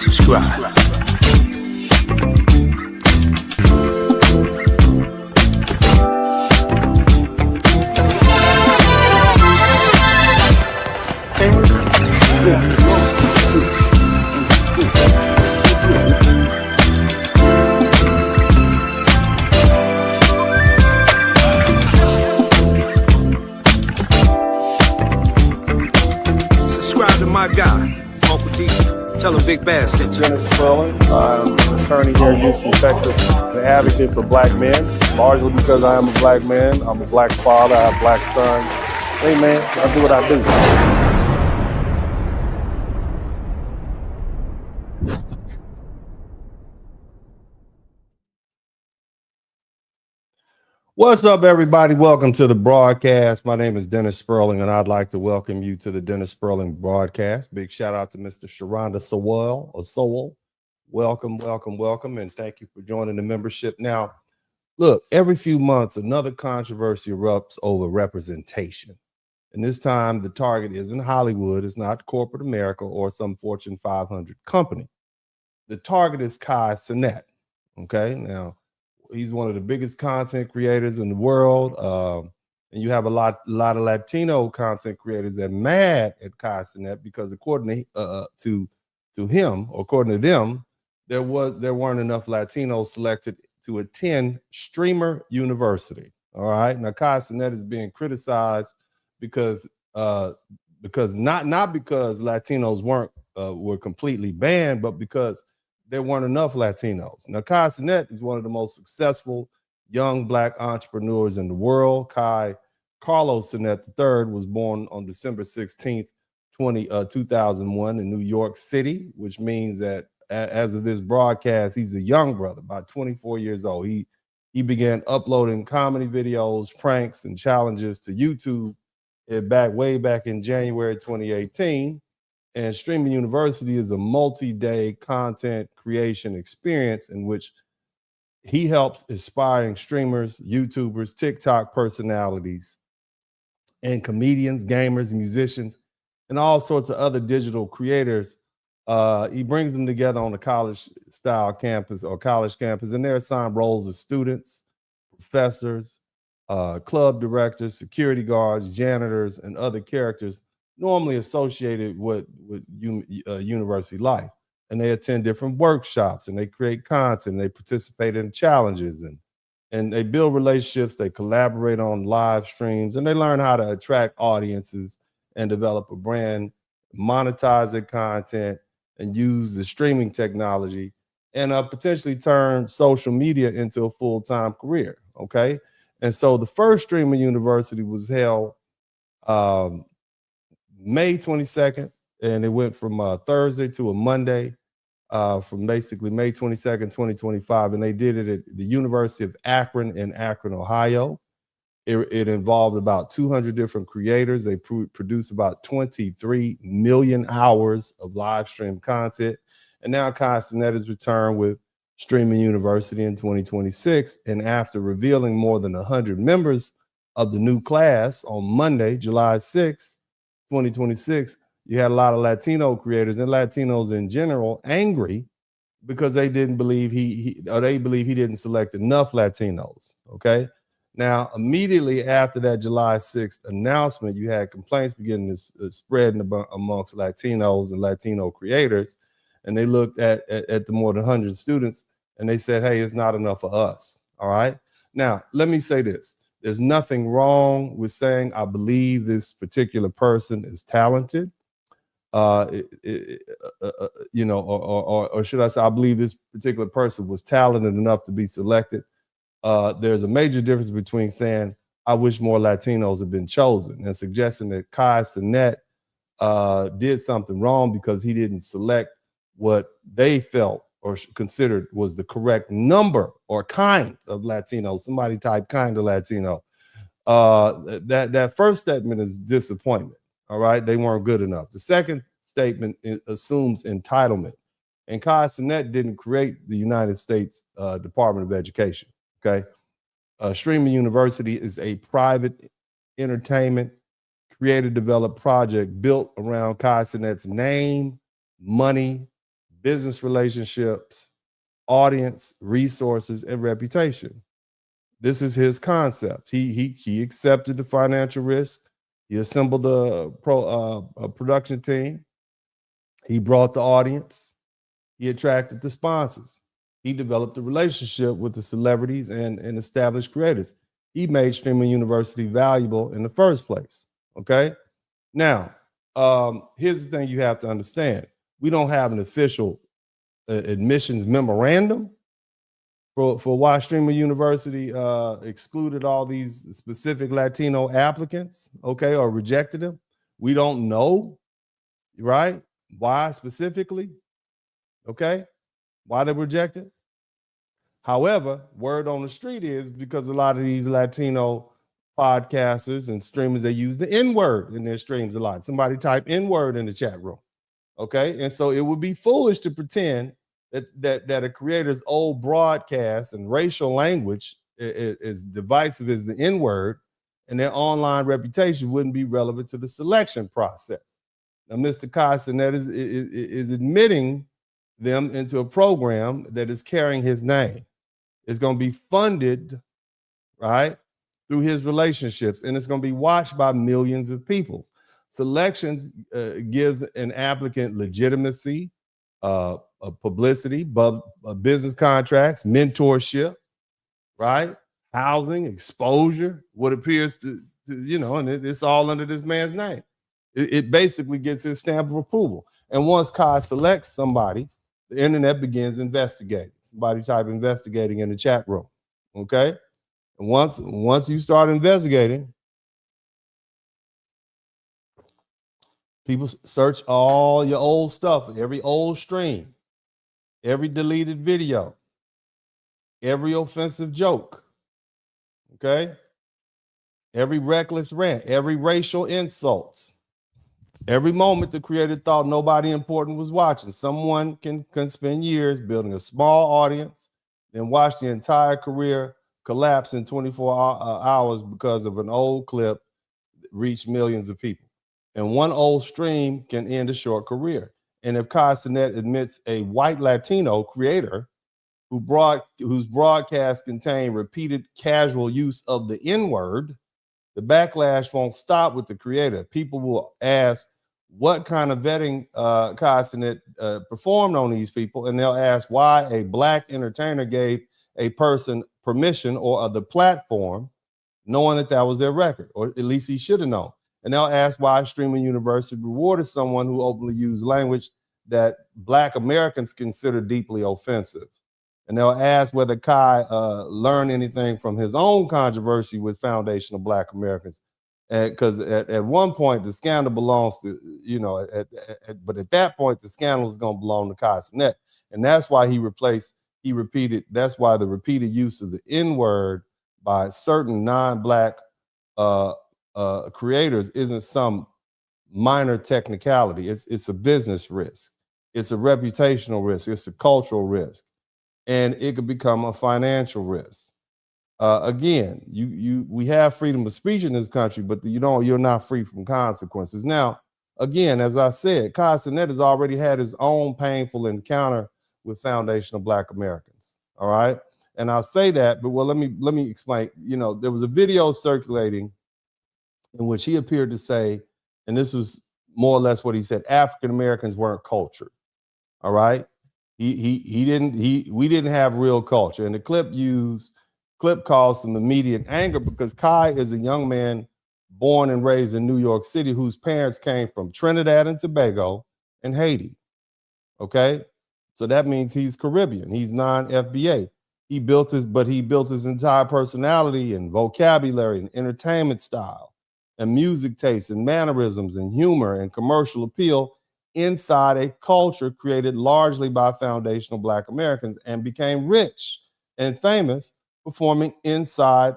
subscribe. Subscribe to my guy, Uncle D. Tell him Big Bass sent you. Spurling. I'm an attorney here in Houston, Texas, an advocate for black men, largely because I am a black man. I'm a black father, I have black sons. Hey man, I do what I do. What's up, everybody? Welcome to the broadcast. My name is Dennis Spurling, and I'd like to welcome you to the Dennis Spurling broadcast. Big shout out to Mr. Sharonda Sowell. Welcome, and thank you for joining the membership. Now, look, every few months, another controversy erupts over representation. And this time, the target isn't Hollywood, it's not corporate America or some Fortune 500 company. The target is Cenat. Okay, now, he's one of the biggest content creators in the world, and you have a lot of Latino content creators that are mad at Cenat because, according to him, or according to them, there weren't enough Latinos selected to attend Streamer University. All right, now Cenat is being criticized because not because Latinos were completely banned, but because there weren't enough Latinos. Now, Cenat is one of the most successful young black entrepreneurs in the world. Carlos Cenat III was born on December 16th, 2001 in New York City, which means that as of this broadcast, he's a young brother, about 24 years old. He began uploading comedy videos, pranks, and challenges to YouTube way back in January 2018. And Streaming University is a multi-day content creation experience in which he helps aspiring streamers, YouTubers, TikTok personalities, and comedians, gamers, musicians, and all sorts of other digital creators. He brings them together on a college-style campus or college campus, and they're assigned roles as students, professors, club directors, security guards, janitors, and other characters normally associated with university life. And they attend different workshops, and they create content, they participate in challenges, and they build relationships, they collaborate on live streams, and they learn how to attract audiences and develop a brand, monetize their content, and use the streaming technology, and potentially turn social media into a full-time career, okay? And so the first Streaming University was held May 22nd, and it went from Thursday to a Monday, from basically May 22nd, 2025, and they did it at the University of Akron in Akron, Ohio. It involved about 200 different creators. They produced about 23 million hours of live stream content, and now Cenat is returned with Streaming University in 2026, and after revealing more than 100 members of the new class on Monday, July 6th, 2026, you had a lot of Latino creators and Latinos in general angry because they didn't believe they believe he didn't select enough Latinos. Okay. Now, immediately after that July 6th announcement, you had complaints beginning to spread amongst Latinos and Latino creators. And they looked at the more than 100 students and they said, hey, it's not enough for us. All right. Now, let me say this. There's nothing wrong with saying, I believe this particular person is talented. Or should I say, I believe this particular person was talented enough to be selected. There's a major difference between saying, I wish more Latinos had been chosen, and suggesting that Cenat did something wrong because he didn't select what they felt or considered was the correct number or kind of Latino. Somebody type kind of Latino. That first statement is disappointment. All right, they weren't good enough. The second statement assumes entitlement, and Cenat didn't create the United States Department of Education. Okay, Streaming University is a private entertainment creator developed project built around Cenat's name, money, business relationships, audience, resources, and reputation. This is his concept. He accepted the financial risk. He assembled a production team. He brought the audience. He attracted the sponsors. He developed a relationship with the celebrities and established creators. He made streaming University valuable in the first place. Okay. Now, here's the thing you have to understand. We don't have an official admissions memorandum for why Streamer University excluded all these specific Latino applicants, okay, or rejected them. We don't know, right? Why specifically, okay? Why they rejected. However, word on the street is because a lot of these Latino podcasters and streamers, they use the N-word in their streams a lot. Somebody type N-word in the chat room, okay? And so it would be foolish to pretend that a creator's old broadcast and racial language is divisive as the N-word, and their online reputation wouldn't be relevant to the selection process. Now, Mr. Cenat is admitting them into a program that is carrying his name. It's going to be funded, right, through his relationships, and it's going to be watched by millions of people. Selections gives an applicant legitimacy, publicity, business contracts, mentorship, right? Housing, exposure, what appears to and it's all under this man's name. It basically gets his stamp of approval. And once Kai selects somebody, the internet begins investigating. Somebody type investigating in the chat room, okay? And once you start investigating, people search all your old stuff, every old stream, every deleted video, every offensive joke, okay? Every reckless rant, every racial insult, every moment the creator thought nobody important was watching. Someone can spend years building a small audience and watch the entire career collapse in 24 hours because of an old clip that reached millions of people. And one old stream can end a short career. And if Cenat admits a white Latino creator whose broadcasts contain repeated casual use of the N-word, the backlash won't stop with the creator. People will ask what kind of vetting Cenat performed on these people, and they'll ask why a Black entertainer gave a person permission or the platform, knowing that was their record, or at least he should have known. And they'll ask why Streaming University rewarded someone who openly used language that Black Americans consider deeply offensive. And they'll ask whether Kai learned anything from his own controversy with Foundation of Black Americans. Because at one point, the scandal belongs to, but at that point, the scandal is going to belong to Kai Cenat. And that's why that's why the repeated use of the N-word by certain non-Black creators isn't some minor technicality. It's a business risk. It's a reputational risk. It's a cultural risk. And it could become a financial risk. Again, we have freedom of speech in this country, but you're not free from consequences. Now, again, as I said, Kai Cenat has already had his own painful encounter with Foundation of Black Americans. All right. And I'll say that, but let me explain. There was a video circulating in which he appeared to say, and this was more or less what he said, African Americans weren't cultured. All right. We didn't have real culture. And the clip caused some immediate anger because Kai is a young man born and raised in New York City whose parents came from Trinidad and Tobago and Haiti. Okay. So that means he's Caribbean. He's non-FBA. He built his entire personality and vocabulary and entertainment style and music taste and mannerisms and humor and commercial appeal inside a culture created largely by foundational Black Americans, and became rich and famous performing inside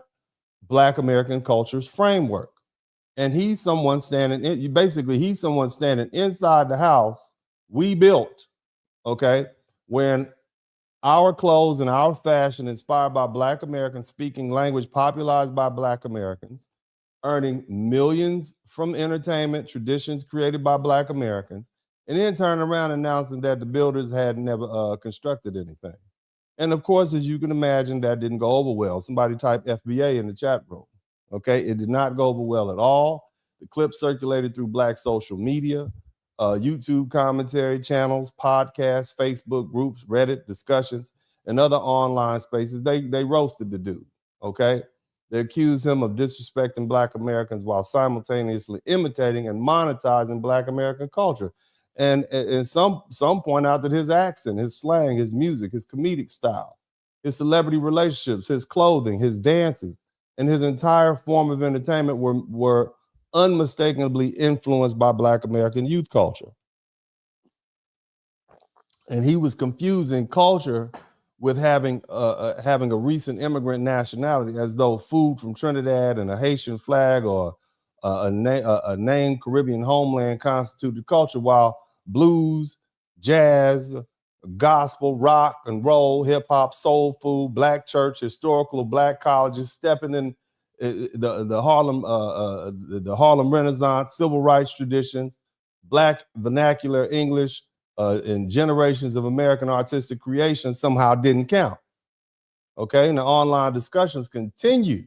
Black American culture's framework. And he's someone standing inside the house we built, okay, when our clothes and our fashion inspired by Black Americans, speaking language popularized by Black Americans, earning millions from entertainment traditions created by Black Americans, and then turning around announcing that the builders had never constructed anything. And of course, as you can imagine, that didn't go over well. Somebody typed FBA in the chat room. Okay, it did not go over well at all. The clip circulated through Black social media, YouTube commentary channels, podcasts, Facebook groups, Reddit discussions, and other online spaces. They roasted the dude. Okay, they accused him of disrespecting Black Americans while simultaneously imitating and monetizing Black American culture. And some point out that his accent, his slang, his music, his comedic style, his celebrity relationships, his clothing, his dances, and his entire form of entertainment were unmistakably influenced by Black American youth culture. And he was confusing culture with having a recent immigrant nationality, as though food from Trinidad and a Haitian flag or a named Caribbean homeland constituted culture, while blues, jazz, gospel, rock and roll, hip hop, soul food, Black church, historical Black colleges, stepping in the Harlem Renaissance, civil rights traditions, Black vernacular English, and generations of American artistic creation somehow didn't count. Okay, and the online discussions continue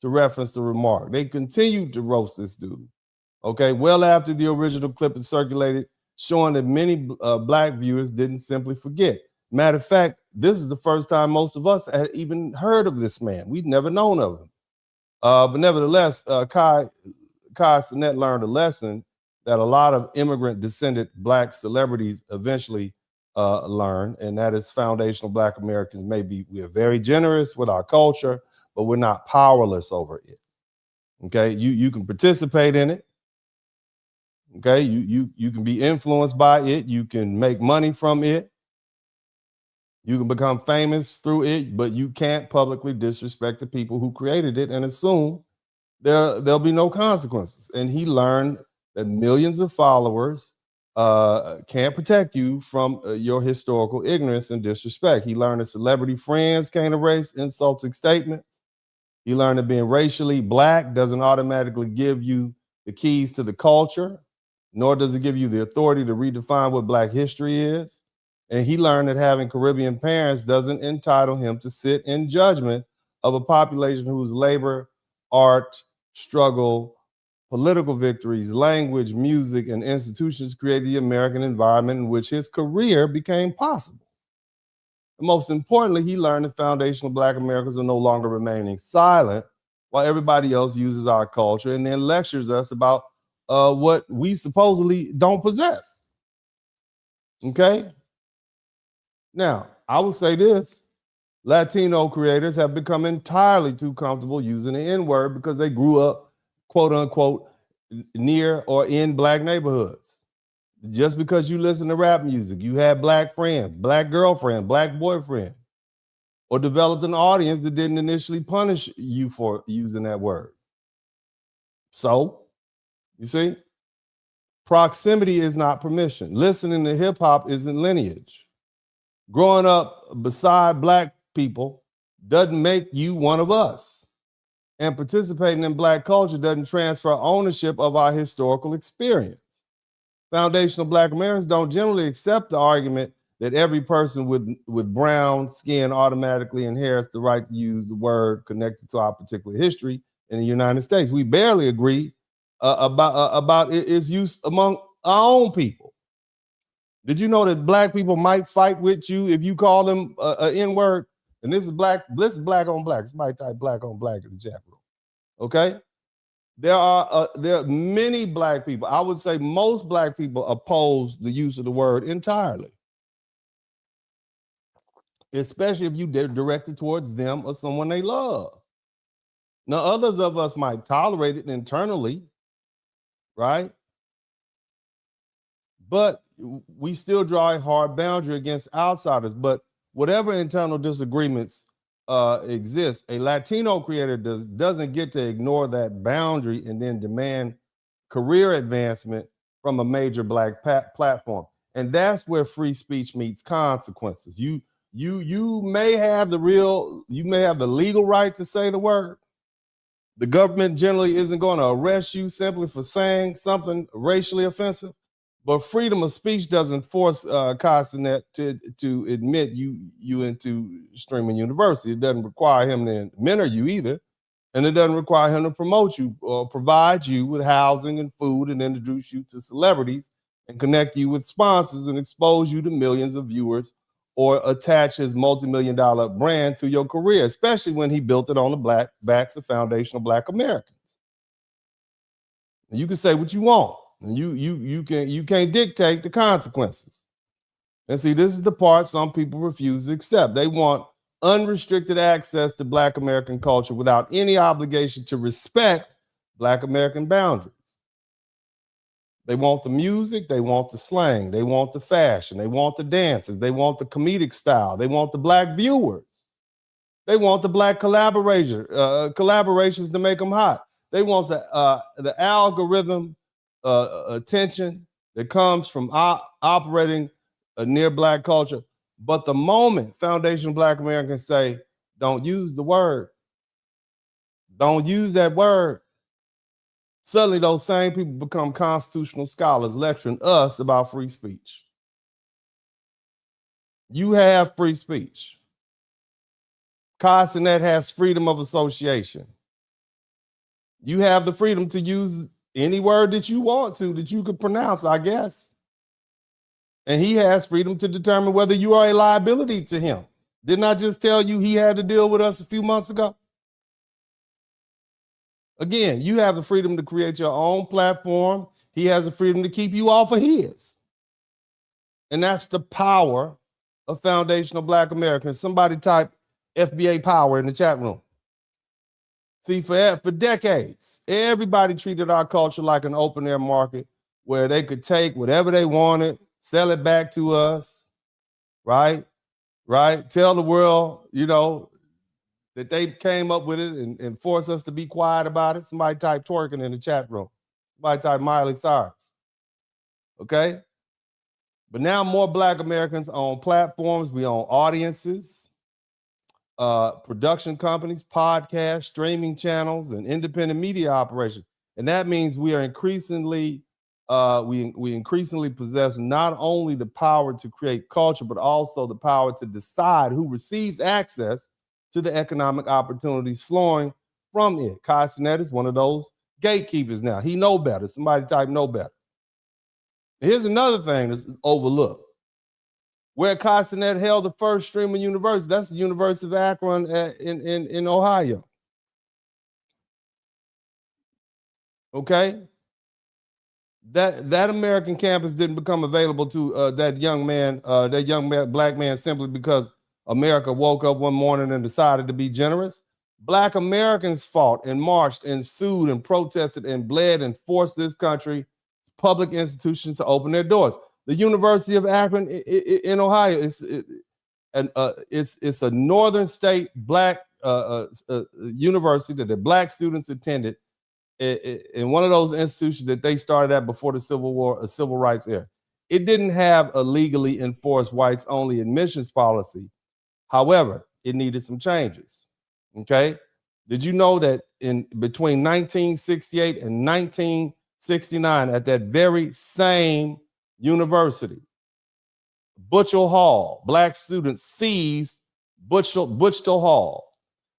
to reference the remark. They continue to roast this dude. Okay, well after the original clip is circulated, showing that many Black viewers didn't simply forget. Matter of fact, this is the first time most of us had even heard of this man. We'd never known of him. But nevertheless, Cenat learned a lesson that a lot of immigrant descended Black celebrities eventually learn, and that is foundational Black Americans we are very generous with our culture, but we're not powerless over it. Okay, you can participate in it. Okay, you can be influenced by it. You can make money from it. You can become famous through it, but you can't publicly disrespect the people who created it and assume there'll be no consequences. And he learned that millions of followers can't protect you from your historical ignorance and disrespect. He learned that celebrity friends can't erase insulting statements. He learned that being racially Black doesn't automatically give you the keys to the culture, nor does it give you the authority to redefine what Black history is. And he learned that having Caribbean parents doesn't entitle him to sit in judgment of a population whose labor, art, struggle, political victories, language, music, and institutions create the American environment in which his career became possible. And most importantly, he learned that foundational Black Americans are no longer remaining silent while everybody else uses our culture and then lectures us about what we supposedly don't possess. Okay? Now, I will say this. Latino creators have become entirely too comfortable using the N-word because they grew up, quote unquote, near or in Black neighborhoods. Just because you listen to rap music, you had Black friends, Black girlfriend, Black boyfriend, or developed an audience that didn't initially punish you for using that word. So, you see, proximity is not permission. Listening to hip hop isn't lineage. Growing up beside Black people doesn't make you one of us. And participating in Black culture doesn't transfer ownership of our historical experience. Foundational Black Americans don't generally accept the argument that every person with brown skin automatically inherits the right to use the word connected to our particular history in the United States. We barely agree about its use among our own people. Did you know that Black people might fight with you if you call them an N-word? And this is black on black. Somebody type black on black in the chat room. Okay? There are many Black people. I would say most Black people oppose the use of the word entirely, especially if you direct it towards them or someone they love. Now, others of us might tolerate it internally, right? But we still draw a hard boundary against outsiders. But whatever internal disagreements exist, a Latino creator doesn't get to ignore that boundary and then demand career advancement from a major Black platform. And that's where free speech meets consequences. You may have the legal right to say the word. The government generally isn't going to arrest you simply for saying something racially offensive. But freedom of speech doesn't force Cenat to admit you into streaming university. It doesn't require him to mentor you either. And it doesn't require him to promote you or provide you with housing and food and introduce you to celebrities and connect you with sponsors and expose you to millions of viewers or attach his multi-million-dollar brand to your career, especially when he built it on the backs of foundational Black Americans. And you can say what you want, and you can't dictate the consequences. And see, this is the part some people refuse to accept. They want unrestricted access to Black American culture without any obligation to respect Black American boundaries. They want the music, they want the slang, they want the fashion, they want the dances, they want the comedic style, they want the Black viewers, they want the Black collaborations to make them hot. They want the algorithm attention that comes from operating a near Black culture. But the moment foundational Black Americans say, don't use the word, don't use that word, suddenly those same people become constitutional scholars lecturing us about free speech. You have free speech. Cenat has freedom of association. You have the freedom to use any word that you want to, that you could pronounce, I guess. And he has freedom to determine whether you are a liability to him. Didn't I just tell you he had to deal with us a few months ago? Again, you have the freedom to create your own platform. He has the freedom to keep you off of his. And that's the power of foundational Black Americans. Somebody type FBA power in the chat room. See, for decades, everybody treated our culture like an open air market where they could take whatever they wanted, sell it back to us, right? Tell the world, that they came up with it and force us to be quiet about it. Somebody type twerking in the chat room. Somebody type Miley Cyrus. Okay? But now more Black Americans own platforms. We own audiences, production companies, podcasts, streaming channels, and independent media operations. And that means we are increasingly, we increasingly possess not only the power to create culture, but also the power to decide who receives access to the economic opportunities flowing from it. Cenat is one of those gatekeepers now. He know better. Somebody type know better. Here's another thing that's overlooked. Where Cenat held the first streaming university, that's the University of Akron in Ohio. Okay? That American campus didn't become available to that young Black man simply because America woke up one morning and decided to be generous. Black Americans fought and marched and sued and protested and bled and forced this country, public institutions to open their doors. The University of Akron in Ohio it's a northern state Black university that the Black students attended in one of those institutions that they started at before the Civil War, a civil rights era. It didn't have a legally enforced whites only admissions policy. However, it needed some changes. Okay. Did you know that in between 1968 and 1969, at that very same university, Butchell Hall, Black students seized Butchell Hall.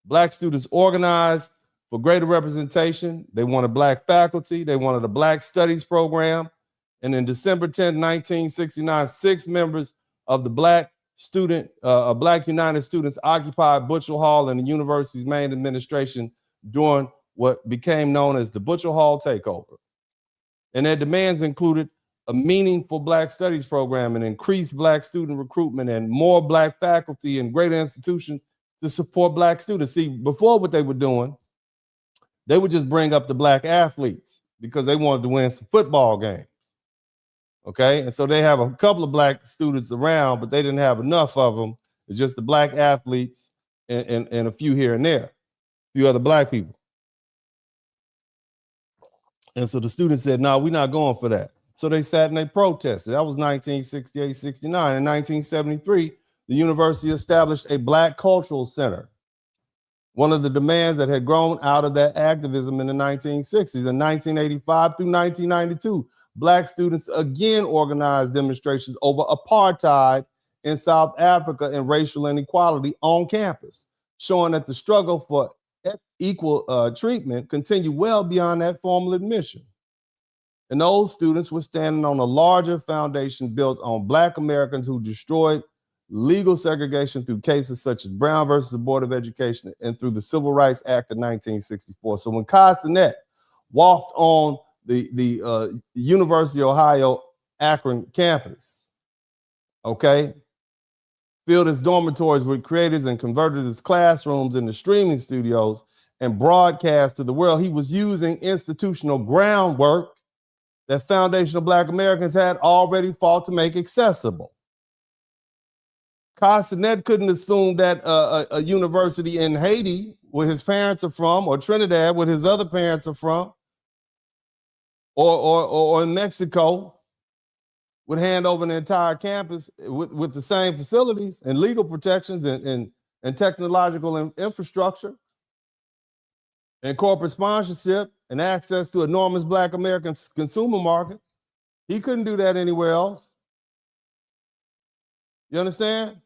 Black students organized for greater representation. They wanted Black faculty. They wanted a Black studies program. And in December 10, 1969, 6 members of the Black United Students occupied Butchell Hall and the university's main administration during what became known as the Butchell Hall takeover. And their demands included a meaningful Black studies program and increased Black student recruitment and more Black faculty and greater institutions to support Black students. See, before what they were doing, they would just bring up the Black athletes because they wanted to win some football games. Okay, and so they have a couple of Black students around, but they didn't have enough of them. It's just the Black athletes and a few here and there, a few other Black people. And so the students said, no, we're not going for that. So they sat and they protested. That was 1968, 69. In 1973, the university established a Black Cultural Center. one of the demands that had grown out of that activism in the 1960s. In 1985 through 1992, Black students again organized demonstrations over apartheid in South Africa and racial inequality on campus, showing that the struggle for equal treatment continued well beyond that formal admission. And those students were standing on a larger foundation built on Black Americans who destroyed legal segregation through cases such as Brown versus the Board of Education and through the Civil Rights Act of 1964. So when Cenat walked on the University of Ohio Akron campus, okay, filled his dormitories with creators and converted his classrooms into streaming studios and broadcast to the world, he was using institutional groundwork that foundational Black Americans had already fought to make accessible. Cenat couldn't assume that a university in Haiti, where his parents are from, or Trinidad, where his other parents are from, or in Mexico, would hand over an entire campus with the same facilities and legal protections and technological infrastructure and corporate sponsorship and access to enormous Black American consumer market. He couldn't do that anywhere else. You understand?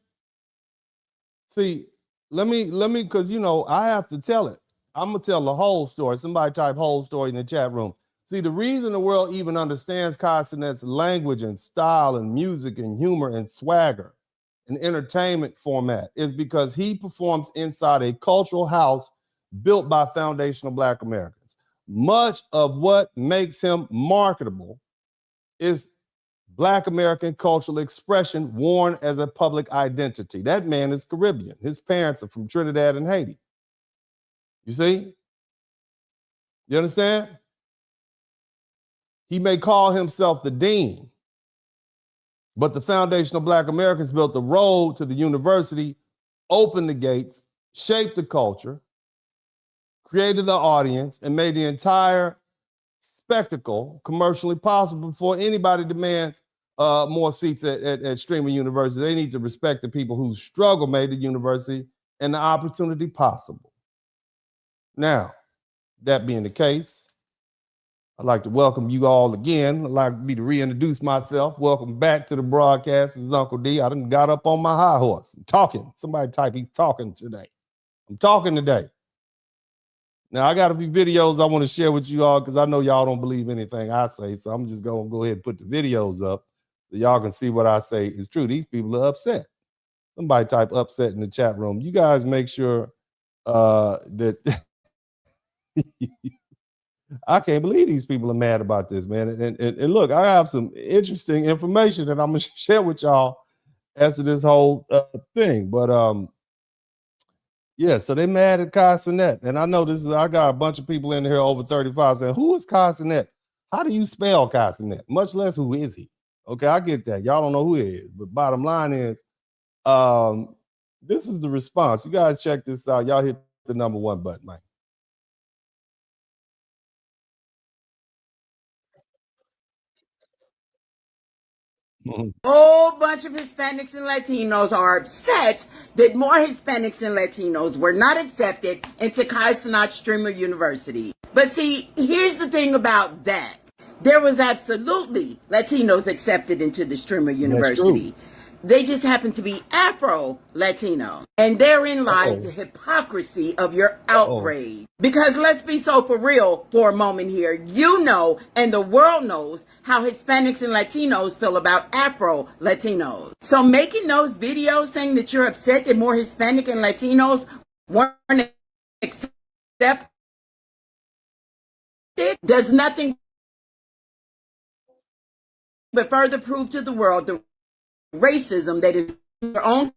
See, let me, because I have to tell it. I'm gonna tell the whole story. Somebody type whole story in the chat room. See, the reason the world even understands Cenat's language and style and music and humor and swagger and entertainment format is because he performs inside a cultural house built by foundational Black Americans. Much of what makes him marketable is Black American cultural expression worn as a public identity. That man is Caribbean. His parents are from Trinidad and Haiti. You see? You understand? He may call himself the dean, but the foundational Black Americans built the road to the university, opened the gates, shaped the culture, created the audience, and made the entire spectacle commercially possible before anybody demands more seats at Streamer University. They need to respect the people whose struggle made the university and the opportunity possible. Now, that being the case, I'd like to welcome you all again. I'd like me to reintroduce myself. Welcome back to the broadcast. This is Uncle D. I done got up on my high horse. I'm talking. Somebody type, he's talking today. I'm talking today. Now, I got a few videos I want to share with you all because I know y'all don't believe anything I say. So I'm just going to go ahead and put the videos up so y'all can see what I say is true. These people are upset. Somebody type upset in the chat room. You guys make sure that I can't believe these people are mad about this, man. And look, I have some interesting information that I'm going to share with y'all as to this whole thing. But yeah, so they mad at Cenat. And I know I got a bunch of people in here over 35 saying, who is Cenat? How do you spell Cenat? Much less who is he? Okay, I get that. Y'all don't know who he is. But bottom line is, this is the response. You guys check this out. Y'all hit the number 1 button, man. A whole bunch of Hispanics and Latinos are upset that more Hispanics and Latinos were not accepted into Cenat Streamer University. But see, here's the thing about that. There was absolutely Latinos accepted into the Streamer University. They just happen to be Afro-Latino. And therein lies the hypocrisy of your outrage. Because let's be so for real for a moment here. You know, and the world knows how Hispanics and Latinos feel about Afro-Latinos. So making those videos saying that you're upset that more Hispanic and Latinos weren't accepted does nothing but further prove to the world the racism that is your own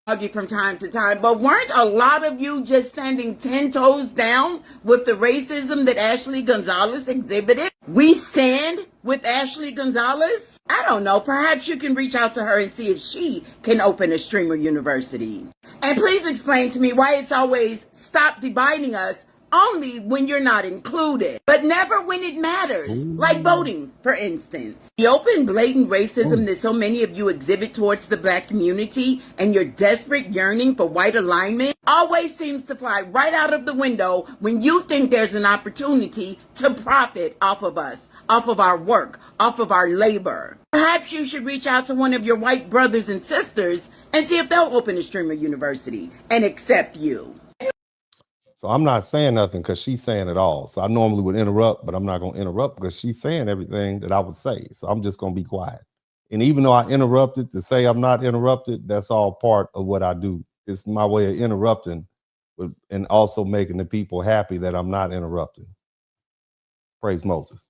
argue from time to time. But weren't a lot of you just standing 10 toes down with the racism that Ashley Gonzalez exhibited? We stand with Ashley Gonzalez? I don't know. Perhaps you can reach out to her and see if she can open a Streamer University. And please explain to me why it's always stop dividing us only when you're not included, but never when it matters, like voting, for instance. The open, blatant racism that so many of you exhibit towards the Black community and your desperate yearning for white alignment always seems to fly right out of the window when you think there's an opportunity to profit off of us, off of our work, off of our labor. Perhaps you should reach out to one of your white brothers and sisters and see if they'll open a streamer university and accept you. So I'm not saying nothing because she's saying it all. So I normally would interrupt, but I'm not going to interrupt because she's saying everything that I would say. So I'm just going to be quiet. And even though I interrupted to say I'm not interrupted, that's all part of what I do. It's my way of interrupting and also making the people happy that I'm not interrupting. Praise Moses.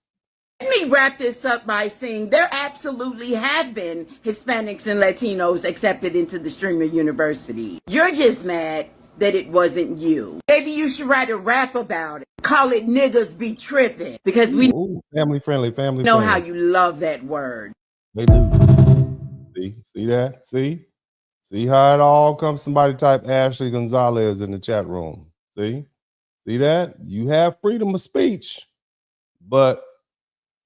Let me wrap this up by saying there absolutely have been Hispanics and Latinos accepted into the streamer university. You're just mad that it wasn't you. Maybe you should write a rap about it. Call it niggas be tripping, because we family friendly, know how you love that word. They do. See that? See how it all comes. Somebody type Ashley Gonzalez in the chat room. See that? You have freedom of speech, but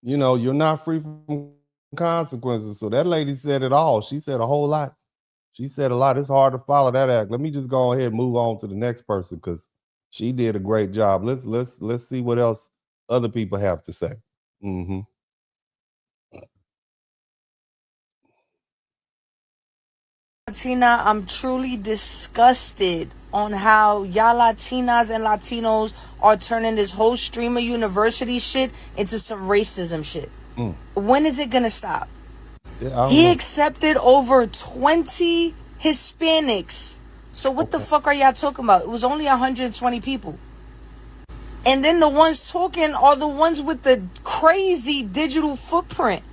you know, you're not free from consequences. So that lady said it all. She said a whole lot. She said a lot. It's hard to follow that act. Let me just go ahead and move on to the next person because she did a great job. Let's see what else other people have to say. Latina, I'm truly disgusted on how y'all Latinas and Latinos are turning this whole streamer university shit into some racism shit. When is it gonna stop? He accepted over 20 Hispanics. So what the fuck are y'all talking about? It was only 120 people. And then the ones talking are the ones with the crazy digital footprint.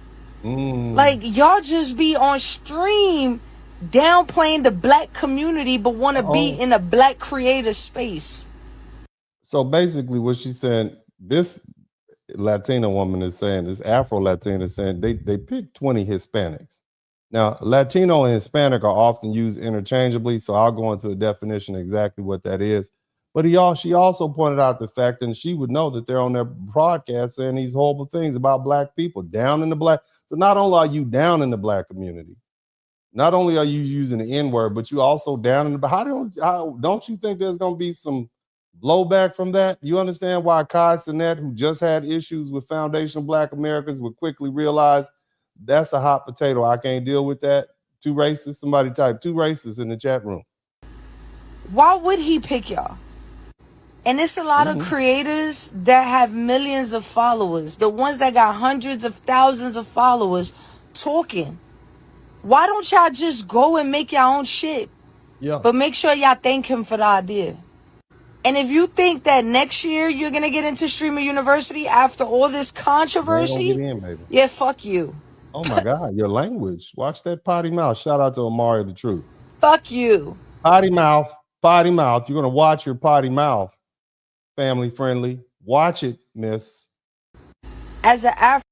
Like, y'all just be on stream downplaying the Black community but want to be in a Black creator space. So basically what she's saying, this Latina woman is saying, this Afro-Latina is saying they picked 20 Hispanics. Now, Latino and Hispanic are often used interchangeably, so I'll go into a definition of exactly what that is. But she also pointed out the fact, and she would know that they're on their broadcast saying these horrible things about Black people, down in the Black. So not only are you down in the Black community, not only are you using the N-word, but you also down in the, how don't you think there's going to be some blowback from that? You understand why Cenat, who just had issues with foundational Black Americans, would quickly realize that's a hot potato. I can't deal with that. Too racist. Somebody type too racist in the chat room. Why would he pick y'all? And it's a lot of creators that have millions of followers. The ones that got hundreds of thousands of followers talking. Why don't y'all just go and make your own shit? Yeah. But make sure y'all thank him for the idea. And if you think that next year you're going to get into streamer university after all this controversy, yeah, fuck you. Oh my God, your language. Watch that potty mouth. Shout out to Amari the Truth. Fuck you. Potty mouth, potty mouth. You're going to watch your potty mouth. Family friendly. Watch it, miss. As an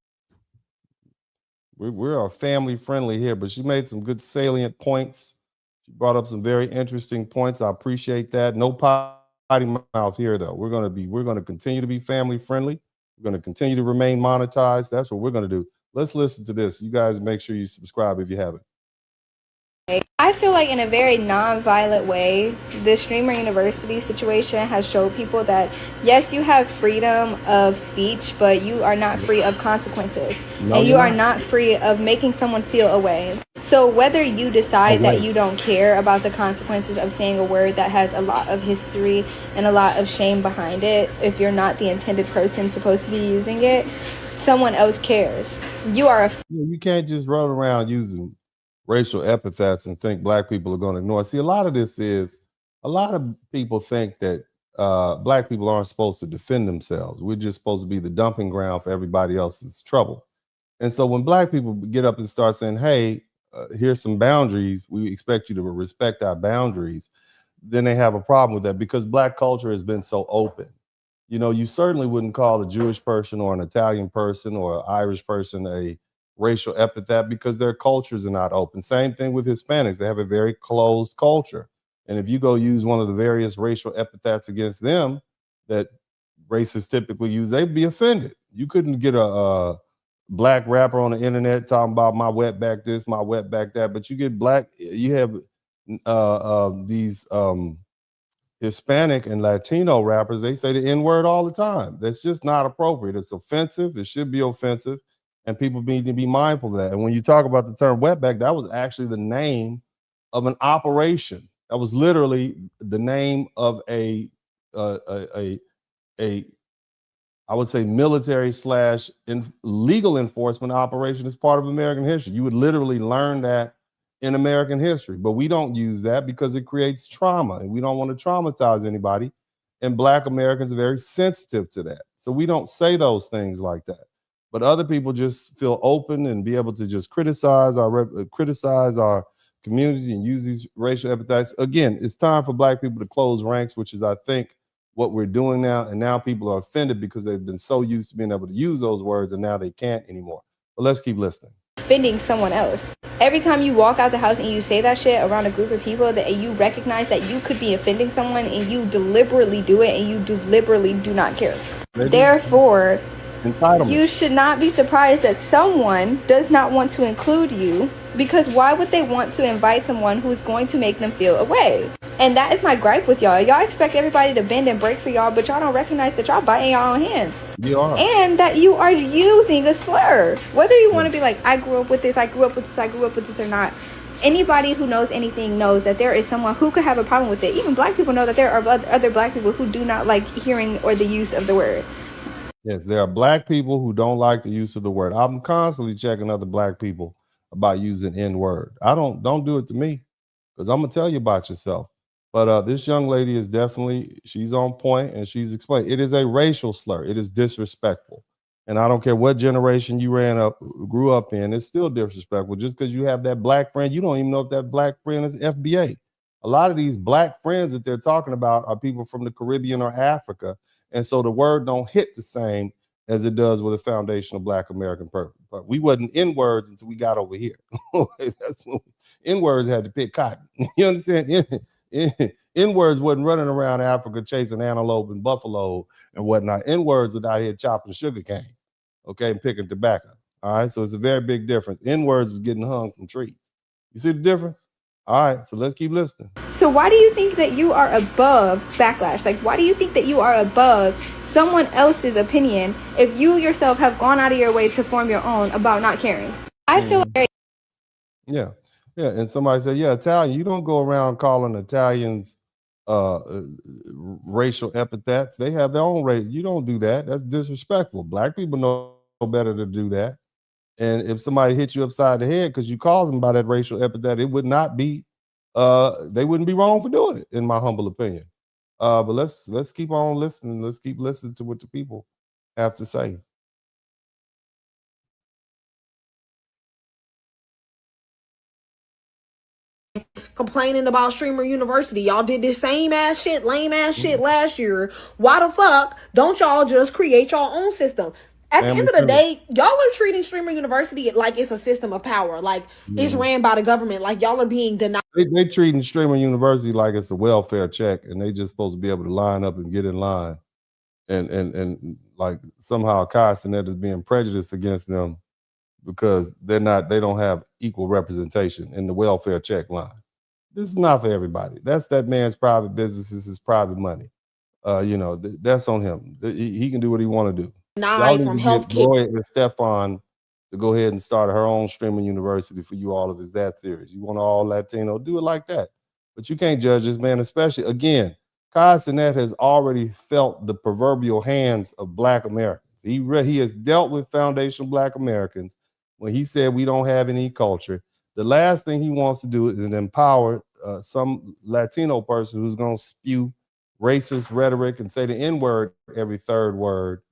we're family friendly here, but she made some good salient points. She brought up some very interesting points. I appreciate that. No potty mouth here, though. We're going to continue to be family friendly. We're going to continue to remain monetized. That's what we're going to do. Let's listen to this. You guys make sure you subscribe if you haven't. I feel like in a very non-violent way, the streamer university situation has showed people that, yes, you have freedom of speech, but you are not free of consequences. And you are not free of making someone feel a way. So whether you decide that you don't care about the consequences of saying a word that has a lot of history and a lot of shame behind it, if you're not the intended person supposed to be using it, someone else cares. You can't just run around using racial epithets and think Black people are going to ignore. See, a lot of this is, a lot of people think that Black people aren't supposed to defend themselves. We're just supposed to be the dumping ground for everybody else's trouble. And so when Black people get up and start saying, hey, here's some boundaries, we expect you to respect our boundaries, then they have a problem with that because Black culture has been so open. You know, you certainly wouldn't call a Jewish person or an Italian person or an Irish person a racial epithet because their cultures are not open. Same thing with Hispanics. They have a very closed culture. And if you go use one of the various racial epithets against them that racists typically use, they'd be offended. You couldn't get a black rapper on the internet talking about my wetback this, my wetback that, but you have these Hispanic and Latino rappers, they say the N-word all the time. That's just not appropriate. It's offensive. It should be offensive. And people need to be mindful of that. And when you talk about the term wetback, that was actually the name of an operation. That was literally the name of a I would say military / legal enforcement operation as part of American history. You would literally learn that in American history, but we don't use that because it creates trauma and we don't want to traumatize anybody. And Black Americans are very sensitive to that. So we don't say those things like that. But other people just feel open and be able to just criticize our community and use these racial epithets. Again, it's time for Black people to close ranks, which is, I think, what we're doing now. And now people are offended because they've been so used to being able to use those words and now they can't anymore. But let's keep listening. Offending someone else. Every time you walk out the house and you say that shit around a group of people, that you recognize that you could be offending someone and you deliberately do it and you deliberately do not care. Therefore, you should not be surprised that someone does not want to include you, because why would they want to invite someone who's going to make them feel away? And that is my gripe with y'all. Y'all expect everybody to bend and break for y'all, but y'all don't recognize that y'all biting y'all own hands. You are. And that you are using a slur. Whether you want to be like, I grew up with this, I grew up with this, I grew up with this or not. Anybody who knows anything knows that there is someone who could have a problem with it. Even Black people know that there are other Black people who do not like hearing or the use of the word. Yes, there are Black people who don't like the use of the word. I'm constantly checking other Black people about using N-word. Don't do it to me, because I'm gonna tell you about yourself. But this young lady is definitely, she's on point and she's explained. It is a racial slur. It is disrespectful. And I don't care what generation you grew up in, it's still disrespectful. Just because you have that Black friend, you don't even know if that Black friend is FBA. A lot of these Black friends that they're talking about are people from the Caribbean or Africa. And so the word don't hit the same as it does with a foundational Black American person. But we wasn't N-words until we got over here. That's when N-words had to pick cotton. You understand? N-words wasn't running around Africa chasing antelope and buffalo and whatnot. N-words was out here chopping sugar cane, okay, and picking tobacco. All right, so it's a very big difference. N-words was getting hung from trees. You see the difference? All right, so let's keep listening. So why do you think that you are above backlash? Like, why do you think that you are above someone else's opinion if you yourself have gone out of your way to form your own about not caring? I feel very... Yeah, and somebody said, yeah, Italian, you don't go around calling Italians racial epithets. They have their own race. You don't do that. That's disrespectful. Black people know better to do that. And if somebody hit you upside the head because you called them by that racial epithet, it would not be, they wouldn't be wrong for doing it, in my humble opinion. But let's keep on listening. Let's keep listening to what the people have to say. Complaining about Streamer University. Y'all did this same ass shit, lame ass shit last year. Why the fuck don't y'all just create your own system? At the end of the day, y'all are treating Streamer University like it's a system of power, like it's ran by the government, like y'all are being denied. They treating Streamer University like it's a welfare check, and they just supposed to be able to line up and get in line, and like somehow Cenat is being prejudiced against them because they don't have equal representation in the welfare check line. This is not for everybody. That's that man's private business. This is private money. That's on him. He can do what he want to do. From healthcare. Roy and Stefan to go ahead and start her own streaming university for you all if it's that serious. You want all Latino, do it like that. But you can't judge this man, especially, again, Cenat has already felt the proverbial hands of Black Americans. He has dealt with foundational Black Americans when he said we don't have any culture. The last thing he wants to do is empower some Latino person who's going to spew racist rhetoric and say the N-word every third word.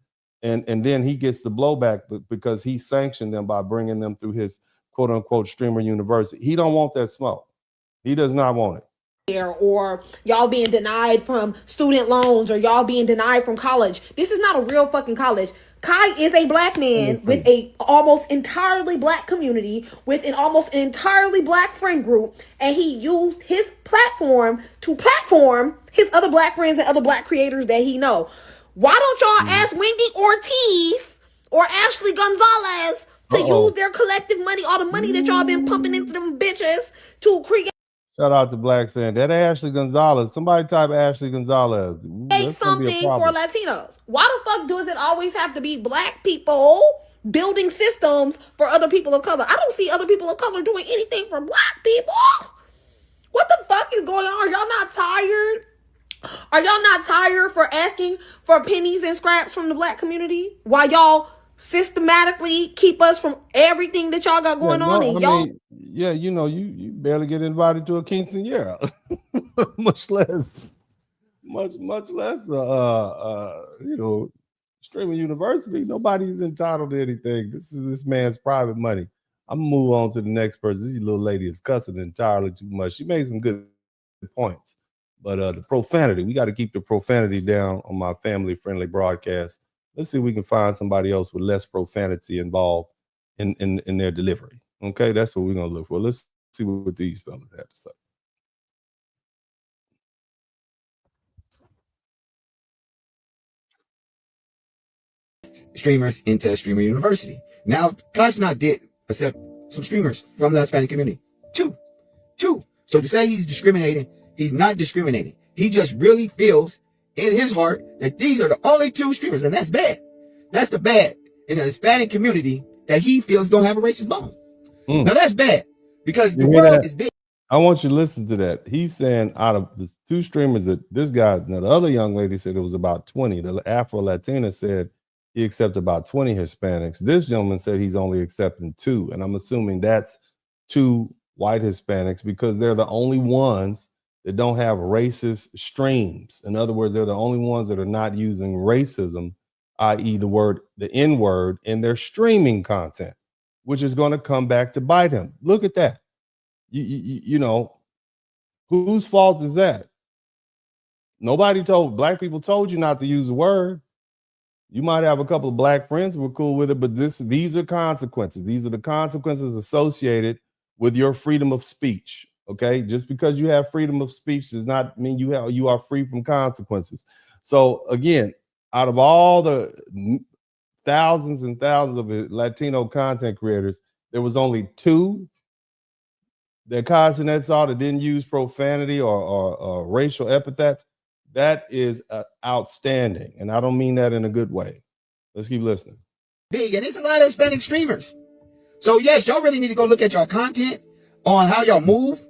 And then he gets the blowback because he sanctioned them by bringing them through his quote unquote Streamer University. He don't want that smoke. He does not want it. Or y'all being denied from student loans, or y'all being denied from college. This is not a real fucking college. Kai is a Black man with a almost entirely Black community, with an almost entirely Black friend group, and he used his platform to platform his other Black friends and other Black creators that he know. Why don't y'all ask Wendy Ortiz or Ashley Gonzalez to use their collective money, all the money that y'all been pumping into them bitches to create Shout out to Black saying that Ashley Gonzalez. Somebody type Ashley Gonzalez. something for Latinos? Why the fuck does it always have to be Black people building systems for other people of color? I don't see other people of color doing anything for Black people. What the fuck is going on? Are y'all not tired? Are y'all not tired for asking for pennies and scraps from the Black community while y'all systematically keep us from everything that y'all got going on? And y'all, you know, you barely get invited to a quinceañera, much less, you know, streaming university. Nobody's entitled to anything. This is this man's private money. I'm gonna move on to the next person. This little lady is cussing entirely too much. She made some good points, but the profanity, we got to keep the profanity down on my family-friendly broadcast. Let's see if we can find somebody else with less profanity involved in their delivery. Okay, that's what we're gonna look for. Let's see what these fellas have to say. Streamers into Streamer University. Now, Cenat did accept some streamers from the Hispanic community. Two. So to say he's discriminating, he's not discriminating. He just really feels in his heart that these are the only two streamers, and that's bad. That's the bad in the Hispanic community that he feels don't have a racist bone. Now that's bad because the world is big. I want you to listen to that. He's saying out of the two streamers that this guy, now the other young lady said it was about 20. The Afro-Latina said he accepted about 20 Hispanics. This gentleman said he's only accepting 2. And I'm assuming that's 2 white Hispanics because they're the only ones that don't have racist streams. In other words, they're the only ones that are not using racism, i.e. the N-word in their streaming content, which is going to come back to bite him. Look at that. You know, whose fault is that? Nobody Black people told you not to use the word. You might have a couple of Black friends who were cool with it, but these are consequences. These are the consequences associated with your freedom of speech. Okay, just because you have freedom of speech does not mean you are free from consequences. So again, out of all the thousands and thousands of Latino content creators, there was only 2 that Cenat saw that didn't use profanity or racial epithets. That is outstanding, and I don't mean that in a good way. Let's keep listening. Big, and there's a lot of Hispanic streamers. So yes, y'all really need to go look at y'all content on how y'all move.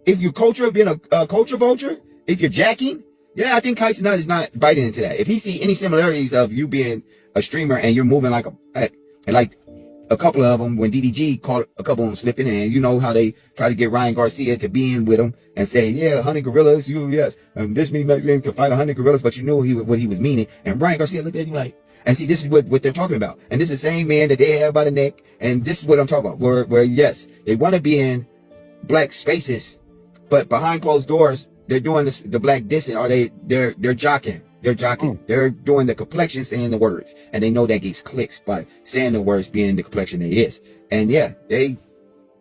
If you're being a culture vulture, if you're jacking, yeah, I think Cenat is not biting into that. If he see any similarities of you being a streamer and you're moving like a couple of them, when DDG caught a couple of them slipping, and you know how they try to get Ryan Garcia to be in with them and say, yeah, 100 gorillas, yes, this many Mexicans can fight 100 gorillas, but you knew what he was meaning. And Ryan Garcia looked at you like, and see, this is what they're talking about. And this is the same man that they have by the neck. And this is what I'm talking about, where yes, they want to be in Black spaces, but behind closed doors, they're doing this, the Black dissing, or they're jocking. They're jocking. They're doing the complexion, saying the words, and they know that gets clicks by saying the words, being the complexion it is. And yeah, they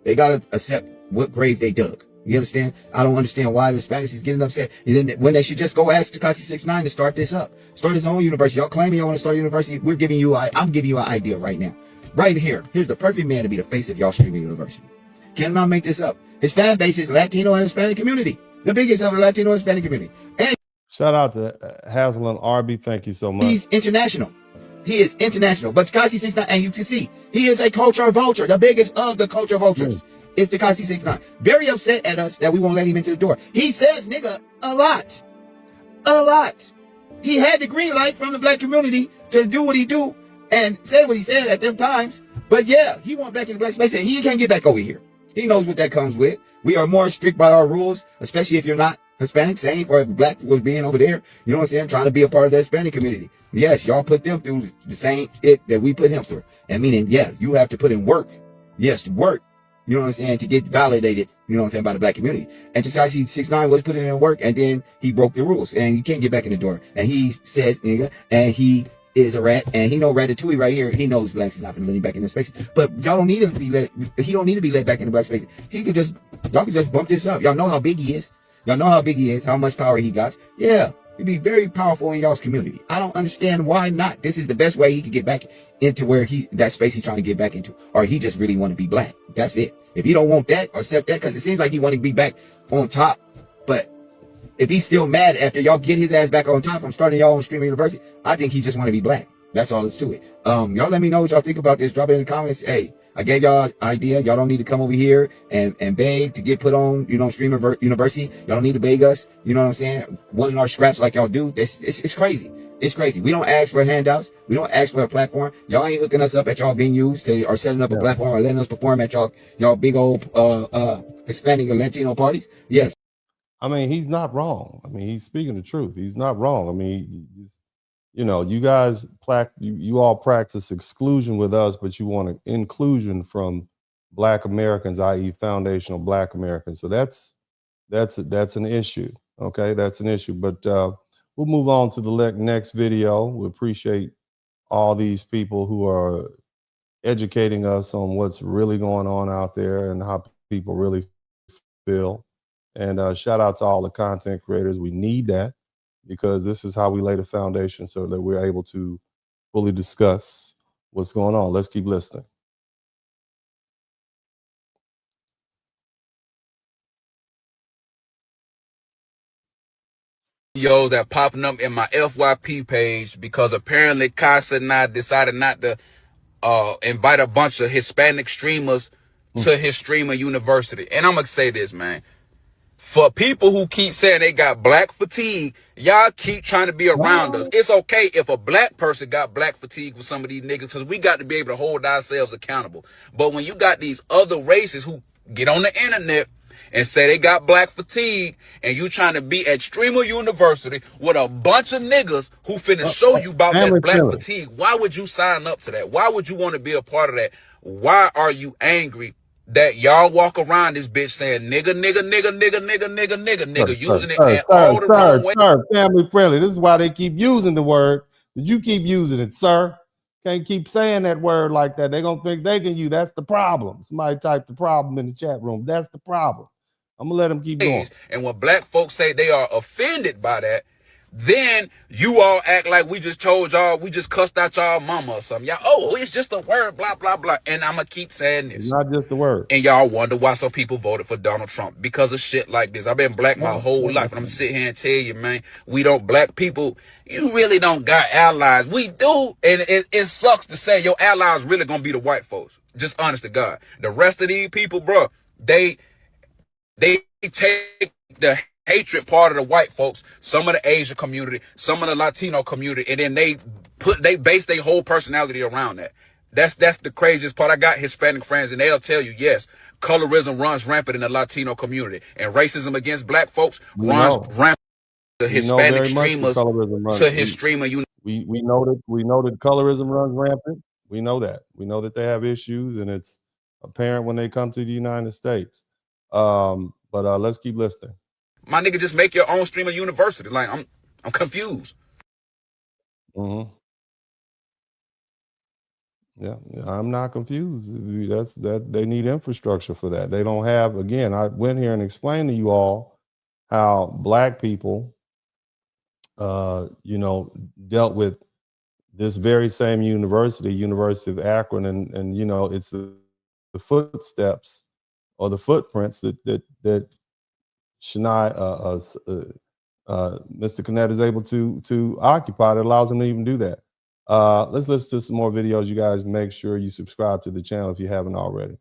gotta accept what grave they dug. You understand? I don't understand why the Hispanics is getting upset. And then when they should just go ask Tekashi 69 to start this up, start his own university. Y'all claiming y'all want to start a university. I'm giving you an idea right now, right here. Here's the perfect man to be the face of y'all streaming university. Cannot make this up. His fan base is Latino and Hispanic community, the biggest of the Latino and Hispanic community. And shout out to Hazel and Arby. Thank you so much. He's international. He is international. But Tekashi 69, and you can see, he is a culture vulture. The biggest of the culture vultures is Tekashi 69. Very upset at us that we won't let him into the door. He says nigga a lot. A lot. He had the green light from the Black community to do what he do and say what he said at them times. But yeah, he went back in the Black space and he can't get back over here. He knows what that comes with. We are more strict by our rules, especially if you're not Hispanic, same, or if Black was being over there, you know what I'm saying, trying to be a part of the Hispanic community. Yes, y'all put them through the same shit that we put him through. And meaning, yeah, you have to put in work. Yes, work. You know what I'm saying, to get validated, you know what I'm saying, by the Black community. And Tekashi 69 was putting in work, and then he broke the rules, and you can't get back in the door. And he says, nigga, and he is a rat, and he know Ratatouille right here. He knows Blacks is not gonna let him back in the space. But y'all don't need him to be let. He don't need to be let back in the Black space. Y'all can just bump this up. Y'all know how big he is. Y'all know how big he is, how much power he got. Yeah, He'd be very powerful in y'all's community. I don't understand why not. This is the best way he could get back into where that space he's trying to get back into. Or he just really want to be black. That's it. If he don't want that or accept that, because it seems like he want to be back on top. But if he's still mad after y'all get his ass back on top from starting y'all own streaming university, I think he just want to be black. That's all there's to it. Y'all let me know what y'all think about this. Drop it in the comments. Hey, I gave y'all an idea. Y'all don't need to come over here and beg to get put on, streaming university. Y'all don't need to beg us. You know what I'm saying? Wanting our scraps like y'all do. It's crazy. It's crazy. We don't ask for handouts. We don't ask for a platform. Y'all ain't hooking us up at y'all venues or setting up a platform or letting us perform at y'all big old Hispanic or Latino parties. Yes. I mean, he's not wrong. I mean, he's speaking the truth. He's not wrong. I mean, you guys, you all practice exclusion with us, but you want inclusion from Black Americans, i.e. foundational Black Americans. So that's an issue. Okay, that's an issue. But we'll move on to the next video. We appreciate all these people who are educating us on what's really going on out there and how people really feel. And shout out to all the content creators. We need that because this is how we lay the foundation so that we're able to fully discuss what's going on. Let's keep listening. Videos that popping up in my FYP page because apparently Cenat decided not to invite a bunch of Hispanic streamers to his streamer university. And I'm gonna say this, man. For people who keep saying they got black fatigue, y'all keep trying to be around us. It's okay if a black person got black fatigue with some of these niggas because we got to be able to hold ourselves accountable. But when you got these other races who get on the internet and say they got black fatigue and you trying to be at streamer university with a bunch of niggas who finna show you about that black fatigue, why would you sign up to that? Why would you want to be a part of that? Why are you angry that y'all walk around this bitch saying nigga, using it in all the wrong ways? Sir, family friendly. This is why they keep using the word. Did you keep using it, sir? Can't keep saying that word like that. They're going to think they can use. That's the problem. Somebody typed the problem in the chat room. That's the problem. I'm going to let them keep going. And when black folks say they are offended by that, then you all act like we just told y'all, we just cussed out y'all mama or something. Y'all, oh, it's just a word, blah, blah, blah. And I'm going to keep saying this. It's not just a word. And y'all wonder why some people voted for Donald Trump because of shit like this. I've been black my whole life. And I'm sit here and tell you, man, black people, you really don't got allies. We do. And it sucks to say your allies really going to be the white folks. Just honest to God. The rest of these people, bro, they take the hatred part of the white folks, some of the Asian community, some of the Latino community, and then they base their whole personality around that. That's the craziest part. I got Hispanic friends and they'll tell you, yes, colorism runs rampant in the Latino community and racism against black folks runs rampant. The Hispanic streamers to his streamer. We know that colorism runs rampant. We know that. We know that they have issues and it's apparent when they come to the United States. But let's keep listening. My nigga, just make your own streamer university. Like I'm confused. Mm-hmm. Yeah, I'm not confused. That they need infrastructure for that. They don't have. Again, I went here and explained to you all how black people, dealt with this very same University of Akron, and it's the footsteps or the footprints that Shania, Mr. Cenat is able to occupy that allows him to even do that. Let's listen to some more videos. You guys make sure you subscribe to the channel if you haven't already.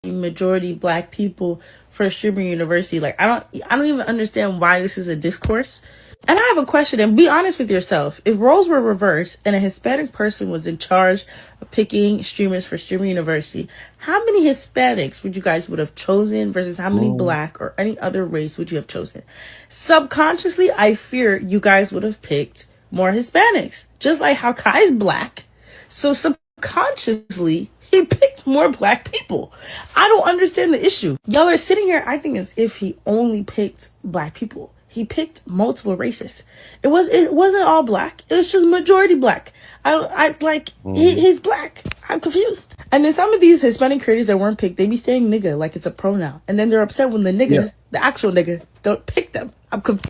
Majority black people for streamer university. Like I don't even understand why this is a discourse. And I have a question, and be honest with yourself. If roles were reversed and a Hispanic person was in charge of picking streamers for streamer university, how many Hispanics would you guys would have chosen versus how many black or any other race would you have chosen? Subconsciously, I fear you guys would have picked more Hispanics, just like how Kai's black. So subconsciously, he picked more black people. I don't understand the issue. Y'all are sitting here acting as if he only picked black people. He picked multiple races. It wasn't all black. It was just majority black. He's black. I'm confused. And then some of these Hispanic creators that weren't picked, they be saying nigga like it's a pronoun. And then they're upset when the nigga, the actual nigga, don't pick them. I'm confused.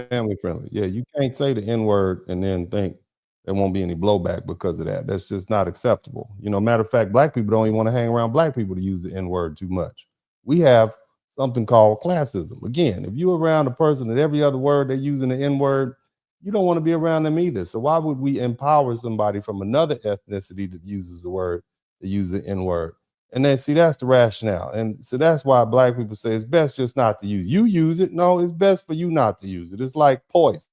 Family friendly. Yeah, you can't say the N-word and then think there won't be any blowback because of that. That's just not acceptable. You know, matter of fact, black people don't even want to hang around black people to use the N-word too much. We have something called classism. Again, if you're around a person that every other word they're using the N-word, you don't want to be around them either. So why would we empower somebody from another ethnicity that uses the word, to use the N-word? And then see, that's the rationale. And so that's why black people say it's best just not to use. You use it. No, it's best for you not to use it. It's like poison.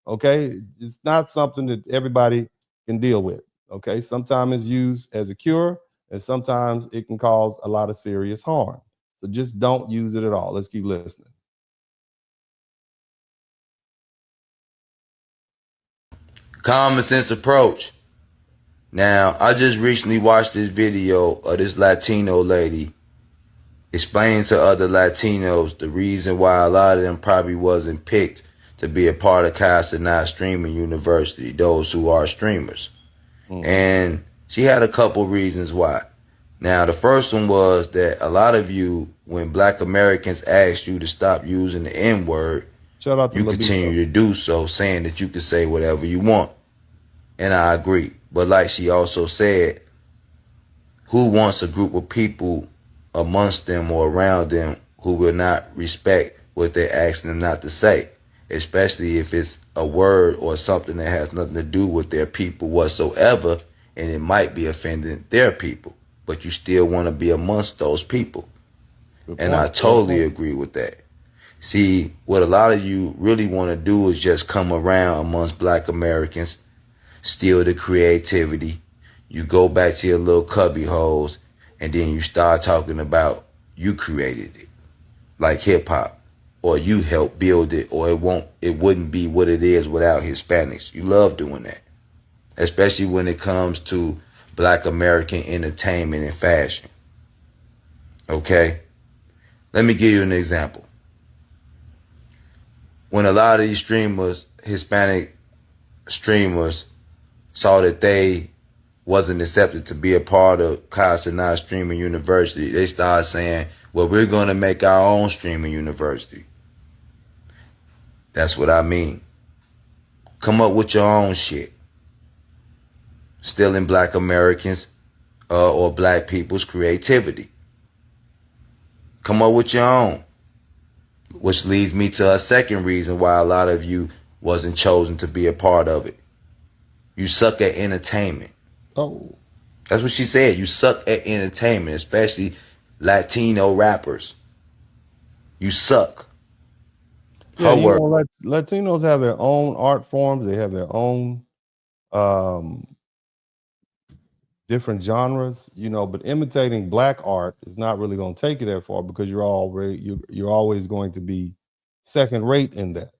Okay. It's not something that everybody can deal with. Okay. Sometimes it's used as a cure, and sometimes it can cause a lot of serious harm. So just don't use it at all. Let's keep listening. Common sense approach. Now, I just recently watched this video of this Latino lady explaining to other Latinos the reason why a lot of them probably wasn't picked to be a part of Cenat Streaming University, those who are streamers. And she had a couple reasons why. Now, the first one was that a lot of you, when Black Americans asked you to stop using the N-word, you continue to do so, saying that you can say whatever you want. And I agree. But like she also said, who wants a group of people amongst them or around them who will not respect what they're asking them not to say, especially if it's a word or something that has nothing to do with their people whatsoever, and it might be offending their people, but you still want to be amongst those people. And I totally agree with that. See, what a lot of you really want to do is just come around amongst Black Americans, steal the creativity. You go back to your little cubby holes, and then you start talking about you created it, like hip hop, or you helped build it, or it wouldn't be what it is without Hispanics. You love doing that, especially when it comes to Black American entertainment and fashion. Okay, let me give you an example. When a lot of these streamers, Hispanic streamers, saw that they wasn't accepted to be a part of Cenat Streaming University, they started saying, well, we're going to make our own streaming university. That's what I mean. Come up with your own shit. Stealing Black Americans or Black people's creativity. Come up with your own. Which leads me to a second reason why a lot of you wasn't chosen to be a part of it. You suck at entertainment. Oh. That's what she said. You suck at entertainment, especially Latino rappers. You suck. Yeah, you know, Latinos have their own art forms. They have their own different genres, you know, but imitating Black art is not really going to take you that far, because you're always going to be second rate in that.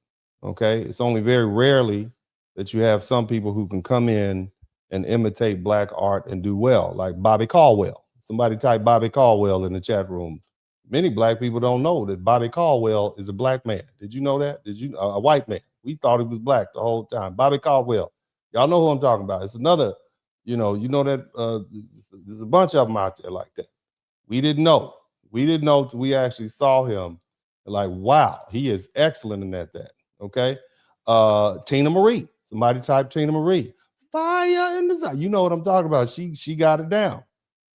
Okay. It's only very rarely that you have some people who can come in and imitate Black art and do well, like Bobby Caldwell. Somebody type Bobby Caldwell in the chat room. Many Black people don't know that Bobby Caldwell is a Black man. Did you know that? Did you? A white man. We thought he was Black the whole time. Bobby Caldwell. Y'all know who I'm talking about. It's another, you know that there's a bunch of them out there like that. We didn't know. We didn't know till we actually saw him. Like, wow, he is excellent in that. Okay. Tina Marie. Somebody type Tina Marie. Fire in the sun. You know what I'm talking about. She got it down.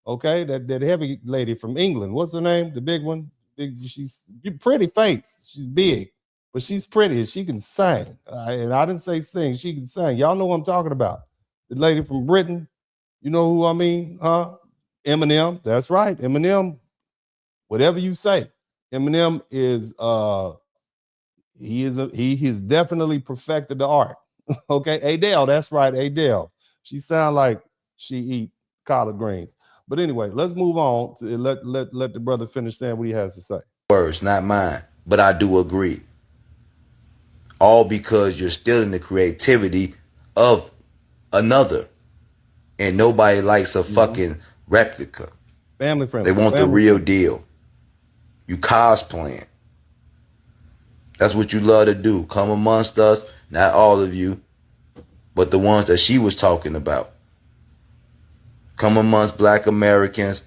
Okay. That heavy lady from England. What's her name? The big one. She's pretty face. She's big, but she's pretty and she can sing. And I didn't say sing. She can sing. Y'all know what I'm talking about. The lady from Britain. You know who I mean? Huh? Eminem. That's right. Eminem. Whatever you say. Eminem is he has definitely perfected the art. Okay, Adele, that's right, Adele. She sound like she eat collard greens. But anyway, let's move on to let the brother finish saying what he has to say. Words, not mine, but I do agree. All because you're stealing the creativity of another, and nobody likes a fucking replica. Family friendly. They want the real deal. You cosplaying. That's what you love to do. Come amongst us, not all of you, but the ones that she was talking about. Come amongst Black Americans,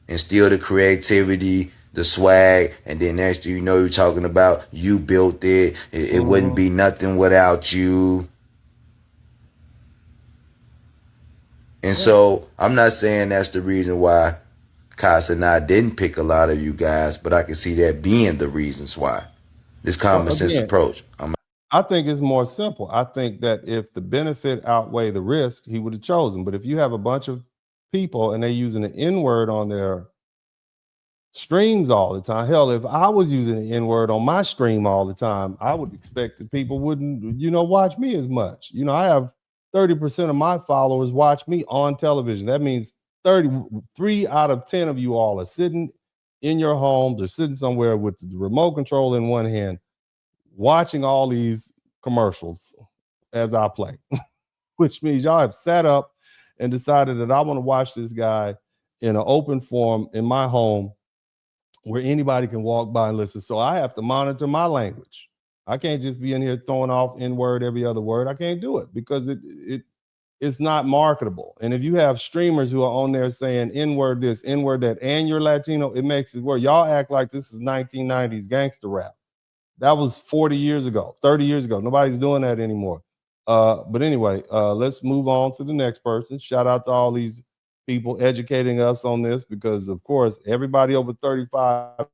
instill the creativity, the swag, and then next thing you know, you're talking about you built it. It wouldn't be nothing without you. And so I'm not saying that's the reason why Cenat didn't pick a lot of you guys, but I can see that being the reasons why. This common sense approach. I think it's more simple. I think that if the benefit outweigh the risk, he would have chosen. But if you have a bunch of people and they're using the N-word on their streams all the time, hell, if I was using the N-word on my stream all the time, I would expect that people wouldn't, watch me as much. I have 30% of my followers watch me on television. That means 3 out of 10 of you all are sitting in your homes or sitting somewhere with the remote control in one hand, watching all these commercials as I play, which means y'all have sat up and decided that I want to watch this guy in an open forum in my home where anybody can walk by and listen. So I have to monitor my language. I can't just be in here throwing off N-word every other word. I can't do it because it's not marketable. And if you have streamers who are on there saying N-word this, N-word that, and you're Latino, it makes it worse. Y'all act like this is 1990s gangster rap. That was 40 years ago, 30 years ago. Nobody's doing that anymore. But anyway, let's move on to the next person. Shout out to all these people educating us on this because, of course, everybody over 35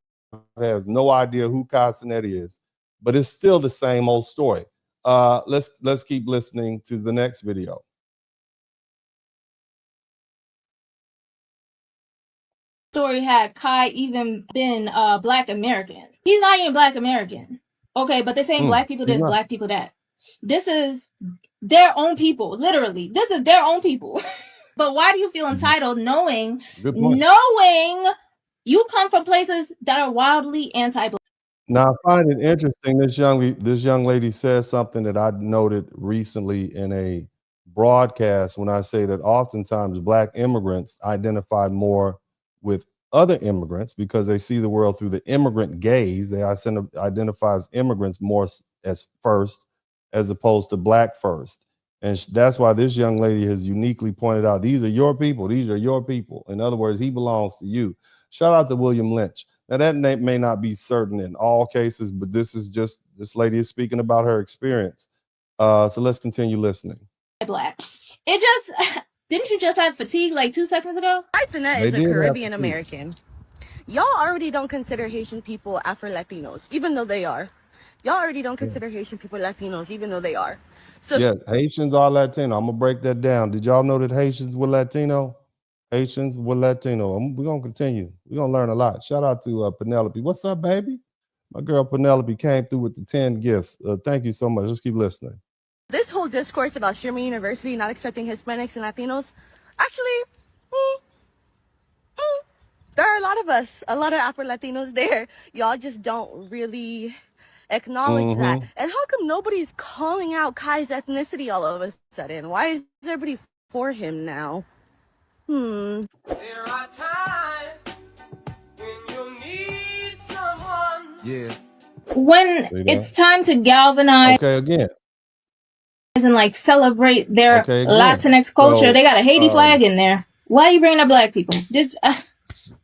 has no idea who Cenat is, but it's still the same old story. Let's keep listening to the next video. Story had Kai even been Black American. He's not even Black American. Okay, but they're saying Black people this, Black people that. This is their own people, literally. This is their own people. But why do you feel entitled knowing you come from places that are wildly anti-Black? Now, I find it interesting. This young lady says something that I noted recently in a broadcast when I say that oftentimes Black immigrants identify more with other immigrants because they see the world through the immigrant gaze. They identify as immigrants more as first as opposed to Black first. And that's why this young lady has uniquely pointed out, these are your people. These are your people. In other words, he belongs to you. Shout out to William Lynch. Now, that name may not be certain in all cases, but this lady is speaking about her experience. So let's continue listening. Black. It just, didn't you just have fatigue like 2 seconds ago? Cenat is a Caribbean American. Y'all already don't consider Haitian people Afro-Latinos, even though they are. Y'all already don't consider Haitian people Latinos, even though they are. So yeah, Haitians are Latino. I'm gonna break that down. Did y'all know that Haitians were Latino? Haitians were Latino. We're gonna continue. We're gonna learn a lot. Shout out to Penelope. What's up, baby? My girl Penelope came through with the 10 gifts. Thank you so much. Let's keep listening. this whole discourse about Streamer University not accepting Hispanics and Latinos, actually, there are a lot of us, a lot of Afro-Latinos there. Y'all just don't really acknowledge that. And how come nobody's calling out Kai's ethnicity all of a sudden? Why is everybody for him now? There are times when you need someone. Yeah. When it's time to galvanize again. and like celebrate their Latinx culture, they got a Haiti flag in there. Why are you bringing up Black people? Just,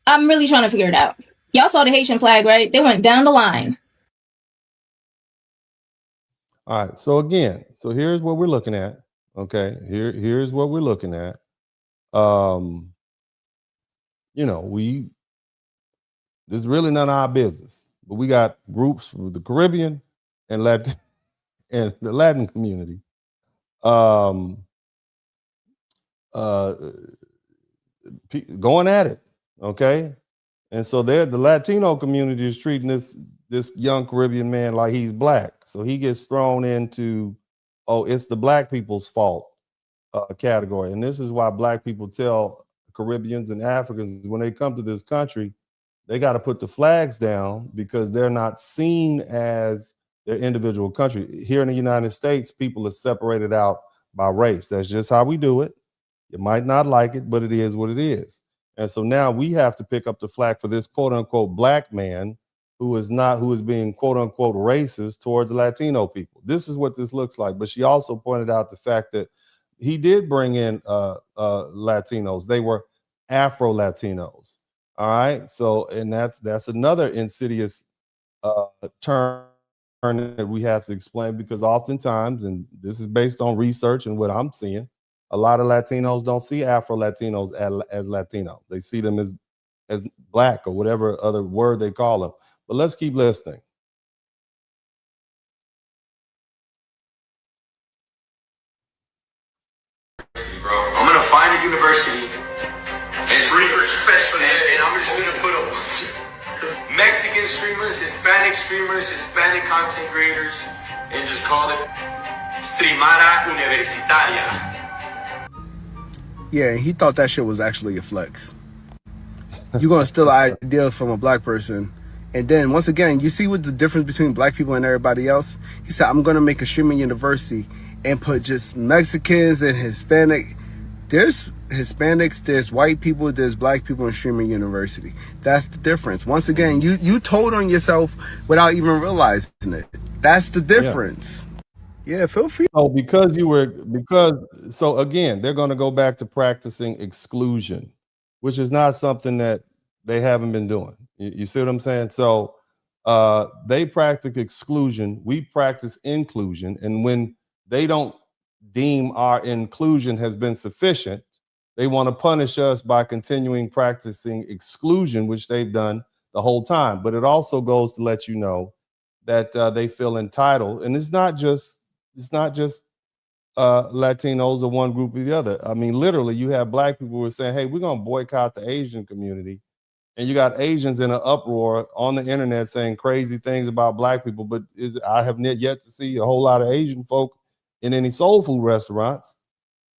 I'm really trying to figure it out. Y'all saw the Haitian flag, right? They went down the line. All right. So again, here's what we're looking at. Okay. Here's what we're looking at. This is really none of our business, but we got groups from the Caribbean and and the Latin community. Going at it. Okay. And so the Latino community is treating this young Caribbean man like he's Black. So he gets thrown into, it's the Black people's fault category. And this is why Black people tell Caribbeans and Africans when they come to this country, they got to put the flags down because they're not seen as their individual country. Here in the United States, people are separated out by race. That's just how we do it. You might not like it, but it is what it is. And so now we have to pick up the flag for this quote unquote Black man who is being quote unquote racist towards Latino people. This is what this looks like. But she also pointed out the fact that he did bring in Latinos. They were Afro-Latinos. All right. So, and that's another insidious term that we have to explain, because oftentimes, and this is based on research and what I'm seeing, a lot of Latinos don't see Afro-Latinos as Latino. They see them as black or whatever other word they call them. But let's keep listening. Bro, I'm gonna find a university and I'm just gonna put up Mexican streamers, Hispanic content creators, and just call it Streamara Universitaria. Yeah, he thought that shit was actually a flex. You're gonna steal an idea from a black person, and then once again, you see what's the difference between black people and everybody else? He said, I'm gonna make a streaming university and put just Mexicans and Hispanic. There's Hispanics, there's white people, there's black people in streaming university. That's the difference. Once again, you told on yourself without even realizing it. That's the difference. Yeah, feel free. So again, they're going to go back to practicing exclusion, which is not something that they haven't been doing. You see what I'm saying? So they practice exclusion, we practice inclusion, and when they don't deem our inclusion has been sufficient, they want to punish us by continuing practicing exclusion, which they've done the whole time. But it also goes to let you know that they feel entitled, and it's not just Latinos or one group or the other. I mean, literally, you have black people who are saying, "Hey, we're going to boycott the Asian community," and you got Asians in an uproar on the internet saying crazy things about black people. But I have yet to see a whole lot of Asian folk in any soul food restaurants.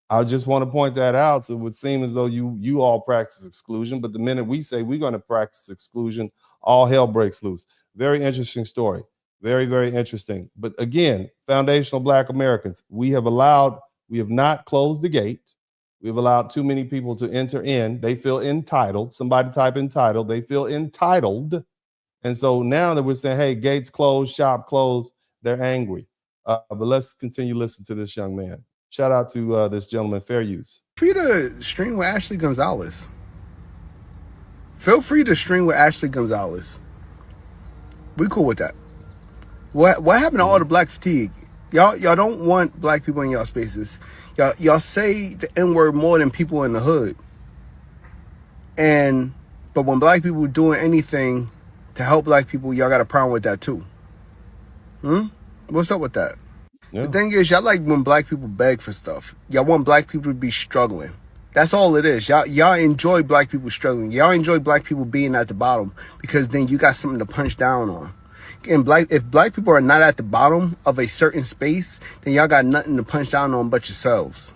I just want to point that out. So it would seem as though you all practice exclusion, but the minute we say we're going to practice exclusion, all hell breaks loose. Very interesting story. Very, very interesting. But again, foundational Black Americans, we have not closed the gate. We've allowed too many people to enter in. They feel entitled. Somebody type entitled. They feel entitled. And so now that we're saying, hey, gates closed, shop closed, they're angry. But let's continue listening to this young man. Shout out to this gentleman, Fair Use. Feel free to stream with Ashley Gonzalez. Feel free to stream with Ashley Gonzalez. We cool with that. What happened to all the black fatigue? Y'all don't want black people in y'all spaces. Y'all say the N-word more than people in the hood. But when black people doing anything to help black people, y'all got a problem with that too. What's up with that? Yeah. The thing is, y'all like when black people beg for stuff. Y'all want black people to be struggling. That's all it is. Y'all enjoy black people struggling. Y'all enjoy black people being at the bottom, because then you got something to punch down on. And if black people are not at the bottom of a certain space, then y'all got nothing to punch down on but yourselves.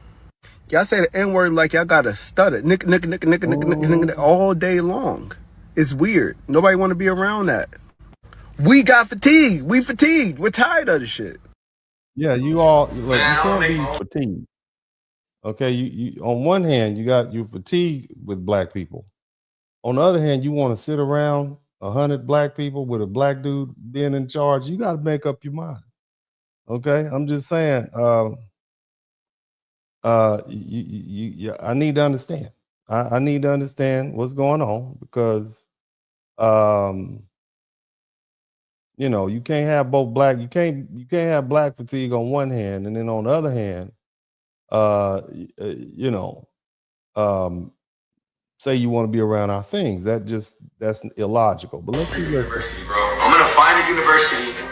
Y'all say the N-word like y'all got to stutter, nick, all day long. It's weird. Nobody want to be around that. We got fatigued. We fatigued. We're tired of the shit. Yeah, you all look. You can't be fatigued. Okay, you on one hand you fatigued with black people. On the other hand, you want to sit around 100 black people with a black dude being in charge. You got to make up your mind. Okay, I'm just saying. I need to understand. I need to understand what's going on, because you can't have both black. You can't have black fatigue on one hand, and then on the other hand, say you want to be around our things. That's illogical. But let's keep university, bro. I'm gonna find a university and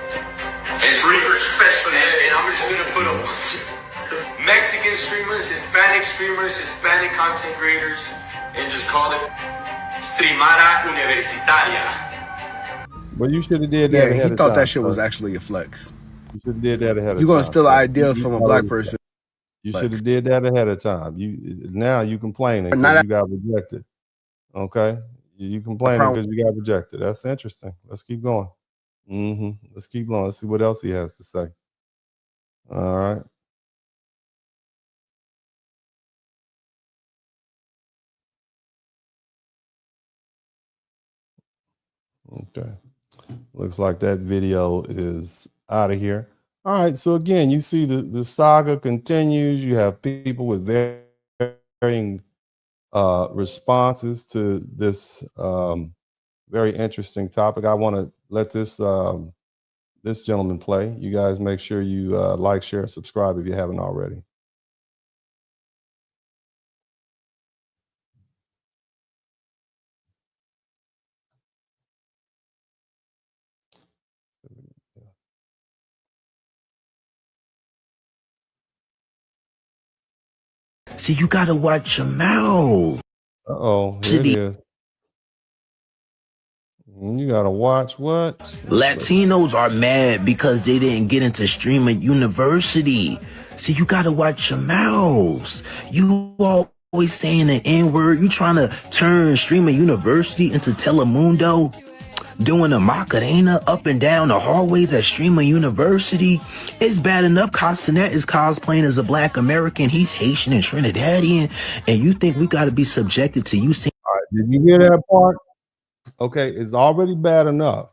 I'm just gonna put up Mexican streamers, Hispanic content creators, and just call it Streamara Universitaria. But you should have did that ahead of time. He thought that shit was actually a flex. You should have did that ahead of time. You're gonna steal an idea from a black person. You should have did that ahead of time. Now you complaining because you got rejected. Okay, you complaining because you got rejected. That's interesting. Let's keep going. Let's keep going. Let's see what else he has to say. All right. Okay. Looks like that video is out of here. All right. So again, you see the saga continues. You have people with varying responses to this very interesting topic. I want to let this this gentleman play. You guys make sure you like, share, and subscribe if you haven't already. See, you gotta watch your mouth. Uh-oh, here it is. You gotta watch what? Latinos are mad because they didn't get into streaming Univerity. See, you gotta watch your mouths. You always saying the N-word. You trying to turn streaming Univerity into Telemundo? Doing a Macarena up and down the hallways at Streamer University. It's bad enough Cenat is cosplaying as a Black American. He's Haitian and Trinidadian. And you think we got to be subjected to you saying... All right, did you hear that part? Okay, it's already bad enough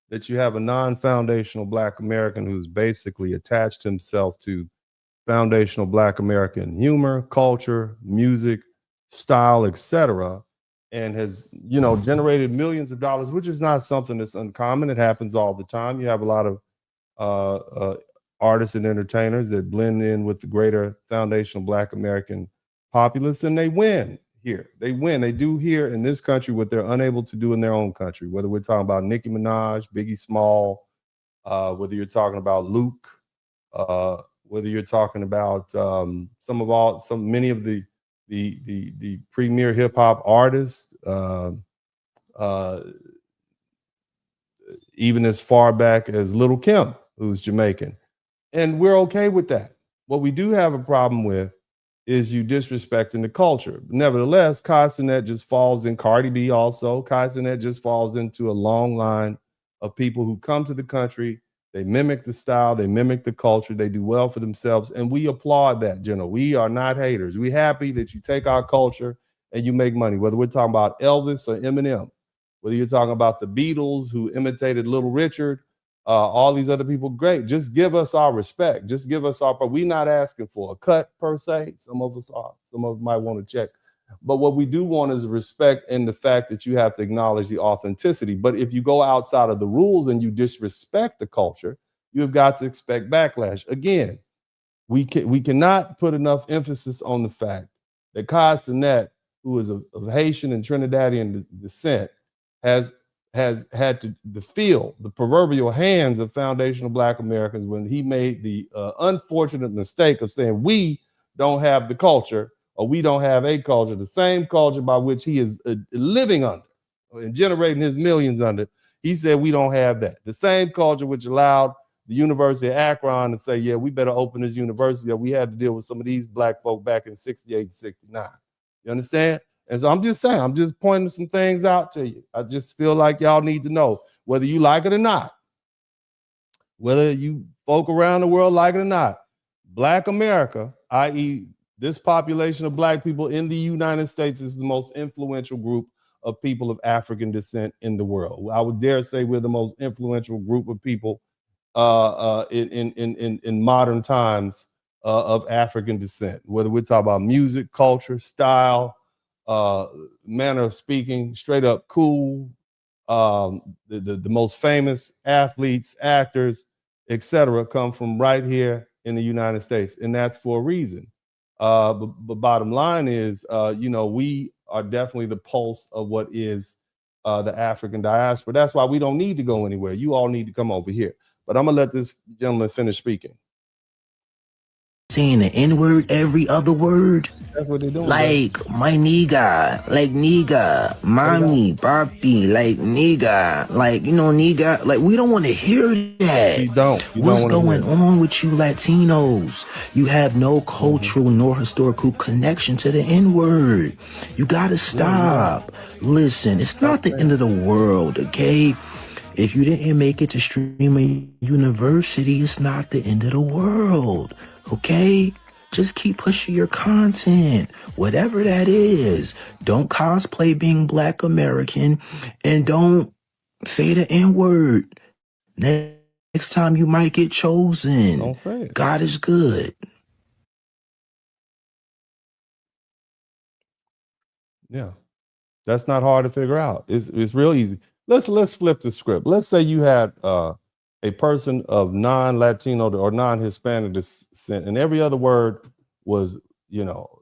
that you have a non-foundational Black American who's basically attached himself to foundational Black American humor, culture, music, style, etc., and has, you know, generated millions of dollars, which is not something that's uncommon. It happens all the time. You have a lot of artists and entertainers that blend in with the greater foundational Black American populace, and they win here. They win. They do here in this country what they're unable to do in their own country, whether we're talking about Nicki Minaj, Biggie Small, whether you're talking about Luke, whether you're talking about many of the premier hip hop artists, even as far back as Little Kim, who's Jamaican. And we're okay with that. What we do have a problem with is you disrespecting the culture. Nevertheless, Cenat just falls in, Cardi B also, Cenat just falls into a long line of people who come to the country, they mimic the style, they mimic the culture, they do well for themselves, and we applaud that, General. We are not haters. We're happy that you take our culture and you make money, whether we're talking about Elvis or Eminem, whether you're talking about the Beatles who imitated Little Richard, all these other people, great. Just give us our respect. Just give us our, we're not asking for a cut per se. Some of us are. Some of us might want to check. But what we do want is respect and the fact that you have to acknowledge the authenticity. But if you go outside of the rules and you disrespect the culture, you've got to expect backlash. Again, we cannot put enough emphasis on the fact that Cenat, who is of Haitian and Trinidadian descent, has had to feel the proverbial hands of foundational Black Americans when he made the unfortunate mistake of saying we don't have the culture, or we don't have a culture, the same culture by which he is living under and generating his millions under. He said we don't have that. The same culture which allowed the University of Akron to say, yeah, we better open this university, or we had to deal with some of these Black folk back in 68 and 69. You understand? And so I'm just saying, I'm just pointing some things out to you. I just feel like y'all need to know, whether you like it or not, whether you folk around the world like it or not, Black America, i.e., this population of Black people in the United States, is the most influential group of people of African descent in the world. I would dare say we're the most influential group of people in modern times of African descent, whether we're talking about music, culture, style, manner of speaking, straight up cool, the most famous athletes, actors, etc., come from right here in the United States, and that's for a reason. But bottom line is, you know, we are definitely the pulse of what is the African diaspora. That's why we don't need to go anywhere. You all need to come over here. But I'm gonna let this gentleman finish speaking. Saying the N-word every other word? That's what they're doing. Like, my nigga, like nigga, mommy, papi, like nigga, like, you know, nigga, like, we don't want to hear that. You don't. What's going on with you Latinos? You have no cultural nor historical connection to the N-word. You gotta stop. Listen, it's not the end of the world, okay? If you didn't make it to streaming University, it's not the end of the world, okay? Just keep pushing your content, whatever that is. Don't cosplay being Black American, and don't Say the N-word. Next time you might get chosen. Don't say it. God is good. Yeah. That's not hard to figure out. It's real easy. Let's flip the script. Let's say you had a person of non-Latino or non-Hispanic descent, and every other word was,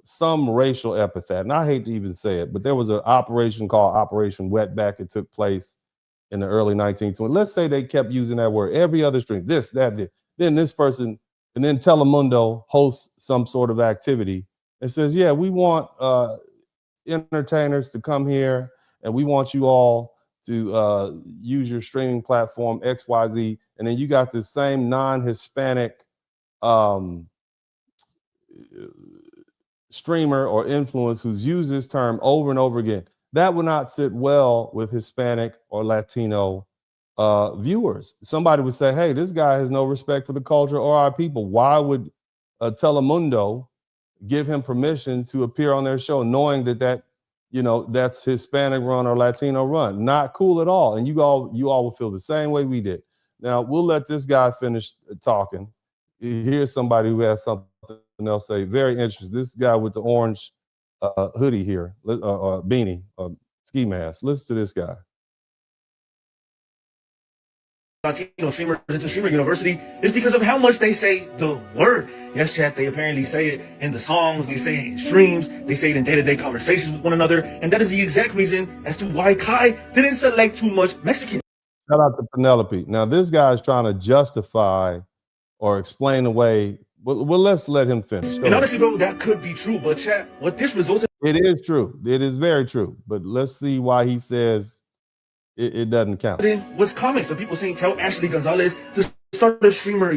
some racial epithet. And I hate to even say it, but there was an operation called Operation Wetback. It took place in the early 1920s. Let's say they kept using that word every other stream. This, that, this. Then this person, and then Telemundo hosts some sort of activity and says, yeah, we want entertainers to come here, and we want you all to use your streaming platform XYZ, and then you got this same non-Hispanic streamer or influence who's used this term over and over again. That would not sit well with Hispanic or Latino viewers. Somebody would say, hey, this guy has no respect for the culture or our people. Why would Telemundo give him permission to appear on their show, knowing that that's Hispanic run or Latino run? Not cool at all. And you all will feel the same way we did. Now we'll let this guy finish talking. Here's somebody who has something else to say. Very interesting. This guy with the orange hoodie here, beanie, ski mask. Listen to this guy. Latino streamers into Streamer University is because of how much they say the word. Yes, chat, they apparently say it in the songs, they say it in streams, they say it in day-to-day conversations with one another, and that is the exact reason as to why Kai didn't select too much Mexicans. Shout out to Penelope. Now, this guy is trying to justify or explain away. Well, let's let him finish. And honestly, bro, that could be true, but chat, what this results in— It is true. It is very true. But let's see why he says it doesn't count. Was comments of people saying, tell Ashley Gonzalez to start a streamer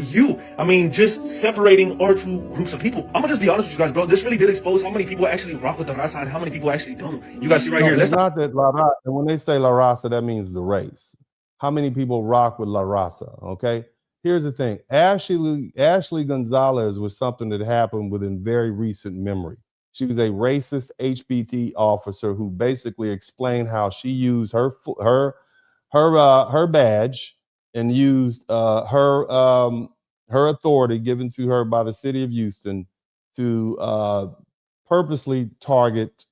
I mean, just separating our two groups of people. I'm gonna just be honest with you guys, bro. This really did expose how many people actually rock with the raza and how many people actually don't. You guys see right here. It's not that La Raza, and when they say La Raza, that means the race. How many people rock with La Raza? Okay. Here's the thing. Ashley Gonzalez was something that happened within very recent memory. She was a racist HBT officer who basically explained how she used her badge and used her authority given to her by the city of Houston to purposely target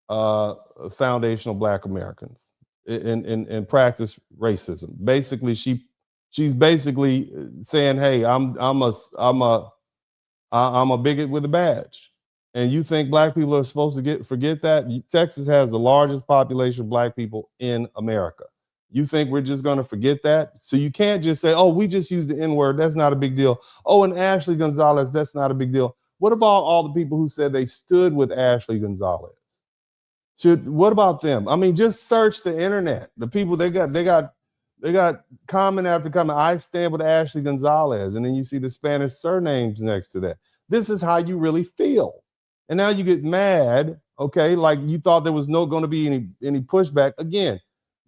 foundational Black Americans and practice racism. Basically, she's basically saying, "Hey, I'm a bigot with a badge." And you think Black people are supposed to forget that? Texas has the largest population of Black people in America. You think we're just going to forget that? So you can't just say, oh, we just used the N-word. That's not a big deal. Oh, and Ashley Gonzalez, that's not a big deal. What about all the people who said they stood with Ashley Gonzalez? What about them? I mean, just search the internet. The people they got comment after comment. I stand with Ashley Gonzalez. And then you see the Spanish surnames next to that. This is how you really feel. And now you get mad, okay, like you thought there was going to be any pushback. Again,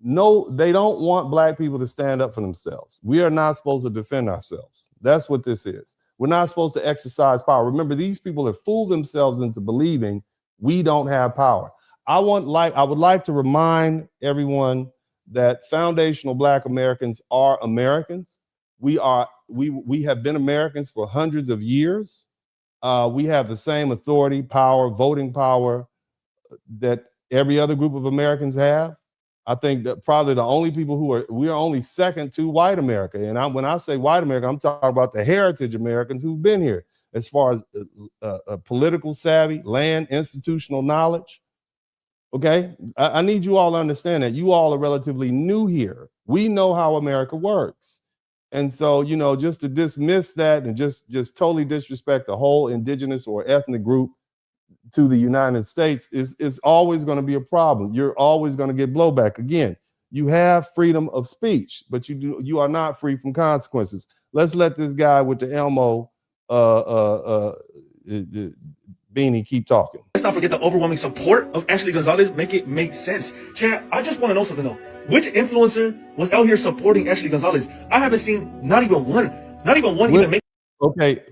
no, they don't want Black people to stand up for themselves. We are not supposed to defend ourselves. That's what this is. We're not supposed to exercise power. Remember, these people have fooled themselves into believing we don't have power. I would like to remind everyone that foundational Black Americans are Americans. We have been Americans for hundreds of years. We have the same authority, power, voting power that every other group of Americans have. I think that probably the only people we are only second to white America. And when I say white America, I'm talking about the heritage Americans who've been here as far as political savvy, land, institutional knowledge. Okay, I need you all to understand that you all are relatively new here. We know how America works. And so, just to dismiss that and just totally disrespect the whole indigenous or ethnic group to the United States is always going to be a problem. You're always going to get blowback. Again, you have freedom of speech, but you are not free from consequences. Let's let this guy with the Elmo beanie keep talking. Let's not forget the overwhelming support of Ashley Gonzalez. Make it make sense. Chat, I just want to know something though. Which influencer was out here supporting Ashley Gonzalez? I haven't seen not even one even make. Okay,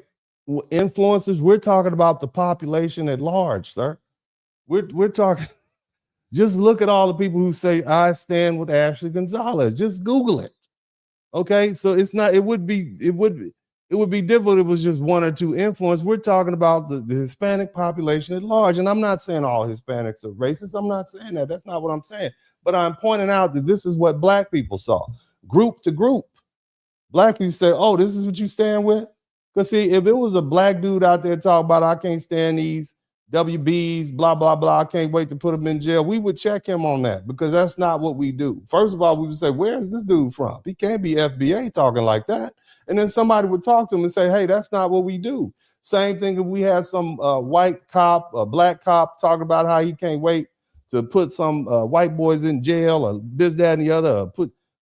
influencers, we're talking about the population at large, sir. We're talking Just look at all the people who say, I stand with Ashley Gonzalez. Just Google it. Okay, so it's not, it would be difficult if it was just one or two influence. We're talking about the Hispanic population at large. And I'm not saying all Hispanics are racist. I'm not saying that. That's not what I'm saying. But I'm pointing out that this is what black people saw, group to group. Black people say, oh, this is what you stand with? Because see, if it was a black dude out there talking about, I can't stand these WBs, blah, blah, blah, I can't wait to put him in jail, we would check him on that, because that's not what we do. First of all, we would say, where is this dude from? He can't be FBA talking like that. And then somebody would talk to him and say, hey, that's not what we do. Same thing if we had some white cop, a black cop talking about how he can't wait to put some white boys in jail or this, that, and the other.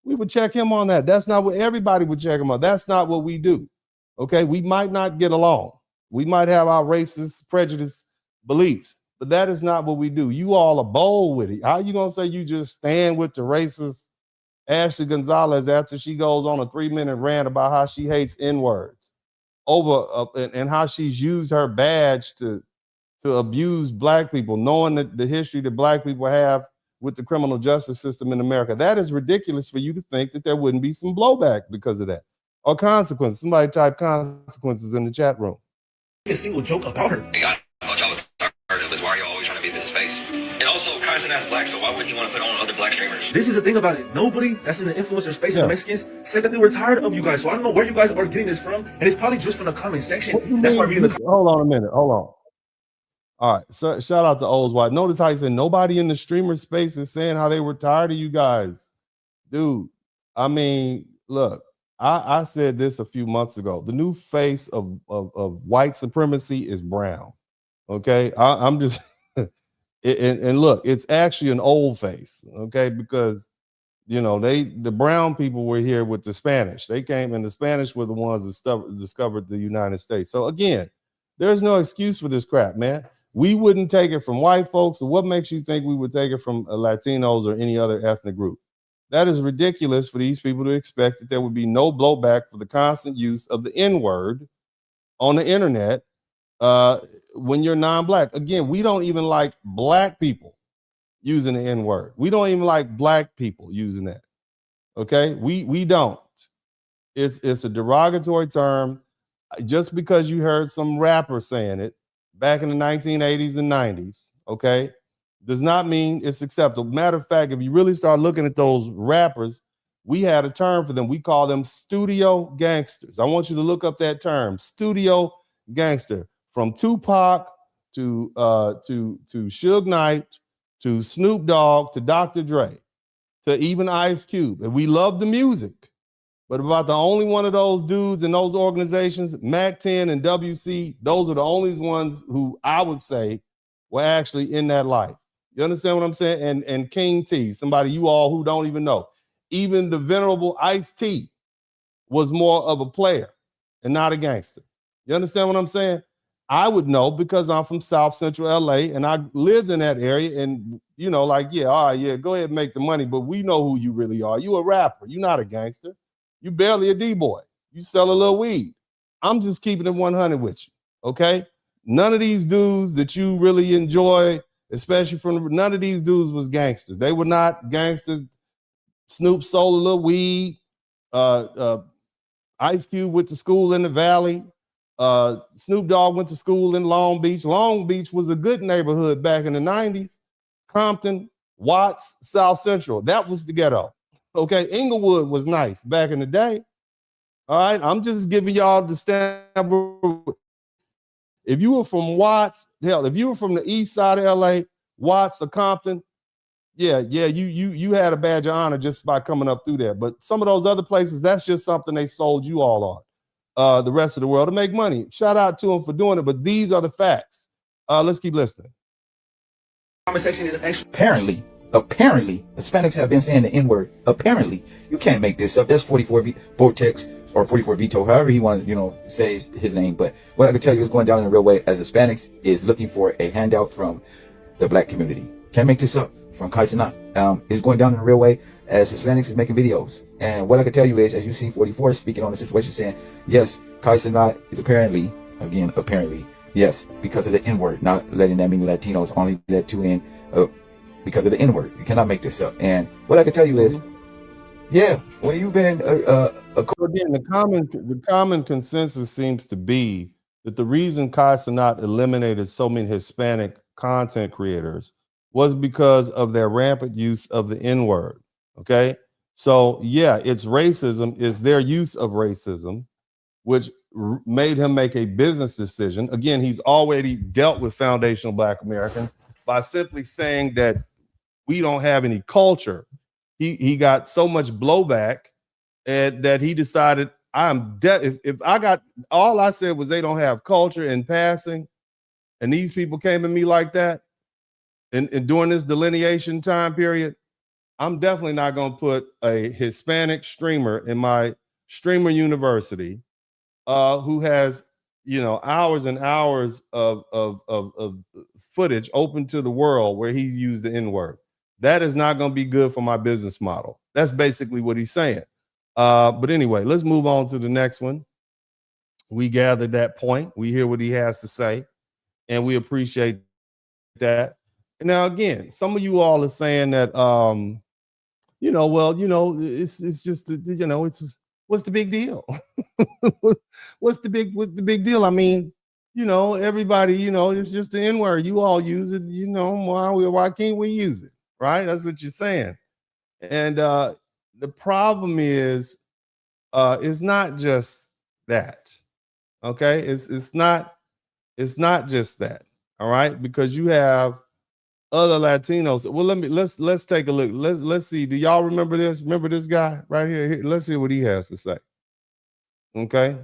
We would check him on that. That's not what everybody would check him on. That's not what we do. Okay, we might not get along. We might have our racist, prejudiced beliefs, but that is not what we do. You all are bold with it. How you gonna say you just stand with the racist Ashley Gonzalez after she goes on a 3-minute rant about how she hates N-words over and how she's used her badge to abuse black people, knowing that the history that black people have with the criminal justice system in America? That is ridiculous for you to think that there wouldn't be some blowback because of that, or consequences. Somebody type consequences in the chat room. A single joke about her. I thought y'all was tired of this. Why are you always trying to be in this space? And also, Cenat's black, so why wouldn't he want to put on other black streamers? This is the thing about it. Nobody that's in the influencer space of the Mexicans said that they were tired of you guys. So I don't know where you guys are getting this from, and it's probably just from the comment section. That's why I'm reading the. Hold on a minute. Hold on. All right. So shout out to O's White. Notice how he said nobody in the streamer space is saying how they were tired of you guys, dude. I mean, look. I said this a few months ago. The new face of white supremacy is brown. Okay, I'm just and look, it's actually an old face. Okay, because you know the brown people were here with the Spanish. They came, and the Spanish were the ones that discovered the United States. So again, there's no excuse for this crap, man. We wouldn't take it from white folks. So what makes you think we would take it from Latinos or any other ethnic group? That is ridiculous for these people to expect that there would be no blowback for the constant use of the N-word on the internet when you're non-black. Again, we don't even like black people using the N-word. We don't even like black people using that. Okay, we don't. It's a derogatory term. Just because you heard some rapper saying it back in the 1980s and 90s, okay, does not mean it's acceptable. Matter of fact, if you really start looking at those rappers, we had a term for them. We call them studio gangsters. I want you to look up that term, studio gangster. From Tupac to Suge Knight to Snoop Dogg to Dr. Dre to even Ice Cube. And we love the music, but about the only one of those dudes in those organizations, Mac 10 and WC, those are the only ones who I would say were actually in that life. You understand what I'm saying? And King T, somebody you all who don't even know. Even the venerable Ice-T was more of a player and not a gangster. You understand what I'm saying? I would know because I'm from South Central LA and I lived in that area, and you know, like, yeah, all right, yeah, go ahead and make the money, but we know who you really are. You a rapper. You're not a gangster. You barely a D-boy. You sell a little weed. I'm just keeping it 100 with you, okay? None of these dudes that you really enjoy, especially none of these dudes was gangsters. They were not gangsters. Snoop sold a little weed. Ice Cube went to school in the Valley. Snoop Dogg went to school in Long Beach. Long Beach was a good neighborhood back in the 90s. Compton, Watts, South Central. That was the ghetto. Okay, Inglewood was nice back in the day. All right, I'm just giving y'all the stamp. If you were from Watts, hell, if you were from the east side of LA, Watts or Compton, yeah, you had a badge of honor just by coming up through there. But some of those other places, that's just something they sold you all on. The rest of the world to make money. Shout out to them for doing it, but these are the facts. Let's keep listening. Comment section is actually apparently Hispanics have been saying the N-word. Apparently, you can't make this up. That's 44 Vortex or 44 Vito, however he want to, say his name. But what I can tell you is going down in a real way as Hispanics is looking for a handout from the black community. Can't make this up. From Cenat. It's going down in a real way as Hispanics is making videos. And what I can tell you is, as you see 44 speaking on the situation, saying, yes, Cenat is apparently, yes, because of the N-word, not letting that mean Latinos, only let two in because of the N-word. You cannot make this up. And what I can tell you is, yeah, when you've been again, the common consensus seems to be that the reason Cenat eliminated so many Hispanic content creators was because of their rampant use of the N-word. Okay, so yeah, it's racism, it's their use of racism, which made him make a business decision. Again, he's already dealt with foundational Black Americans by simply saying that we don't have any culture. He got so much blowback and that he decided if I got, all I said was they don't have culture in passing, and these people came at me like that, and during this delineation time period, I'm definitely not going to put a Hispanic streamer in my streamer university who has, you know, hours and hours of footage open to the world where he's used the N-word. That is not going to be good for my business model. That's basically what he's saying. But anyway, let's move on to the next one. We gathered that point. We hear what he has to say, and we appreciate that. Now, again, some of you all are saying that, you know, well, you know, it's just, you know, it's what's the big deal? what's the big deal? I mean, you know, everybody, you know, it's just the N-word. You all use it, you know, why can't we use it? Right? That's what you're saying. And the problem is, it's not just that. Okay, it's not just that. All right, because you have other Latinos. Well, let's take a look. Let's see. Do y'all remember this? Remember this guy right here? Let's see what he has to say. Okay.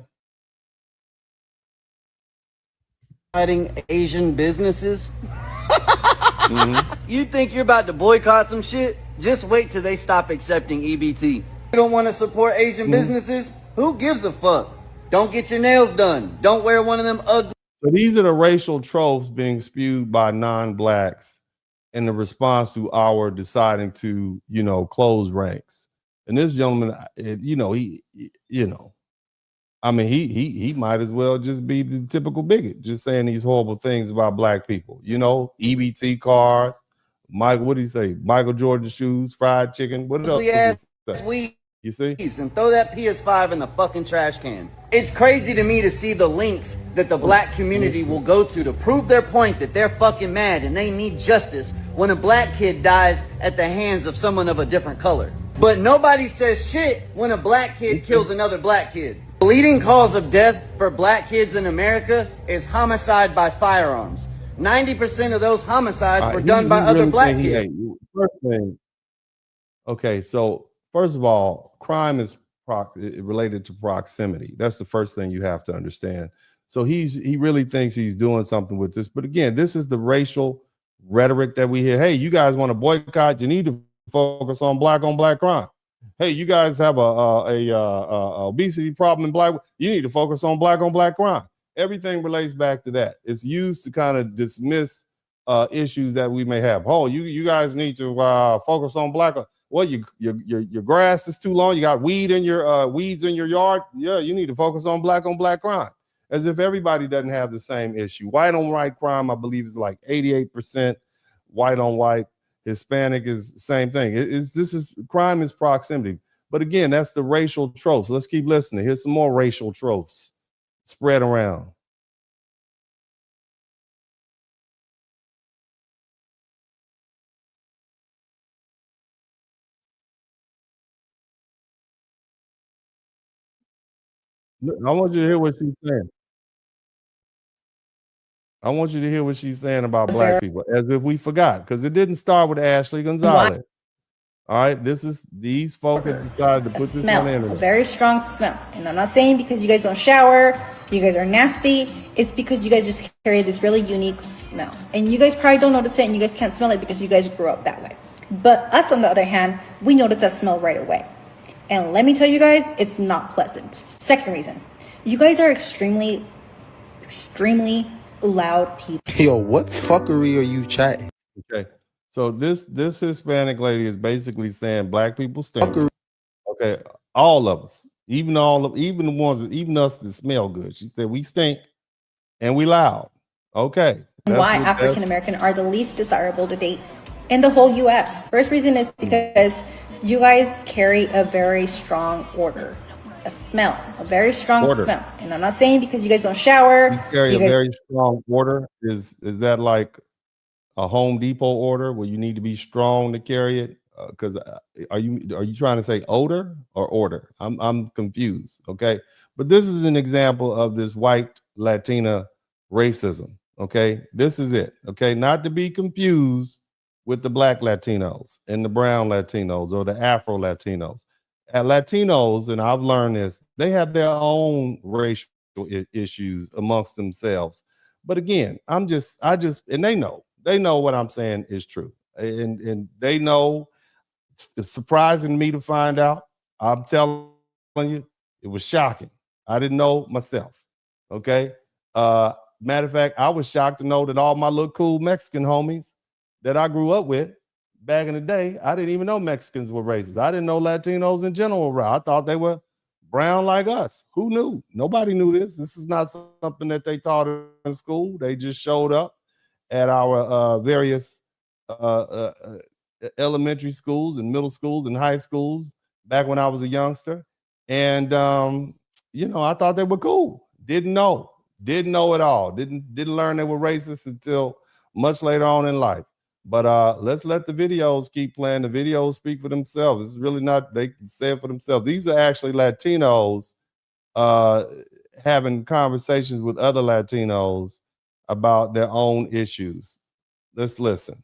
Fighting Asian businesses. You think you're about to boycott some shit? Just wait till they stop accepting EBT. You don't want to support Asian businesses? Who gives a fuck? Don't get your nails done. Don't wear one of them ugly. So these are the racial tropes being spewed by non-blacks in the response to our deciding to, you know, close ranks. And this gentleman, you know, I mean, he might as well just be the typical bigot, just saying these horrible things about Black people. You know, EBT cars, Mike, what did he say? Michael Jordan shoes, fried chicken. What else? You see? And throw that PS5 in the fucking trash can. It's crazy to me to see the links that the Black community will go to prove their point that they're fucking mad and they need justice when a Black kid dies at the hands of someone of a different color. But nobody says shit when a Black kid kills another Black kid. The leading cause of death for Black kids in America is homicide by firearms. 90% of those homicides were done by other Black kids. First thing, okay, so first of all, crime is related to proximity. That's the first thing you have to understand. So he really thinks he's doing something with this. But again, this is the racial rhetoric that we hear. Hey, you guys want to boycott? You need to focus on black crime. Hey, you guys have a obesity problem in Black. You need to focus on black crime. Everything relates back to that. It's used to kind of dismiss issues that we may have. Oh, you guys need to focus on Black. Well, your grass is too long. You got weeds in your yard. Yeah, you need to focus on black crime. As if everybody doesn't have the same issue. White on white crime, I believe, is like 88%. White on white. Hispanic is the same thing. Crime is proximity. But again, that's the racial tropes. Let's keep listening. Here's some more racial tropes spread around. I want you to hear what she's saying. I want you to hear what she's saying about Black people, as if we forgot, because it didn't start with Ashley Gonzalez. All right, these folks have decided to put this one in. A very strong smell. And I'm not saying because you guys don't shower, you guys are nasty. It's because you guys just carry this really unique smell. And you guys probably don't notice it and you guys can't smell it because you guys grew up that way. But us, on the other hand, we notice that smell right away. And let me tell you guys, it's not pleasant. Second reason, you guys are extremely loud people. Yo, what fuckery are you chatting? Okay, so this Hispanic lady is basically saying Black people stink. Okay, all of us, even the ones, even us that smell good. She said we stink and we loud. Okay. Why African American are the least desirable to date in the whole US. First reason is because you guys carry a very strong odor, a smell, a very strong smell. And I'm not saying because you guys don't shower. You carry a very strong order. Is that like a Home Depot order where you need to be strong to carry it? Because are you trying to say odor or order? I'm confused. Okay, but this is an example of this white Latina racism. Okay, this is it. Okay, not to be confused with the Black Latinos and the brown Latinos or the Afro-Latinos. Latinos, and I've learned this, they have their own racial issues amongst themselves. But again, and they know what I'm saying is true. And they know. It's surprising me to find out. I'm telling you, it was shocking. I didn't know myself. Okay. Matter of fact, I was shocked to know that all my little cool Mexican homies that I grew up with back in the day, I didn't even know Mexicans were racist. I didn't know Latinos in general were. I thought they were brown like us. Who knew? Nobody knew this. This is not something that they taught in school. They just showed up at our various elementary schools and middle schools and high schools back when I was a youngster. And I thought they were cool. Didn't know at all. Didn't learn they were racist until much later on in life. But let's let the videos keep playing. The videos speak for themselves. It's really not, they can say it for themselves. These are actually Latinos having conversations with other Latinos about their own issues. Let's listen.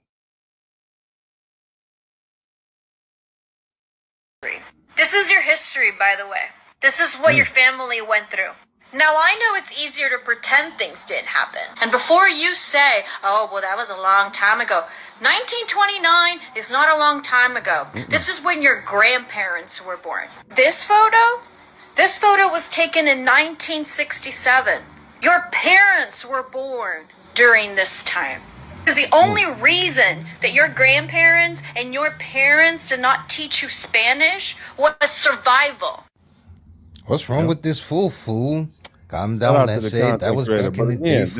This is your history, by the way. This is what your family went through. Now, I know it's easier to pretend things didn't happen. And before you say, oh, well, that was a long time ago, 1929 is not a long time ago. This is when your grandparents were born. This photo was taken in 1967. Your parents were born during this time. Because the only reason that your grandparents and your parents did not teach you Spanish was survival. What's wrong with this fool? Calm down. That's it. That was back in the day.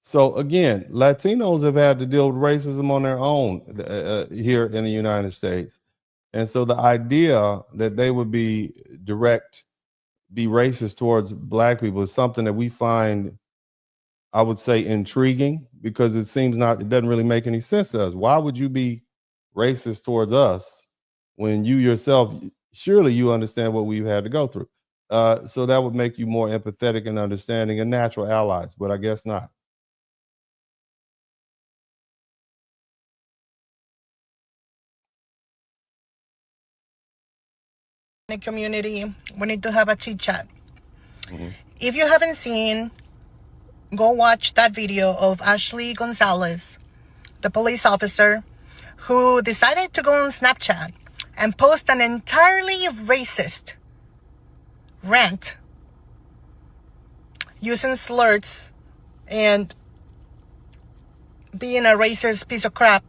So again, Latinos have had to deal with racism on their own here in the United States. And so the idea that they would be racist towards Black people is something that we find, I would say, intriguing, because it doesn't really make any sense to us. Why would you be racist towards us when you yourself, surely you understand what we've had to go through? So that would make you more empathetic and understanding and natural allies, but I guess not. Community, we need to have a chit chat. If you haven't seen, go watch that video of Ashley Gonzalez, the police officer who decided to go on Snapchat and post an entirely racist rant using slurs and being a racist piece of crap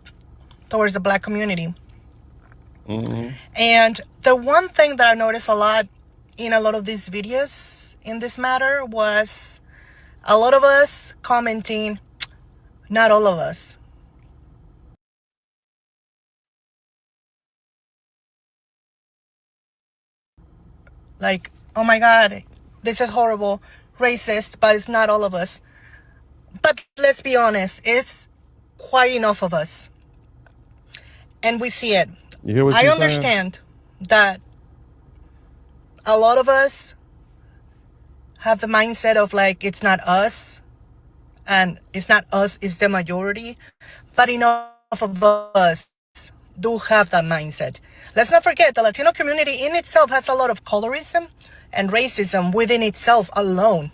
towards the Black community. And the one thing that I noticed a lot in a lot of these videos in this matter was a lot of us commenting, not all of us. Like, oh my God, this is horrible, racist, but it's not all of us. But let's be honest, it's quite enough of us. And we see it. You hear what I you're understand that a lot of us have the mindset of like, it's not us, and it's not us, it's the majority. But enough of us do have that mindset. Let's not forget, the Latino community in itself has a lot of colorism and racism within itself alone.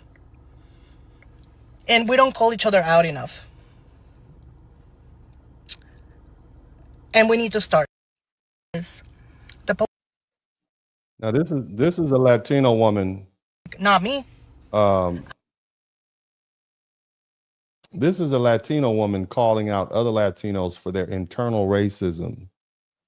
And we don't call each other out enough. And we need to start. Now this is a Latino woman. Not me. This is a Latino woman calling out other Latinos for their internal racism,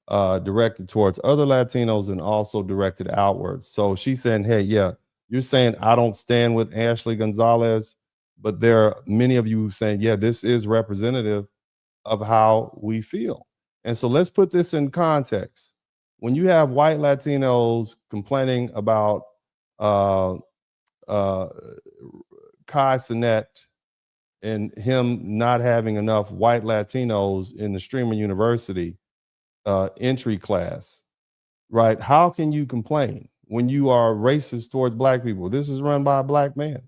directed towards other Latinos and also directed outwards. So she's saying, hey, yeah, you're saying I don't stand with Ashley Gonzalez, but there are many of you saying, yeah, this is representative of how we feel. And so let's put this in context. When you have white Latinos complaining about uh, Kai Cenat and him not having enough white Latinos in the Streamer University entry class, right? How can you complain when you are racist towards black people? This is run by a black man.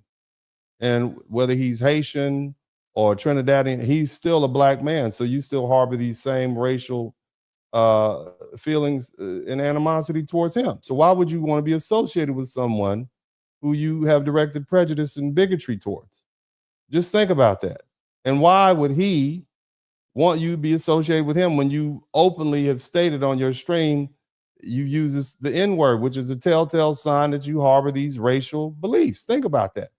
And whether he's Haitian or Trinidadian, he's still a black man. So you still harbor these same racial feelings and animosity towards him. So why would you want to be associated with someone who you have directed prejudice and bigotry towards? Just think about that. And why would he want you to be associated with him when you openly have stated on your stream you use the N-word, which is a telltale sign that you harbor these racial beliefs? Think about that.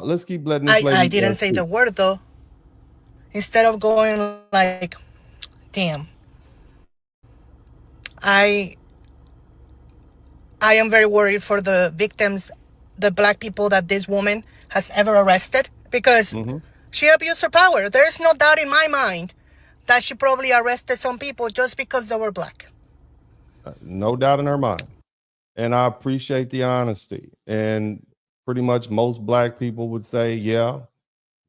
Let's keep letting this lady. I didn't say the word though. Instead of going like, damn, I am very worried for the victims, the black people that this woman has ever arrested, because she abused her power. There's no doubt in my mind that she probably arrested some people just because they were black. No doubt in her mind. And I appreciate the honesty. And pretty much most black people would say, yeah,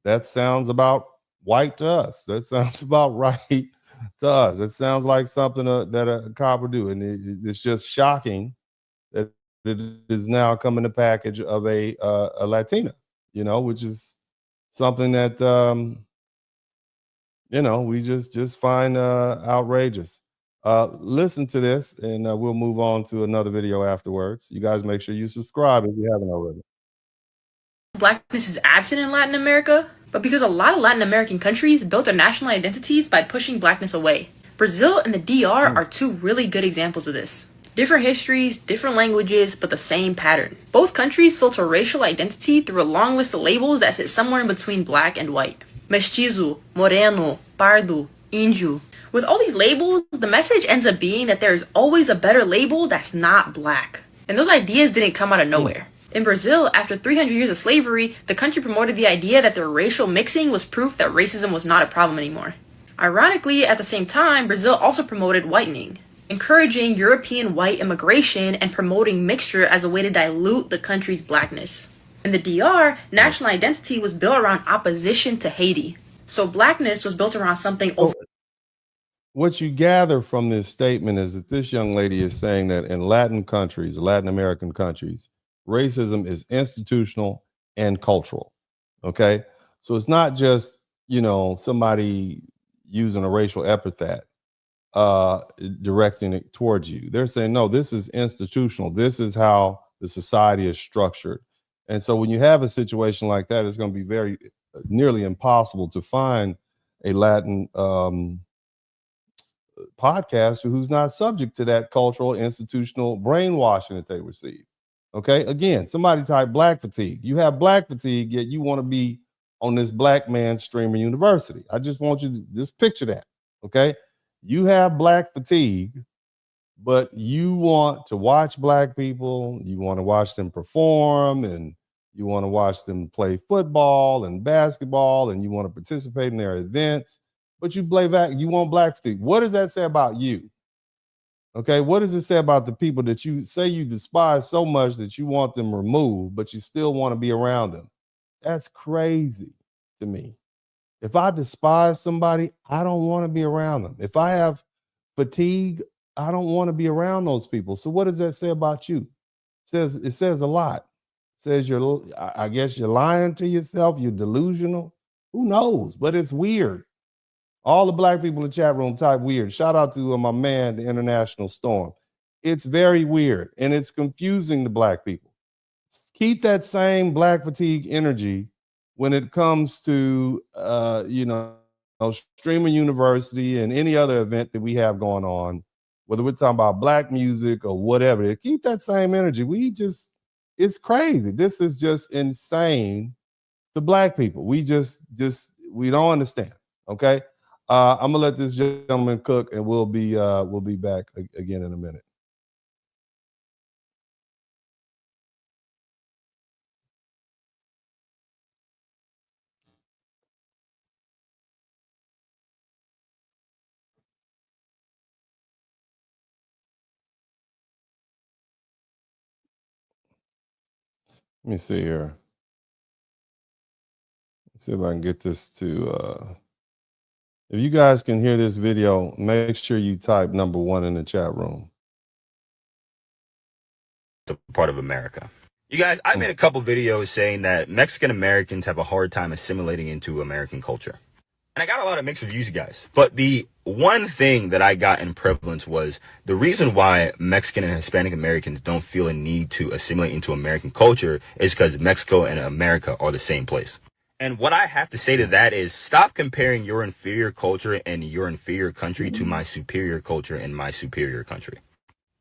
that sounds about white to us. That sounds about right to us. It sounds like something that a cop would do. And it's just shocking that it is now coming the package of a Latina, which is something that, we just find outrageous. Listen to this, and we'll move on to another video afterwards. You guys make sure you subscribe if you haven't already. Blackness is absent in Latin America, but because a lot of Latin American countries built their national identities by pushing blackness away. Brazil and the DR are two really good examples of this. Different histories, different languages, but the same pattern. Both countries filter racial identity through a long list of labels that sit somewhere in between black and white. Mestizo, moreno, pardo, índio. With all these labels, the message ends up being that there's always a better label that's not black. And those ideas didn't come out of nowhere. In Brazil, after 300 years of slavery, the country promoted the idea that their racial mixing was proof that racism was not a problem anymore. Ironically, at the same time, Brazil also promoted whitening, encouraging European white immigration and promoting mixture as a way to dilute the country's blackness. In the DR, national identity was built around opposition to Haiti. So blackness was built around something over. What you gather from this statement is that this young lady is saying that in Latin countries, Latin American countries, racism is institutional and cultural. Okay. So it's not just, somebody using a racial epithet, directing it towards you. They're saying, no, this is institutional. This is how the society is structured. And so when you have a situation like that, it's going to be very nearly impossible to find a Latin podcaster who's not subject to that cultural institutional brainwashing that they receive. Okay. Again, somebody type black fatigue. You have black fatigue, yet you want to be on this black man Streamer University. I just want you to just picture that. Okay. You have black fatigue, but you want to watch black people. You want to watch them perform, and you want to watch them play football and basketball, and you want to participate in their events, but you want black fatigue. What does that say about you? Okay, what does it say about the people that you say you despise so much that you want them removed, but you still want to be around them? That's crazy to me. If I despise somebody, I don't want to be around them. If I have fatigue, I don't want to be around those people. So what does that say about you? It says a lot. It says I guess you're lying to yourself, you're delusional. Who knows? But it's weird. All the black people in the chat room type weird. Shout out to my man, the International Storm. It's very weird, and it's confusing to black people. Keep that same black fatigue energy when it comes to, Streamer University and any other event that we have going on, whether we're talking about black music or whatever. Keep that same energy. It's crazy. This is just insane to black people. We we don't understand. Okay. I'm gonna let this gentleman cook, and we'll be back again in a minute. Let me see here. Let's see if I can get this to if you guys can hear this video, make sure you type number 1 in the chat room. Part of America. You guys, I made a couple videos saying that Mexican Americans have a hard time assimilating into American culture. And I got a lot of mixed reviews, guys. But the one thing that I got in prevalence was the reason why Mexican and Hispanic Americans don't feel a need to assimilate into American culture is because Mexico and America are the same place. And what I have to say to that is stop comparing your inferior culture and your inferior country to my superior culture and my superior country.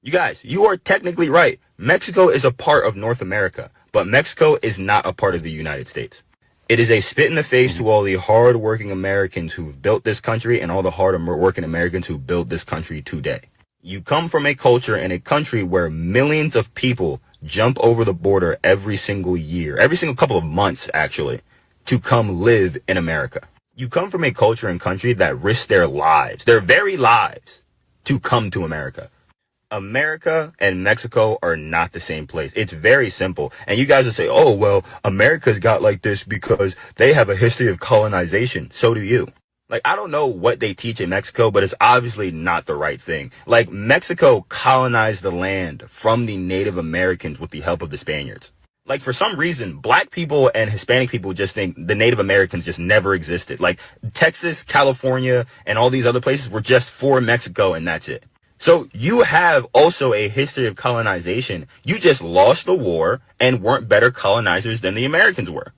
You guys, you are technically right. Mexico is a part of North America, but Mexico is not a part of the United States. It is a spit in the face to all the hard-working Americans who've built this country and all the hard-working Americans who built this country today. You come from a culture and a country where millions of people jump over the border every single year, every single couple of months, actually, to come live in America. You come from a culture and country that risk their lives, their very lives, to come to America. America and Mexico are not the same place. It's very simple. And you guys will say, oh, well, America's got like this because they have a history of colonization. So do you. Like, I don't know what they teach in Mexico, but it's obviously not the right thing. Like, Mexico colonized the land from the Native Americans with the help of the Spaniards. Like, for some reason, black people and Hispanic people just think the Native Americans just never existed. Like, Texas, California, and all these other places were just for Mexico, and that's it. So you have also a history of colonization. You just lost the war and weren't better colonizers than the Americans were.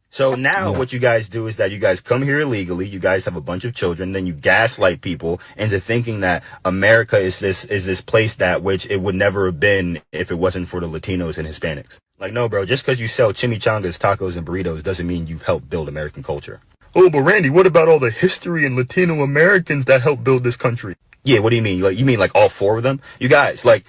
So now what you guys do is that you guys come here illegally. You guys have a bunch of children. Then you gaslight people into thinking that America is this place that which it would never have been if it wasn't for the Latinos and Hispanics. Like, no, bro, just because you sell chimichangas, tacos, and burritos doesn't mean you've helped build American culture. Oh, but Randy, what about all the history and Latino Americans that helped build this country? Yeah, what do you mean? Like, you mean like all 4 of them? You guys, like,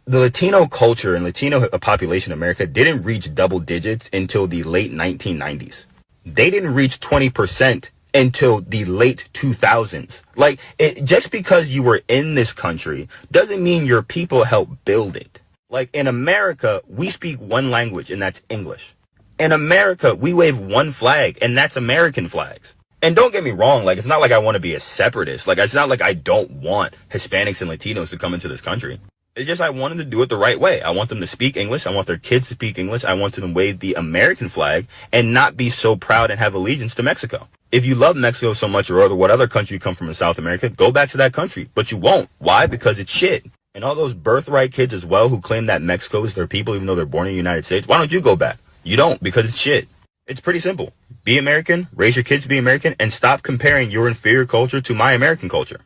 the Latino culture and Latino population in America didn't reach double digits until the late 1990s. They didn't reach 20% until the late 2000s. Like, just because you were in this country doesn't mean your people helped build it. Like, in America, we speak one language, and that's English. In America, we wave one flag, and that's American flags. And don't get me wrong, like, it's not like I want to be a separatist. Like, it's not like I don't want Hispanics and Latinos to come into this country. It's just I want them to do it the right way. I want them to speak English. I want their kids to speak English. I want them to wave the American flag and not be so proud and have allegiance to Mexico. If you love Mexico so much, or what other country you come from in South America, go back to that country. But you won't. Why? Because it's shit. And all those birthright kids as well who claim that Mexico is their people even though they're born in the United States, why don't you go back? You don't, because it's shit. It's pretty simple. Be American, raise your kids to be American, and stop comparing your inferior culture to my American culture.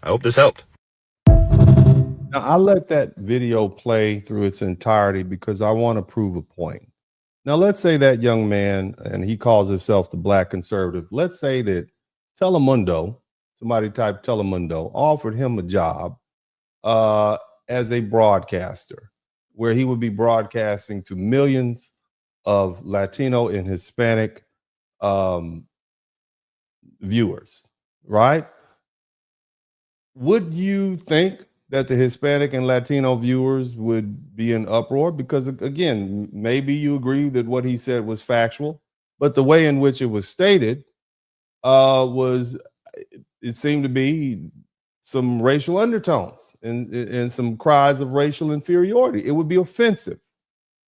I hope this helped. Now, I let that video play through its entirety because I want to prove a point. Now, let's say that young man, and he calls himself the Black conservative. Let's say that Telemundo, somebody typed Telemundo, offered him a job as a broadcaster, where he would be broadcasting to millions of Latino and Hispanic viewers, right? Would you think that the Hispanic and Latino viewers would be in uproar? Because, again, maybe you agree that what he said was factual, but the way in which it was stated it seemed to be some racial undertones and some cries of racial inferiority. It would be offensive,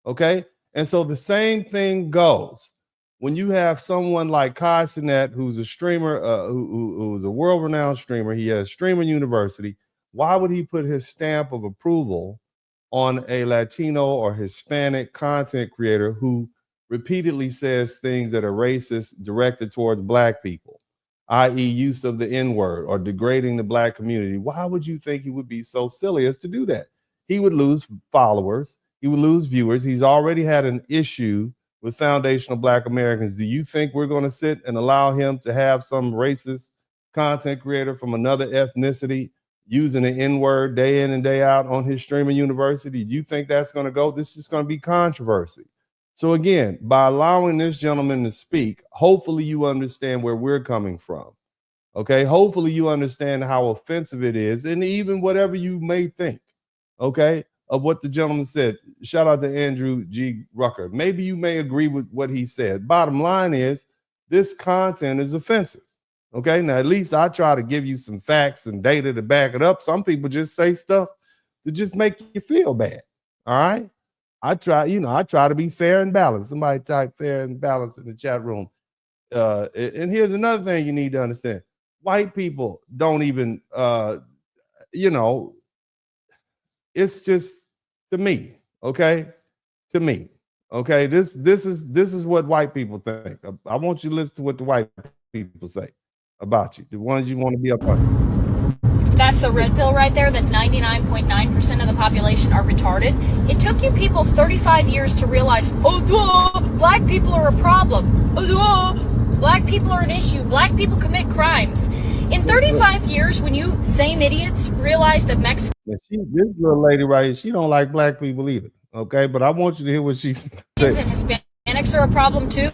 okay? And so the same thing goes when you have someone like Cenat, who's a streamer, who's a world-renowned streamer. He has Streamer University. Why would he put his stamp of approval on a Latino or Hispanic content creator who repeatedly says things that are racist directed towards Black people, i.e. use of the N-word or degrading the Black community? Why would you think he would be so silly as to do that? He would lose followers. He would lose viewers. He's already had an issue with foundational Black Americans. Do you think we're going to sit and allow him to have some racist content creator from another ethnicity using the N-word day in and day out on his Streamer University? Do you think that's going to go? This is going to be controversy. So again, by allowing this gentleman to speak, hopefully you understand where we're coming from. Okay, hopefully you understand how offensive it is, and even whatever you may think, okay, of what the gentleman said. Shout out to Andrew G. Rucker. Maybe you may agree with what he said. Bottom line is, this content is offensive. Okay, now at least I try to give you some facts and data to back it up. Some people just say stuff to just make you feel bad. All right, I try to be fair and balanced. Somebody type fair and balanced in the chat room. And here's another thing you need to understand: white people don't even, it's just to me, okay, to me. Okay, this is what white people think. I want you to listen to what the white people say about you, the ones you want to be up on. That's a red pill right there, that 99.9% of the population are retarded. It took you people 35 years to realize, black people are a problem. Black people are an issue. Black people commit crimes. In 35 years, when you same idiots realize that Mexicans This little lady right here, she don't like black people either. Okay, but I want you to hear what she said. and Hispanics are a problem too,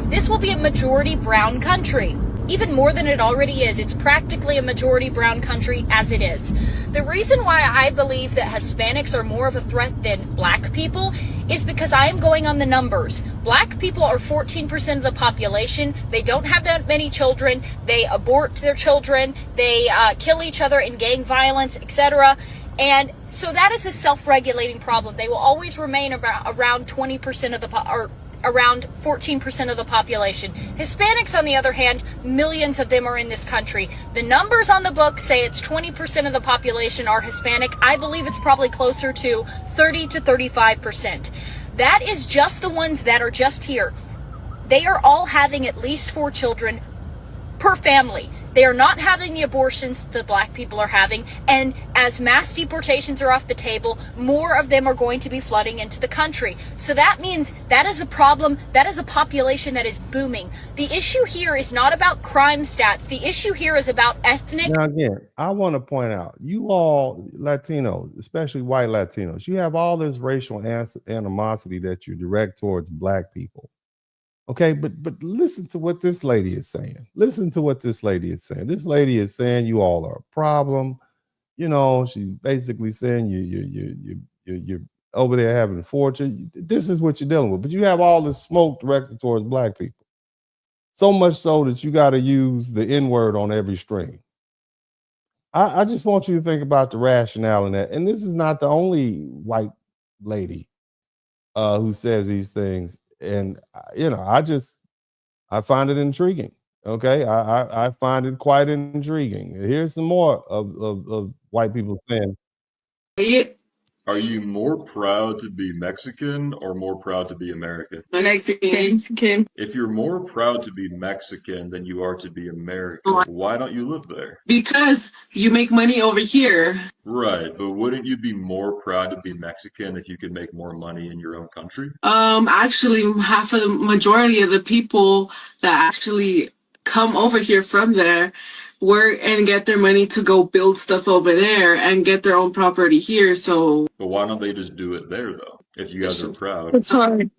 this will be a majority brown country. Even more than it already is. It's practically a majority brown country as it is. The reason why I believe that Hispanics are more of a threat than black people is because I am going on the numbers. Black people are 14% of the population. They don't have that many children. They abort their children. They kill each other in gang violence, etc. And so that is a self-regulating problem. They will always remain around 20% of the around 14% of the population. Hispanics, on the other hand, millions of them are in this country. The numbers on the book say it's 20% of the population are Hispanic. I believe it's probably closer to 30 to 35%. That is just the ones that are just here. They are all having at least 4 children per family. They are not having the abortions the black people are having, and as mass deportations are off the table, more of them are going to be flooding into the country. So that means that is a problem. That is a population that is booming. The issue here is not about crime stats. The issue here is about ethnic. Now again, I want to point out, you all Latinos, especially white Latinos, you have all this racial animosity that you direct towards black people. Okay, but listen to what this lady is saying. Listen to what this lady is saying. This lady is saying you all are a problem. You know, she's basically saying you're over there having a fortune. This is what you're dealing with. But you have all this smoke directed towards black people. So much so that you got to use the N-word on every stream. I just want you to think about the rationale in that. And this is not the only white lady who says these things. And I find it intriguing. Okay, I find it quite intriguing. Here's some more of white people saying, Are you more proud to be Mexican or more proud to be American? Mexican. If you're more proud to be Mexican than you are to be American, why don't you live there? Because you make money over here. Right, but wouldn't you be more proud to be Mexican if you could make more money in your own country? Actually, half of the majority of the people that actually come over here from there work and get their money to go build stuff over there and get their own property here. So, but why don't they just do it there though? If you guys are proud, it's hard.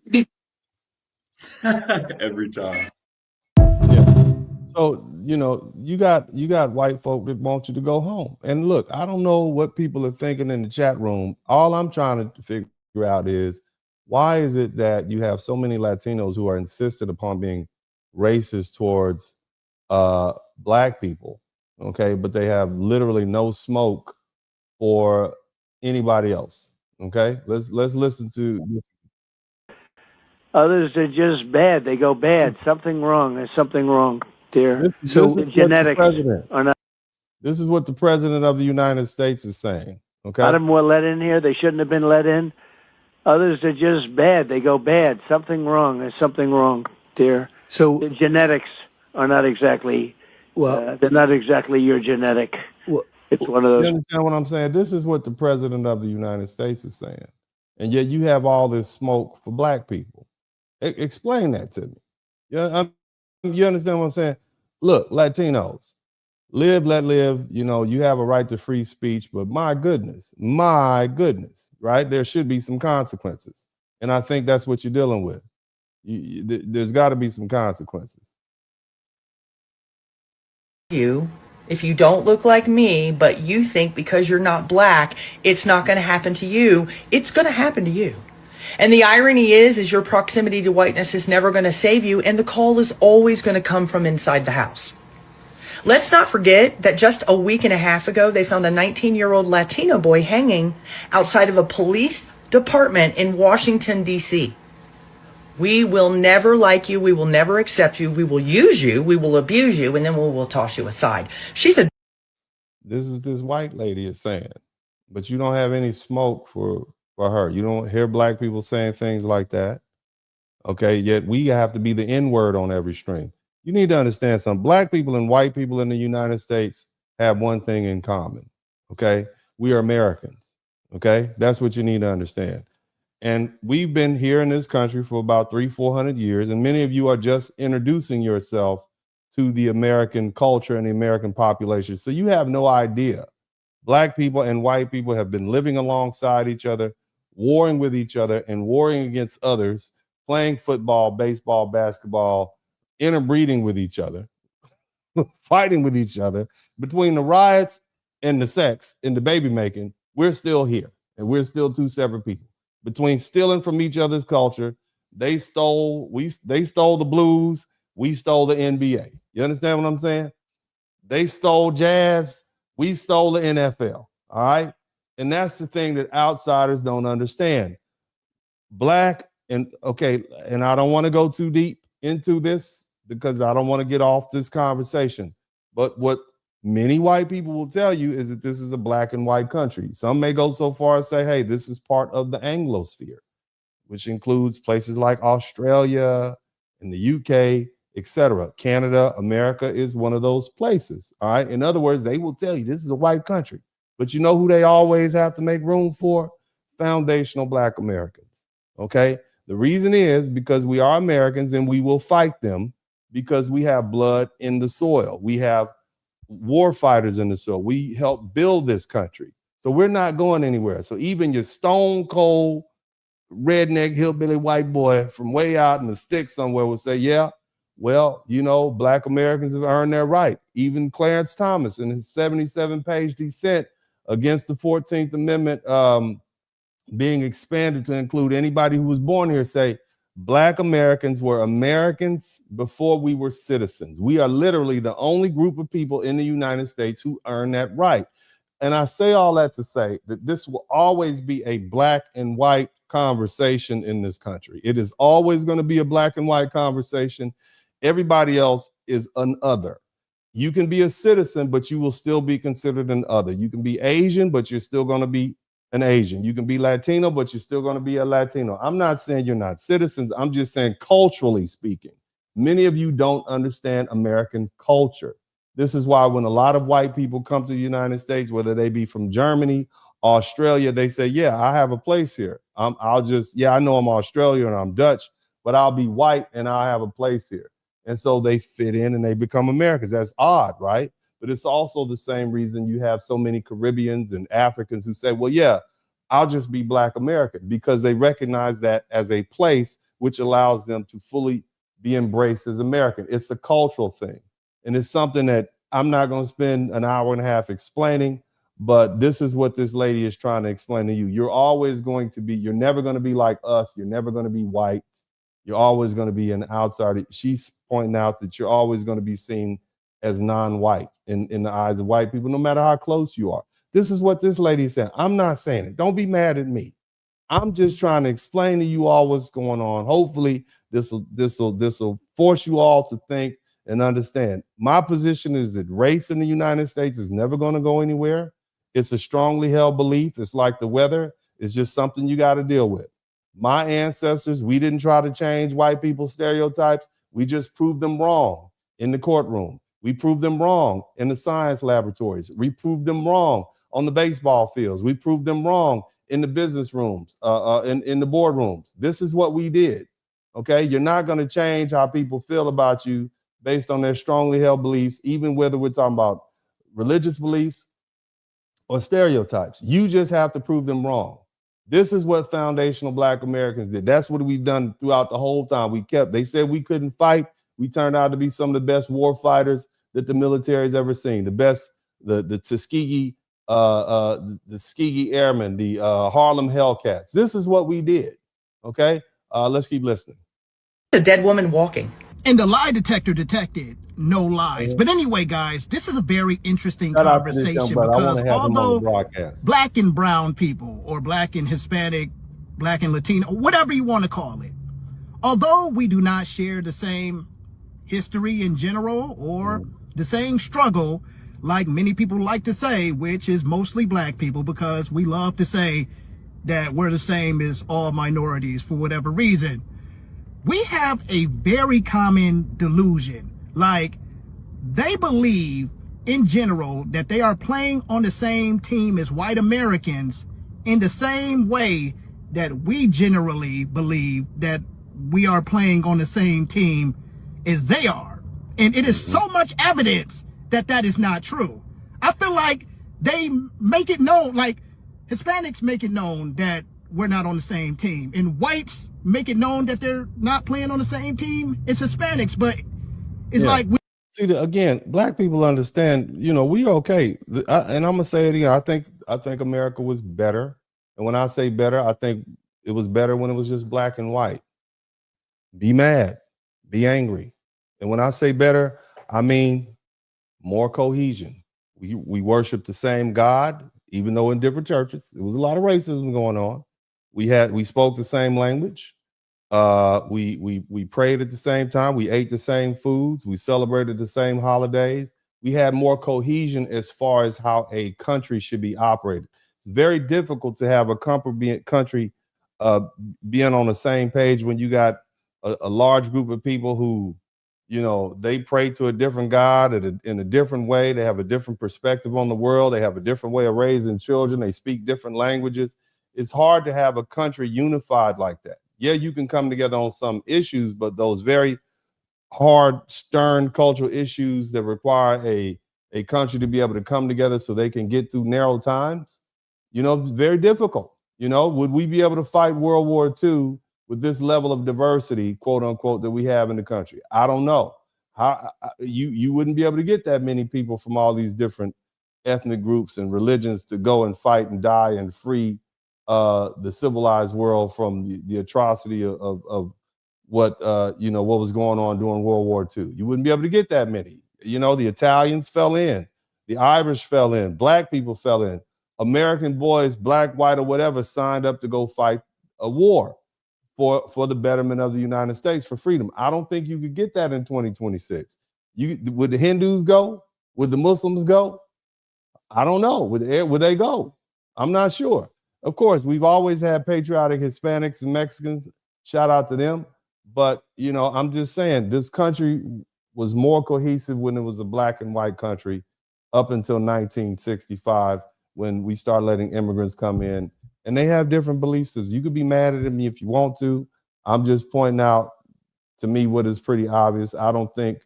Every time. So, you got white folk that want you to go home. And look, I don't know what people are thinking in the chat room. All I'm trying to figure out is, why is it that you have so many Latinos who are insistent upon being racist towards black people, okay, but they have literally no smoke for anybody else. Okay, let's listen to this. Others are just bad. They go bad. Something wrong. There's something wrong there. So the genetics are not. This is what the president of the United States is saying. Okay, A lot of them were let in here. They shouldn't have been let in. Others are just bad. They go bad. Something wrong. There's something wrong there. So the genetics are not exactly. Well, they're not exactly your genetic. Well, it's one of those. You understand what I'm saying? This is what the president of the United States is saying, and yet you have all this smoke for black people. Explain that to me. You understand what I'm saying? Look, Latinos, live, let live. You have a right to free speech, but my goodness, right? There should be some consequences, and I think that's what you're dealing with. There's got to be some consequences. You If you don't look like me, but you think because you're not black, it's not going to happen to you, it's going to happen to you. And the irony is your proximity to whiteness is never going to save you, and the call is always going to come from inside the house. Let's not forget that just a week and a half ago, they found a 19-year-old Latino boy hanging outside of a police department in Washington, D.C. We will never like you. We will never accept you. We will use you. We will abuse you. And then we will toss you aside. This is what this white lady is saying. But you don't have any smoke for her. You don't hear black people saying things like that. Okay, yet we have to be the N-word on every stream. You need to understand something. Black people and white people in the United States have one thing in common. Okay, we are Americans. Okay, that's what you need to understand. And we've been here in this country for about 300-400 years, and many of you are just introducing yourself to the American culture and the American population. So you have no idea. Black people and white people have been living alongside each other, warring with each other and warring against others, playing football, baseball, basketball, interbreeding with each other, fighting with each other. Between the riots and the sex and the baby making, we're still here, and we're still two separate people. Between stealing from each other's culture, they stole the blues, we stole the NBA. You understand what I'm saying? They stole jazz, we stole the NFL. All right. And that's the thing that outsiders don't understand. Black and I don't want to go too deep into this because I don't want to get off this conversation. But what many white people will tell you is that this is a black and white country. Some may go so far as say, hey, this is part of the Anglosphere, which includes places like Australia and the UK, etc. Canada, America is one of those places. All right. In other words, they will tell you this is a white country. But you know who they always have to make room for? Foundational black Americans. Okay. The reason is because we are Americans and we will fight them because we have blood in the soil. We have war fighters in the soil. We helped build this country. So we're not going anywhere. So even your stone cold redneck hillbilly white boy from way out in the sticks somewhere will say, yeah, well, you know, black Americans have earned their right. Even Clarence Thomas in his 77-page dissent against the 14th Amendment being expanded to include anybody who was born here say, black Americans were Americans before we were citizens. We are literally the only group of people in the United States who earn that right. And I say all that to say that this will always be a black and white conversation in this country. It is always going to be a black and white conversation. Everybody else is an other. You can be a citizen, but you will still be considered an other. You can be Asian, but you're still going to be an Asian. You can be Latino, but you're still going to be a Latino. I'm not saying you're not citizens. I'm just saying culturally speaking, many of you don't understand American culture. This is why when a lot of white people come to the United States, whether they be from Germany, Australia, they say, yeah, I have a place here. I know I'm Australian and I'm Dutch, but I'll be white and I'll have a place here. And so they fit in and they become Americans. That's odd, right? But it's also the same reason you have so many Caribbeans and Africans who say, well, yeah, I'll just be black American, because they recognize that as a place which allows them to fully be embraced as American. It's a cultural thing. And it's something that I'm not going to spend an hour and a half explaining, but this is what this lady is trying to explain to you. You're never going to be like us. You're never going to be white. You're always going to be an outsider. She's pointing out that you're always going to be seen as non-white in the eyes of white people, no matter how close you are. This is what this lady said. I'm not saying it. Don't be mad at me. I'm just trying to explain to you all what's going on. Hopefully this will force you all to think and understand. My position is that race in the United States is never going to go anywhere. It's a strongly held belief. It's like the weather. It's just something you got to deal with. My ancestors, we didn't try to change white people's stereotypes. We just proved them wrong in the courtroom. We proved them wrong in the science laboratories. We proved them wrong on the baseball fields. We proved them wrong in the business rooms, in the boardrooms. This is what we did. Okay, you're not going to change how people feel about you based on their strongly held beliefs, even whether we're talking about religious beliefs or stereotypes. You just have to prove them wrong. This is what foundational black Americans did. That's what we've done throughout the whole time. They said we couldn't fight. We turned out to be some of the best war fighters that the military's ever seen. The best, the Tuskegee, the Tuskegee Airmen, the Harlem Hellcats. This is what we did. Okay, let's keep listening. A dead woman walking. And the lie detector detected no lies. But anyway, guys, this is a very interesting conversation because although black and brown people or black and Hispanic, black and Latino, whatever you want to call it, although we do not share the same history in general or the same struggle, like many people like to say, which is mostly black people, because we love to say that we're the same as all minorities for whatever reason. We have a very common delusion. Like, they believe in general that they are playing on the same team as white Americans in the same way that we generally believe that we are playing on the same team as they are. And it is so much evidence that that is not true. I feel like they make it known, like Hispanics make it known that we're not on the same team, and whites make it known that they're not playing on the same team as Hispanics. But it's like see, again, black people understand, you know, we okay. And I'm gonna say it again. I think America was better. And when I say better, I think it was better when it was just black and white. Be mad, be angry. And when I say better, I mean more cohesion. We worship the same God, even though in different churches. There was a lot of racism going on. We spoke the same language. We prayed at the same time. We ate the same foods. We celebrated the same holidays. We had more cohesion as far as how a country should be operated. It's very difficult to have a country being on the same page when you got a large group of people who, you know, they pray to a different God in a different way. They have a different perspective on the world. They have a different way of raising children. They speak different languages. It's hard to have a country unified like that. Yeah, you can come together on some issues, but those very hard, stern cultural issues that require a country to be able to come together so they can get through narrow times, you know, very difficult. You know, would we be able to fight World War II with this level of diversity, quote unquote, that we have in the country? I don't know. How you wouldn't be able to get that many people from all these different ethnic groups and religions to go and fight and die and free the civilized world from the atrocity of what you know, what was going on during World War II. You wouldn't be able to get that many. You know, the Italians fell in, the Irish fell in, black people fell in, American boys, black, white, or whatever, signed up to go fight a war for the betterment of the United States, for freedom. I don't think you could get that in 2026. Would the Hindus go? Would the Muslims go? I don't know. Would they go? I'm not sure. Of course, we've always had patriotic Hispanics and Mexicans. Shout out to them. But, you know, I'm just saying this country was more cohesive when it was a black and white country up until 1965, when we started letting immigrants come in. And they have different belief systems. You could be mad at me if you want to. I'm just pointing out, to me, what is pretty obvious. I don't think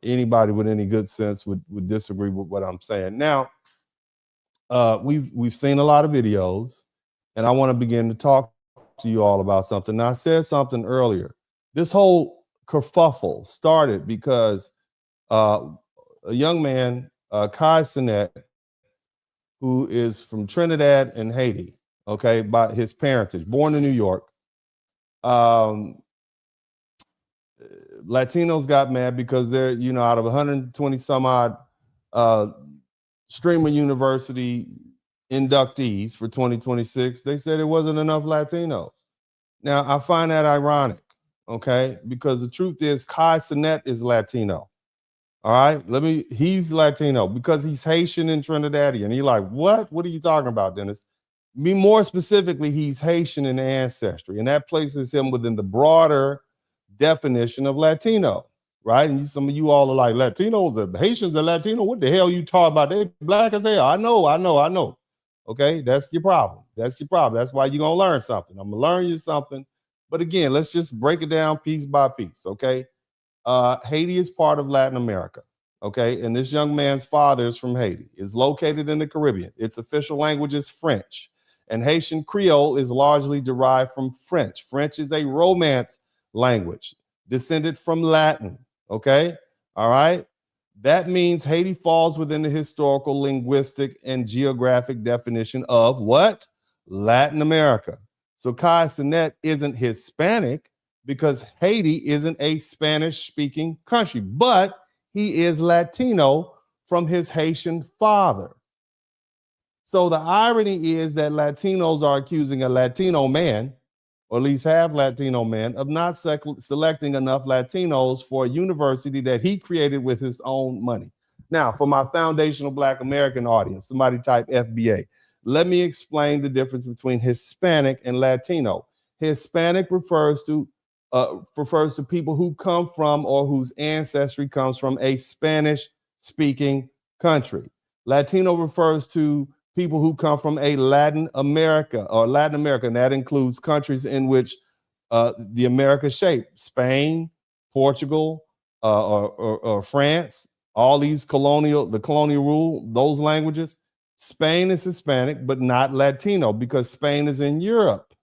anybody with any good sense would disagree with what I'm saying. Now, we've seen a lot of videos, and I want to begin to talk to you all about something. Now, I said something earlier. This whole kerfuffle started because a young man, Kai Cenat, who is from Trinidad and Haiti, okay, by his parentage, born in New York. Latinos got mad because they're, you know, out of 120 some odd Streamer University inductees for 2026, they said there wasn't enough Latinos. Now, I find that ironic, okay, because the truth is Kai Cenat is Latino. All right, he's Latino because he's Haitian and Trinidadian. You're like, what? What are you talking about, Dennis? More specifically, he's Haitian in ancestry, and that places him within the broader definition of Latino, right? And some of you all are like, Latinos, the Haitians are Latino. What the hell are you talking about? They black as hell. I know. Okay, that's your problem. That's your problem. That's why you're gonna learn something. I'm gonna learn you something. But again, let's just break it down piece by piece, okay? Haiti is part of Latin America, okay? And this young man's father is from Haiti. It's located in the Caribbean. Its official language is French. And Haitian Creole is largely derived from French. French is a Romance language, descended from Latin, okay? All right? That means Haiti falls within the historical, linguistic, and geographic definition of what? Latin America. So Kai Cenat isn't Hispanic because Haiti isn't a Spanish-speaking country, but he is Latino from his Haitian father. So the irony is that Latinos are accusing a Latino man, or at least half Latino man, of not selecting enough Latinos for a university that he created with his own money. Now, for my foundational Black American audience, somebody type FBA. Let me explain the difference between Hispanic and Latino. Hispanic refers to people who come from or whose ancestry comes from a Spanish-speaking country. Latino refers to people who come from a Latin America, and that includes countries in which the America shape, Spain, Portugal, or France, all these the colonial rule, those languages. Spain is Hispanic, but not Latino because Spain is in Europe.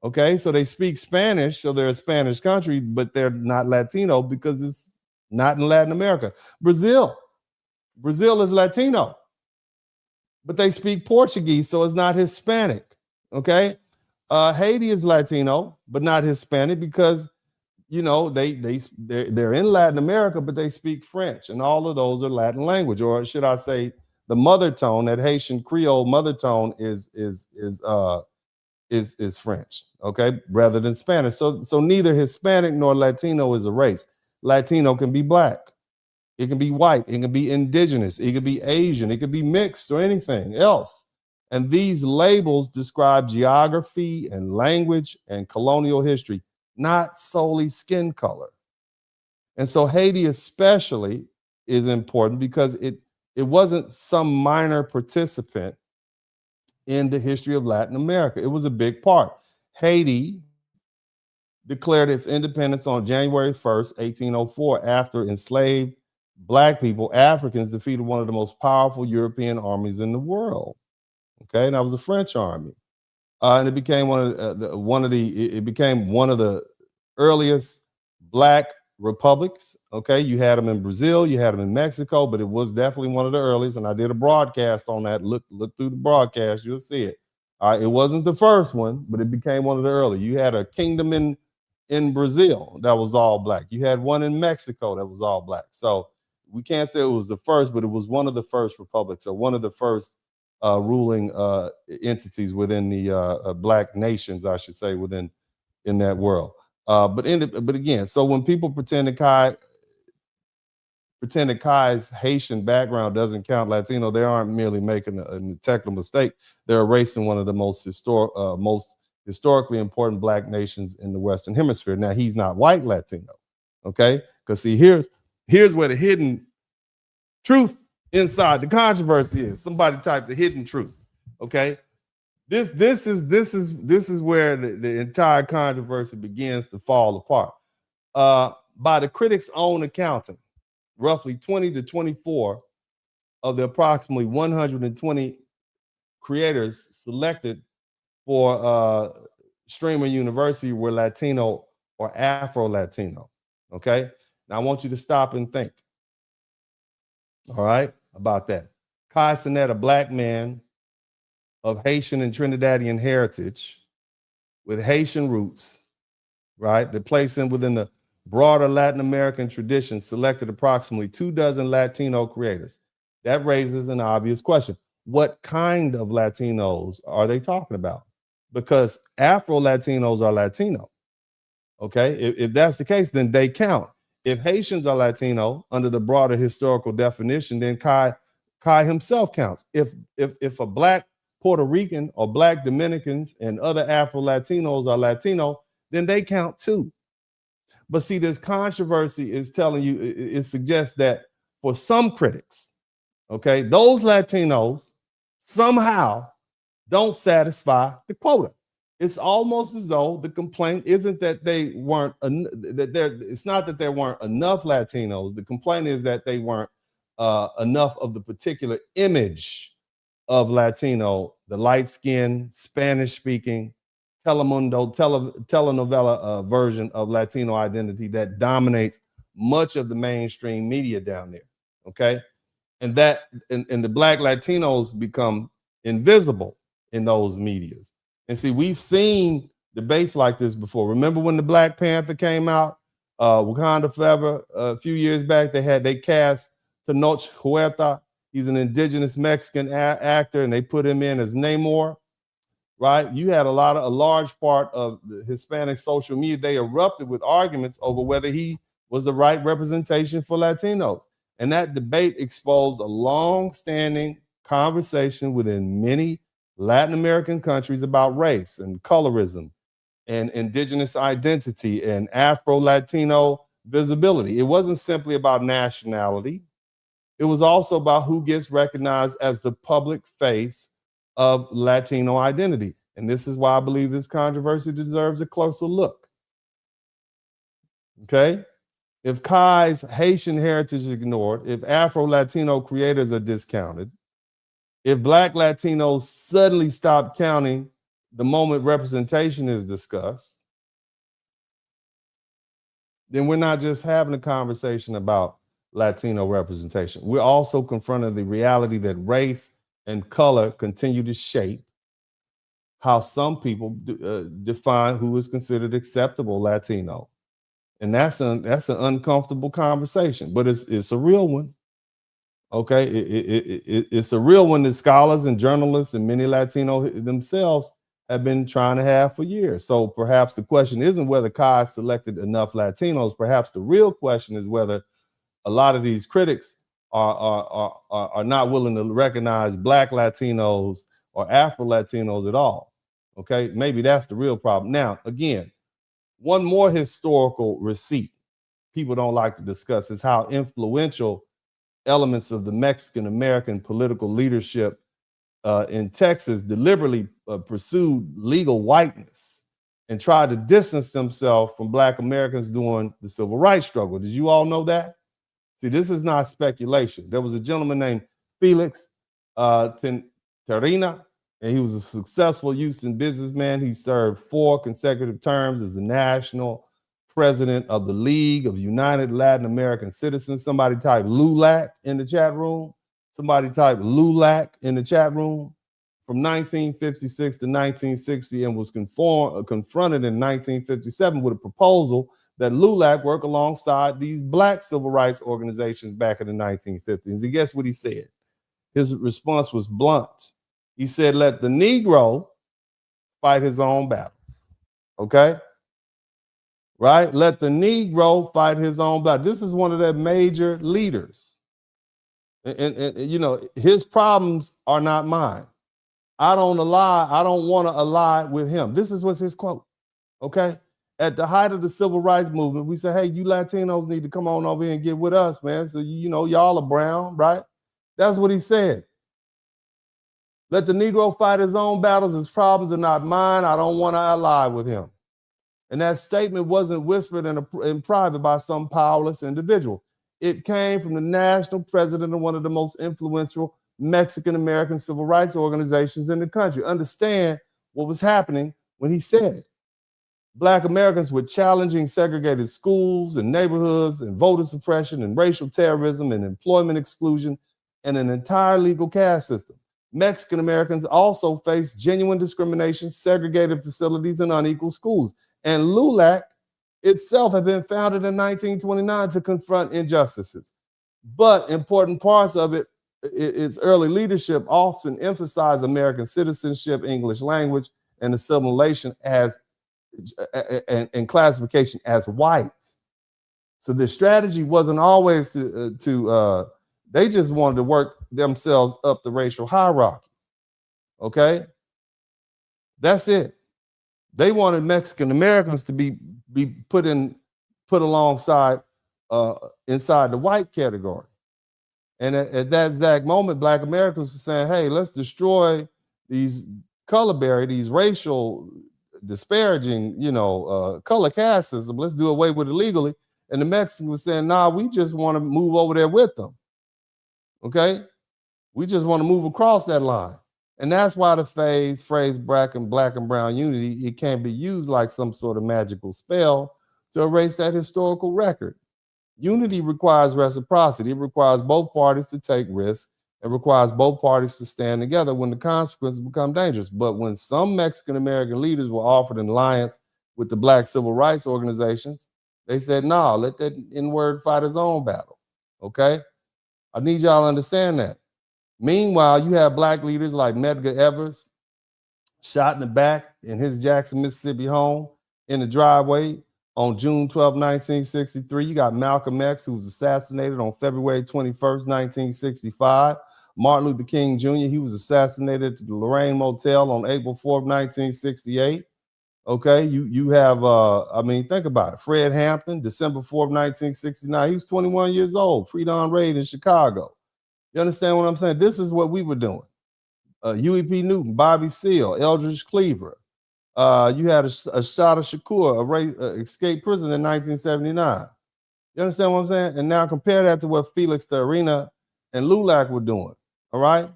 Okay, so they speak Spanish, so they're a Spanish country, but they're not Latino because it's not in Latin America. Brazil is Latino, but they speak Portuguese, so it's not Hispanic. Okay, Haiti is Latino, but not Hispanic because they're in Latin America, but they speak French, and all of those are Latin language, or should I say, the mother tone, that Haitian Creole mother tone is French, okay, rather than Spanish. So neither Hispanic nor Latino is a race. Latino can be Black, it can be white, it can be indigenous, it can be Asian, it can be mixed or anything else. And these labels describe geography and language and colonial history, not solely skin color. And so Haiti especially is important because it wasn't some minor participant in the history of Latin America. It was a big part. Haiti declared its independence on January 1st, 1804, after enslaved Black people, Africans, defeated one of the most powerful European armies in the world. Okay, and that was the French army. And it became one of the earliest Black republics. Okay, you had them in Brazil, you had them in Mexico, but it was definitely one of the earliest. And I did a broadcast on that. Look through the broadcast, you'll see it. All right, it wasn't the first one, but it became one of the early. You had a kingdom in Brazil that was all Black. You had one in Mexico that was all Black. So we can't say it was the first, but it was one of the first republics, or one of the first ruling entities within the Black nations, I should say, in that world. But again, so when people pretend that Kai's Haitian background doesn't count Latino, they aren't merely making a technical mistake. They're erasing one of the most historically important Black nations in the Western Hemisphere. Now, he's not white Latino, okay? Because see, here's where the hidden truth inside the controversy is. Somebody type the hidden truth, okay? This is where the entire controversy begins to fall apart. By the critics' own accounting, roughly 20 to 24 of the approximately 120 creators selected for Streamer University were Latino or Afro-Latino. Okay, now I want you to stop and think. All right, about that. Kai Cenat, a Black man of Haitian and Trinidadian heritage with Haitian roots, right, that place him within the broader Latin American tradition, selected approximately 24 Latino creators. That raises an obvious question. What kind of Latinos are they talking about? Because Afro-Latinos are Latino, okay? If that's the case, then they count. If Haitians are Latino under the broader historical definition, then Kai himself counts. If a Black Puerto Rican or Black Dominicans and other Afro-Latinos are Latino, then they count too. But see, this controversy is telling you, it suggests that for some critics, okay, those Latinos somehow don't satisfy the quota. It's almost as though the complaint isn't that they weren't, it's not that there weren't enough Latinos. The complaint is that they weren't enough of the particular image of Latino, the light-skinned, Spanish-speaking, Telemundo, telenovela version of Latino identity that dominates much of the mainstream media down there, Okay. And the Black Latinos become invisible in those medias. And see, we've seen debates like this before. Remember when the Black Panther came out, Wakanda Forever, a few years back, they cast Tenoch Huerta. He's an indigenous Mexican actor, and they put him in as Namor, right? You had a large part of the Hispanic social media, they erupted with arguments over whether he was the right representation for Latinos. And that debate exposed a long-standing conversation within many Latin American countries about race and colorism and indigenous identity and Afro-Latino visibility. It wasn't simply about nationality. It was also about who gets recognized as the public face of Latino identity. And this is why I believe this controversy deserves a closer look. Okay? If Kai's Haitian heritage is ignored, if Afro-Latino creators are discounted, if Black Latinos suddenly stop counting the moment representation is discussed, then we're not just having a conversation about Latino representation. We're also confronting the reality that race and color continue to shape how some people define who is considered acceptable Latino. And that's an uncomfortable conversation, but it's a real one. Okay, it's a real one that scholars and journalists and many Latino themselves have been trying to have for years. So perhaps the question isn't whether Kai selected enough Latinos. Perhaps the real question is whether a lot of these critics are not willing to recognize Black Latinos or Afro-Latinos at all. Okay, maybe that's the real problem. Now, again, one more historical receipt people don't like to discuss is how influential elements of the Mexican American political leadership in Texas deliberately pursued legal whiteness and tried to distance themselves from Black Americans during the civil rights struggle. Did you all know that? See, this is not speculation. There was a gentleman named Felix Terina, and he was a successful Houston businessman. He served 4 consecutive terms as the national president of the League of United Latin American Citizens. Somebody type LULAC in the chat room. Somebody type LULAC in the chat room. From 1956 to 1960, and was confronted in 1957 with a proposal that LULAC work alongside these Black civil rights organizations back in the 1950s. And guess what he said? His response was blunt. He said, let the Negro fight his own battles. Okay? Right? Let the Negro fight his own battle. This is one of their major leaders. And you know, his problems are not mine. I don't want to ally with him. This was his quote. Okay? At the height of the civil rights movement, we said, hey, you Latinos need to come on over here and get with us, man. So, you know, y'all are brown, right? That's what he said. Let the Negro fight his own battles. His problems are not mine. I don't want to ally with him. And that statement wasn't whispered in private by some powerless individual. It came from the national president of one of the most influential Mexican-American civil rights organizations in the country. Understand what was happening when he said it. Black Americans were challenging segregated schools and neighborhoods and voter suppression and racial terrorism and employment exclusion and an entire legal caste system. Mexican Americans also faced genuine discrimination, segregated facilities, and unequal schools. And LULAC itself had been founded in 1929 to confront injustices. But important parts of its early leadership often emphasized American citizenship, English language, and assimilation and classification as white. So the strategy wasn't always they just wanted to work themselves up the racial hierarchy. Okay? That's it. They wanted Mexican Americans to be put alongside inside the white category. And at that exact moment, Black Americans were saying, hey, let's destroy these these racial disparaging, color caste system. Let's do away with it legally. And the Mexicans were saying, nah, we just want to move over there with them. Okay? We just want to move across that line. And that's why the phrase black and brown unity, it can't be used like some sort of magical spell to erase that historical record. Unity requires reciprocity. It requires both parties to take risks. It requires both parties to stand together when the consequences become dangerous. But when some Mexican-American leaders were offered an alliance with the Black civil rights organizations, they said, nah, let that N-word fight his own battle, okay? I need y'all to understand that. Meanwhile, you have Black leaders like Medgar Evers shot in the back in his Jackson, Mississippi home in the driveway on June 12, 1963. You got Malcolm X, who was assassinated on February 21st, 1965. Martin Luther King Jr., he was assassinated at the Lorraine Motel on April 4th, 1968. Okay, you have, I mean, think about it. Fred Hampton, December 4th, 1969. He was 21 years old, pre-dawn raid in Chicago. You understand what I'm saying? This is what we were doing. Huey P. Newton, Bobby Seale, Eldridge Cleaver. You had Ashada Shakur, escaped prison in 1979. You understand what I'm saying? And now compare that to what Felix Terina and Lulac were doing. All right?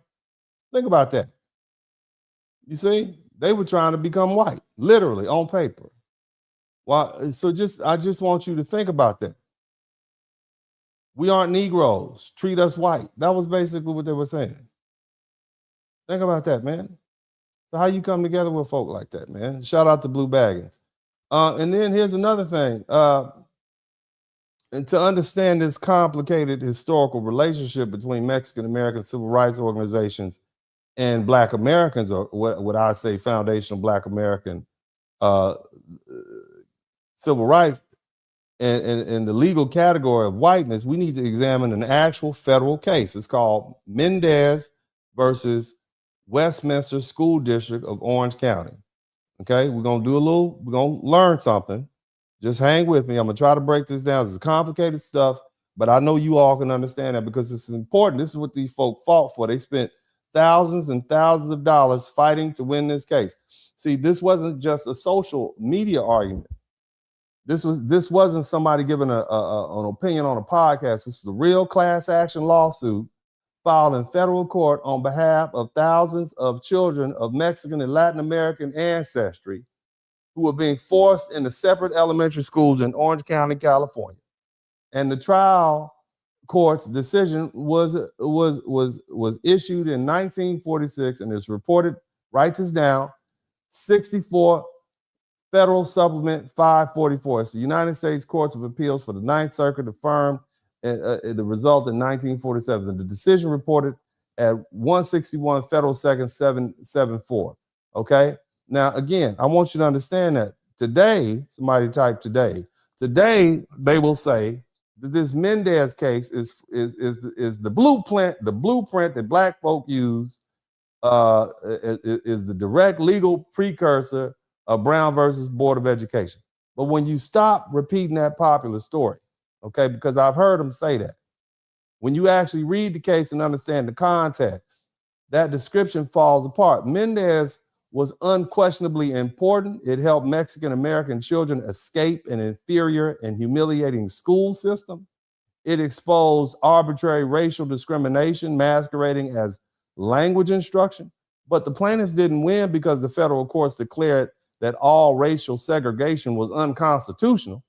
Think about that. You see? They were trying to become white, literally, on paper. Well, so I just want you to think about that. We aren't Negroes. Treat us white. That was basically what they were saying. Think about that, man. So how you come together with folk like that, man? Shout out to Blue Baggins. And then here's another thing. And to understand this complicated historical relationship between Mexican-American civil rights organizations and Black Americans, or what I say foundational Black American civil rights, and the legal category of whiteness, we need to examine an actual federal case. It's called Mendez versus Westminster School District of Orange County. Okay, we're gonna learn something. Just hang with me. I'm gonna try to break this down. This is complicated stuff, but I know you all can understand that because this is important. This is what these folk fought for. They spent thousands and thousands of dollars fighting to win this case. See, this wasn't just a social media argument. This wasn't somebody giving an opinion on a podcast. This is a real class action lawsuit filed in federal court on behalf of thousands of children of Mexican and Latin American ancestry who were being forced into separate elementary schools in Orange County, California. And the trial court's decision was issued in 1946, and is reported, write this down, 64 Federal Supplement 544. It's the United States Courts of Appeals for the Ninth Circuit affirmed the result in 1947. And the decision reported at 161 Federal Second 774. Okay? Now, again, I want you to understand that today, somebody type today they will say that this Mendez case is the blueprint that Black folk use, is the direct legal precursor of Brown versus Board of Education. But when you stop repeating that popular story, okay, because I've heard them say that, when you actually read the case and understand the context, that description falls apart. Mendez was unquestionably important. It helped Mexican-American children escape an inferior and humiliating school system. It exposed arbitrary racial discrimination masquerading as language instruction. But the plaintiffs didn't win because the federal courts declared that all racial segregation was unconstitutional.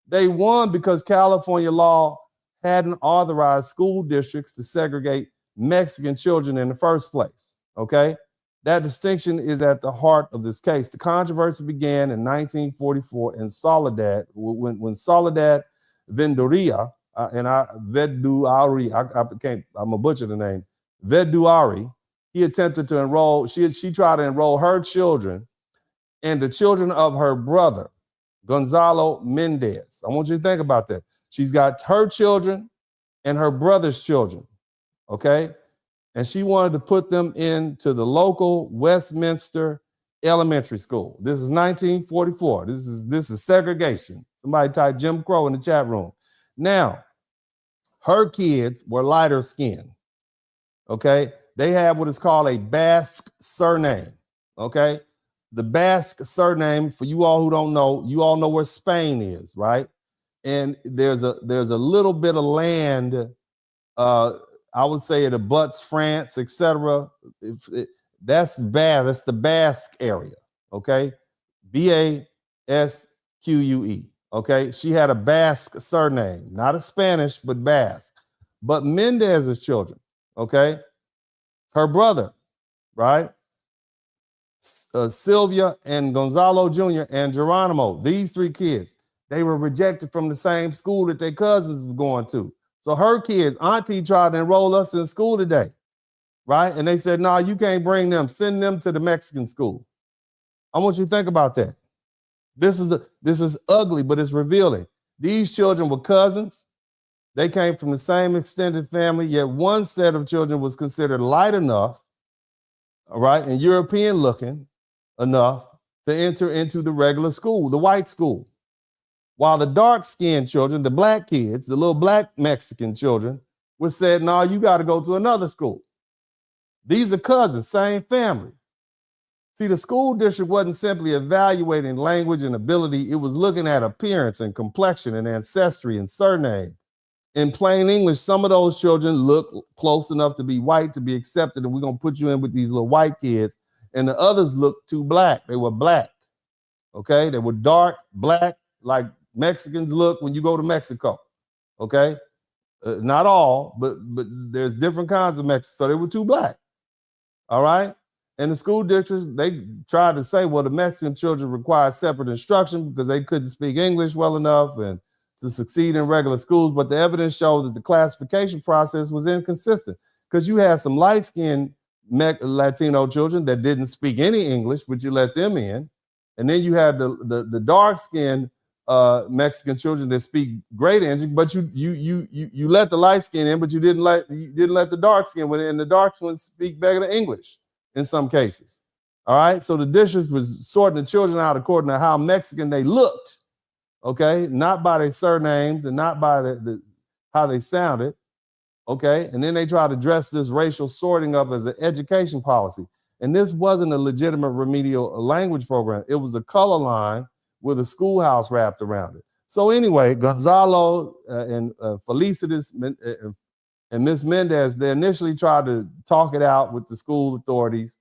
They won because California law hadn't authorized school districts to segregate Mexican children in the first place, okay? That distinction is at the heart of this case. The controversy began in 1944 in Soledad, when Soledad Vendoria, I'm a butcher the name, Veduari, he attempted to enroll, she tried to enroll her children and the children of her brother, Gonzalo Mendez. I want you to think about that. She's got her children and her brother's children, okay? And she wanted to put them into the local Westminster Elementary School. This is 1944. This is segregation. Somebody type Jim Crow in the chat room. Now, her kids were lighter skinned, okay? They have what is called a Basque surname, okay? The Basque surname, for you all who don't know, you all know where Spain is, right? And there's a little bit of land, I would say it abuts France, etc. That's the Basque area, okay? Basque. Okay, she had a Basque surname, not a Spanish, but Basque. But Mendez's children, okay, her brother, right? Sylvia and Gonzalo Jr. and Geronimo, these three kids, they were rejected from the same school that their cousins were going to. So her kids, Auntie tried to enroll us in school today, right? And they said, no, you can't bring them, send them to the Mexican school. I want you to think about that. This is ugly, but it's revealing. These children were cousins. They came from the same extended family, yet one set of children was considered light enough, all right, and European looking enough to enter into the regular school, the white school. While the dark-skinned children, the black kids, the little black Mexican children, were said, no, you got to go to another school. These are cousins, same family. See, the school district wasn't simply evaluating language and ability. It was looking at appearance and complexion and ancestry and surname. In plain English, some of those children look close enough to be white to be accepted, and we're going to put you in with these little white kids. And the others looked too black. They were black, okay? They were dark, black, like Mexicans look when you go to Mexico, okay? Not all, but there's different kinds of Mexicans. So they were too black, all right? And the school districts, they tried to say, well, the Mexican children require separate instruction because they couldn't speak English well enough and to succeed in regular schools. But the evidence shows that the classification process was inconsistent because you had some light-skinned Latino children that didn't speak any English, but you let them in. And then you had the dark-skinned Mexican children that speak great English, but you let the light skin in, but you didn't let the dark skin in, and the dark ones speak better English in some cases. All right, so the district was sorting the children out according to how Mexican they looked, okay, not by their surnames and not by the how they sounded, okay, and then they tried to dress this racial sorting up as an education policy, and this wasn't a legitimate remedial language program. It was a color line with a schoolhouse wrapped around it. So anyway, Gonzalo and Felicitas and Miss Mendez, they initially tried to talk it out with the school authorities,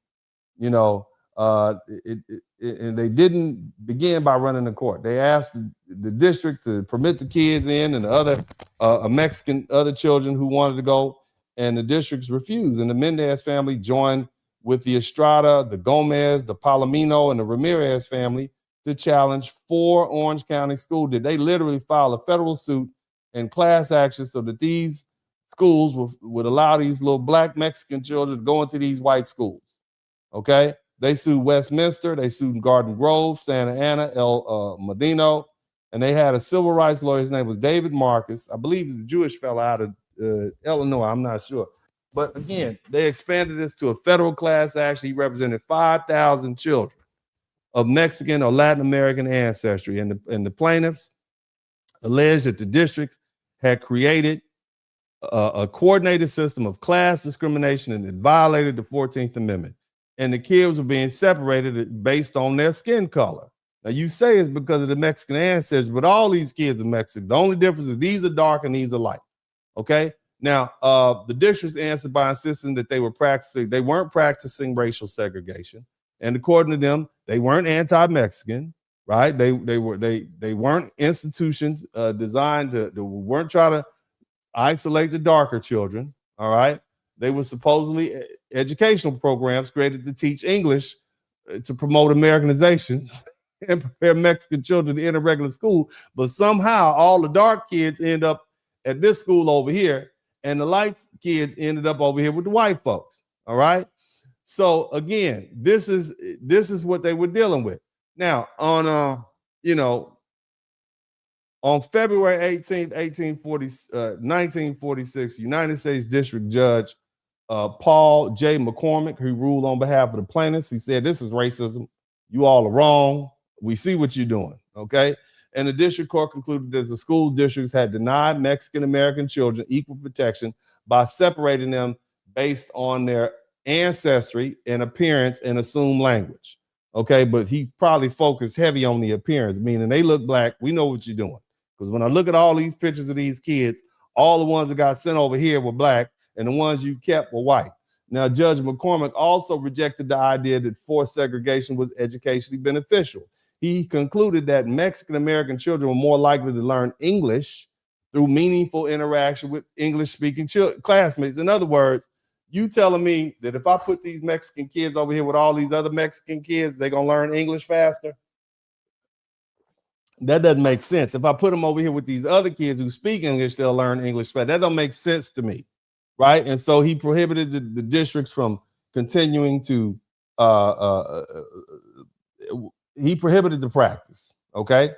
you know, and they didn't begin by running the court. They asked the district to permit the kids in and the other other children who wanted to go, and the districts refused. And the Mendez family joined with the Estrada, the Gomez, the Palomino, and the Ramirez family to challenge 4 Orange County schools. They literally filed a federal suit and class action so that these schools would allow these little black Mexican children to go into these white schools. Okay? They sued Westminster, they sued Garden Grove, Santa Ana, El Medino, and they had a civil rights lawyer. His name was David Marcus. I believe he's a Jewish fellow out of Illinois. I'm not sure. But again, they expanded this to a federal class action. He represented 5,000 children of Mexican or Latin American ancestry. And the plaintiffs alleged that the districts had created a coordinated system of class discrimination and it violated the 14th Amendment. And the kids were being separated based on their skin color. Now you say it's because of the Mexican ancestry, but all these kids are Mexican. The only difference is these are dark and these are light. Okay. Now the districts answered by insisting that they weren't practicing racial segregation. And according to them, they weren't anti-Mexican, right? They weren't institutions designed they weren't trying to isolate the darker children. All right. They were supposedly educational programs created to teach English to promote Americanization and prepare Mexican children to enter regular school. But somehow all the dark kids end up at this school over here, and the light kids ended up over here with the white folks. All right. So again, this is what they were dealing with. Now, on on February 18th, 1946, United States District Judge Paul J. McCormick, who ruled on behalf of the plaintiffs, he said, this is racism. You all are wrong. We see what you're doing, okay? And the district court concluded that the school districts had denied Mexican-American children equal protection by separating them based on their ancestry and appearance and assumed language, okay? But he probably focused heavy on the appearance, meaning they look black. We know what you're doing. Because when I look at all these pictures of these kids, all the ones that got sent over here were black, and the ones you kept were white. Now, Judge McCormick also rejected the idea that forced segregation was educationally beneficial. he concluded that Mexican American children were more likely to learn English through meaningful interaction with English-speaking classmates. In other words, you telling me that if I put these Mexican kids over here with all these other Mexican kids, they're going to learn English faster? That doesn't make sense. If I put them over here with these other kids who speak English, they'll learn English faster. That don't make sense to me, right? And so he prohibited the districts from continuing to, he prohibited the practice, okay?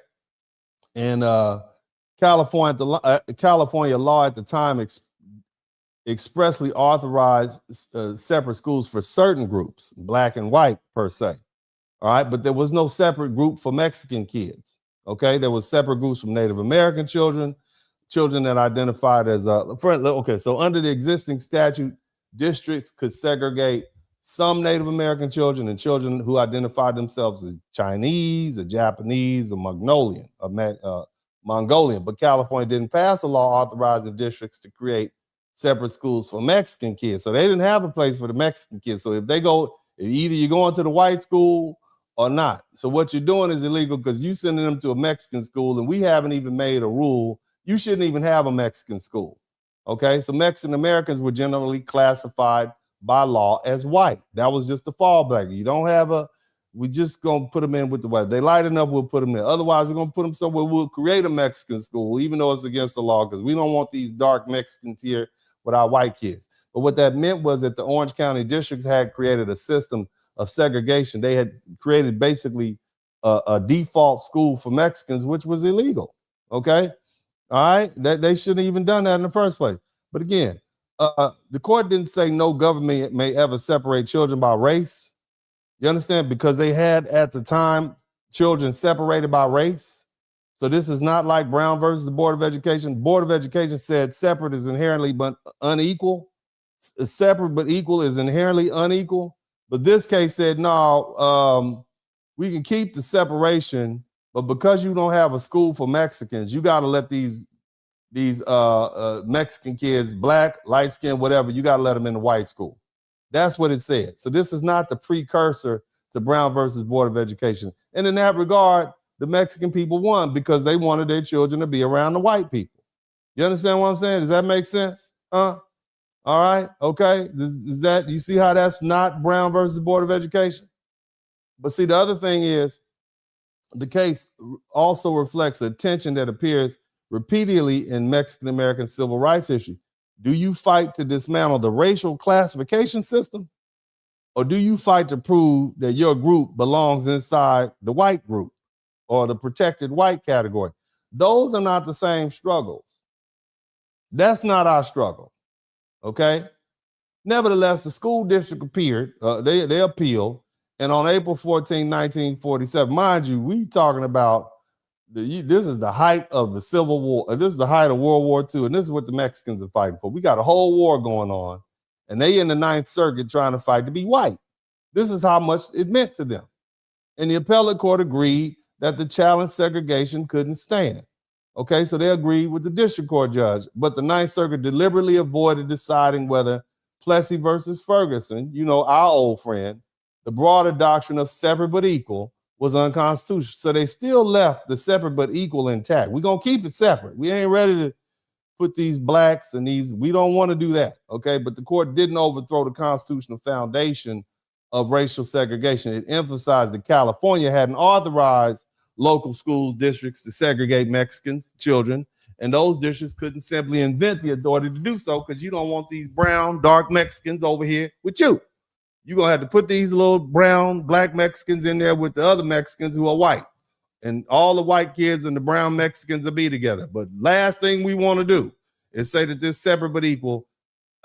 And California law at the time expressly authorized separate schools for certain groups, black and white per se, all right? But there was no separate group for Mexican kids, okay? There was separate groups from Native American children, children that identified as, okay, so under the existing statute, districts could segregate some Native American children and children who identified themselves as Chinese or Japanese or Mongolian, but California didn't pass a law authorizing districts to create separate schools for Mexican kids. So they didn't have a place for the Mexican kids. So if either you're going to the white school or not. So what you're doing is illegal because you're sending them to a Mexican school and we haven't even made a rule. You shouldn't even have a Mexican school. Okay, so Mexican Americans were generally classified by law as white. That was just the fallback. You don't have we just gonna put them in with the white. They light enough, we'll put them there. Otherwise, we're gonna put them somewhere. We'll create a Mexican school, even though it's against the law, because we don't want these dark Mexicans here with our white kids. But what that meant was that the Orange County districts had created a system of segregation. They had created basically a default school for Mexicans, which was illegal. Okay, all right, they shouldn't have even done that in the first place. But again, the court didn't say no government may ever separate children by race. You understand? Because they had at the time children separated by race. So this is not like Brown versus the Board of Education. Board of Education said separate is inherently but unequal. Separate but equal is inherently unequal. But this case said, no, we can keep the separation, but because you don't have a school for Mexicans, you got to let these Mexican kids, black, light skin, whatever, you got to let them in the white school. That's what it said. So this is not the precursor to Brown versus Board of Education. And in that regard, the Mexican people won because they wanted their children to be around the white people. You understand what I'm saying? Does that make sense? All right, okay. Is that, you see how that's not Brown versus Board of Education? But see, the other thing is the case also reflects a tension that appears repeatedly in Mexican American civil rights history. Do you fight to dismantle the racial classification system? Or do you fight to prove that your group belongs inside the white group or the protected white category? Those are not the same struggles. That's not our struggle, okay? Nevertheless, the school district appeared, they appealed, and on April 14, 1947, mind you, we talking about this is the height of the Civil War. This is the height of World War II, and this is what the Mexicans are fighting for. We got a whole war going on, and they in the Ninth Circuit trying to fight to be white. This is how much it meant to them. And the appellate court agreed that the challenge segregation couldn't stand. Okay, so they agreed with the district court judge, but the Ninth Circuit deliberately avoided deciding whether Plessy versus Ferguson, you know, our old friend, the broader doctrine of separate but equal, was unconstitutional. So they still left the separate but equal intact. We're going to keep it separate. We ain't ready to put these blacks and these, we don't want to do that, okay? But the court didn't overthrow the constitutional foundation of racial segregation. It emphasized that California hadn't authorized local school districts to segregate Mexicans, children, and those districts couldn't simply invent the authority to do so because you don't want these brown, dark Mexicans over here with you. You're going to have to put these little brown, black Mexicans in there with the other Mexicans who are white. And all the white kids and the brown Mexicans will be together. But last thing we want to do is say that this separate but equal,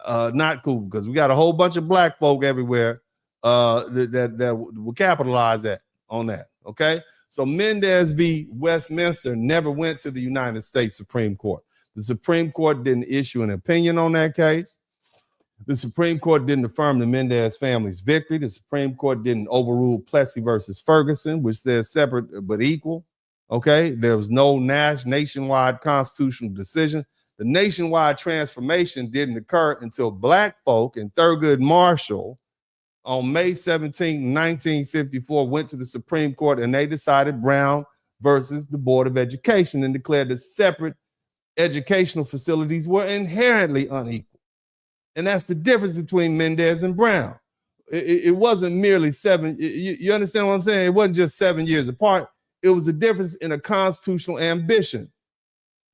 not cool, because we got a whole bunch of black folk everywhere that will capitalize on that, okay? So Mendez v. Westminster never went to the United States Supreme Court. The Supreme Court didn't issue an opinion on that case. The Supreme Court didn't affirm the Mendez family's victory. The Supreme Court didn't overrule Plessy versus Ferguson, which says separate but equal. Okay, there was no nationwide constitutional decision. The nationwide transformation didn't occur until black folk and Thurgood Marshall on May 17, 1954, went to the Supreme Court and they decided Brown versus the Board of Education and declared that separate educational facilities were inherently unequal. And that's the difference between Mendez and Brown. It wasn't merely seven. You understand what I'm saying? It wasn't just 7 years apart. It was a difference in a constitutional ambition.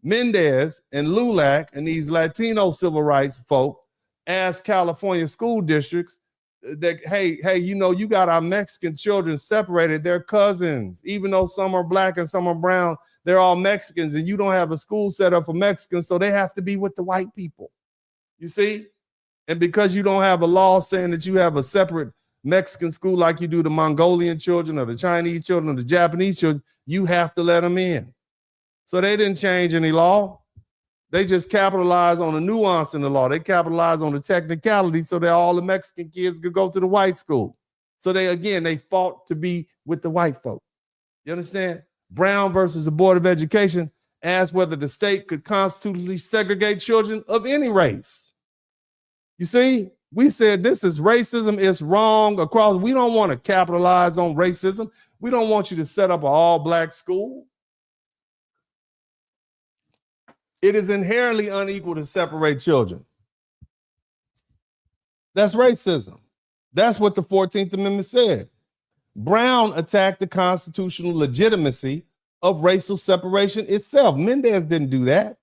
Mendez and LULAC and these Latino civil rights folk asked California school districts that, hey, you know, you got our Mexican children separated. They're cousins. Even though some are black and some are brown, they're all Mexicans, and you don't have a school set up for Mexicans, so they have to be with the white people. You see? And because you don't have a law saying that you have a separate Mexican school like you do the Mongolian children or the Chinese children or the Japanese children, you have to let them in. So they didn't change any law. They just capitalized on the nuance in the law. They capitalized on the technicality so that all the Mexican kids could go to the white school. So they fought to be with the white folk. You understand? Brown versus the Board of Education asked whether the state could constitutionally segregate children of any race. You see, we said this is racism. It's wrong across. We don't want to capitalize on racism. We don't want you to set up an all-black school. It is inherently unequal to separate children. That's racism. That's what the 14th Amendment said. Brown attacked the constitutional legitimacy of racial separation itself. Mendez didn't do that.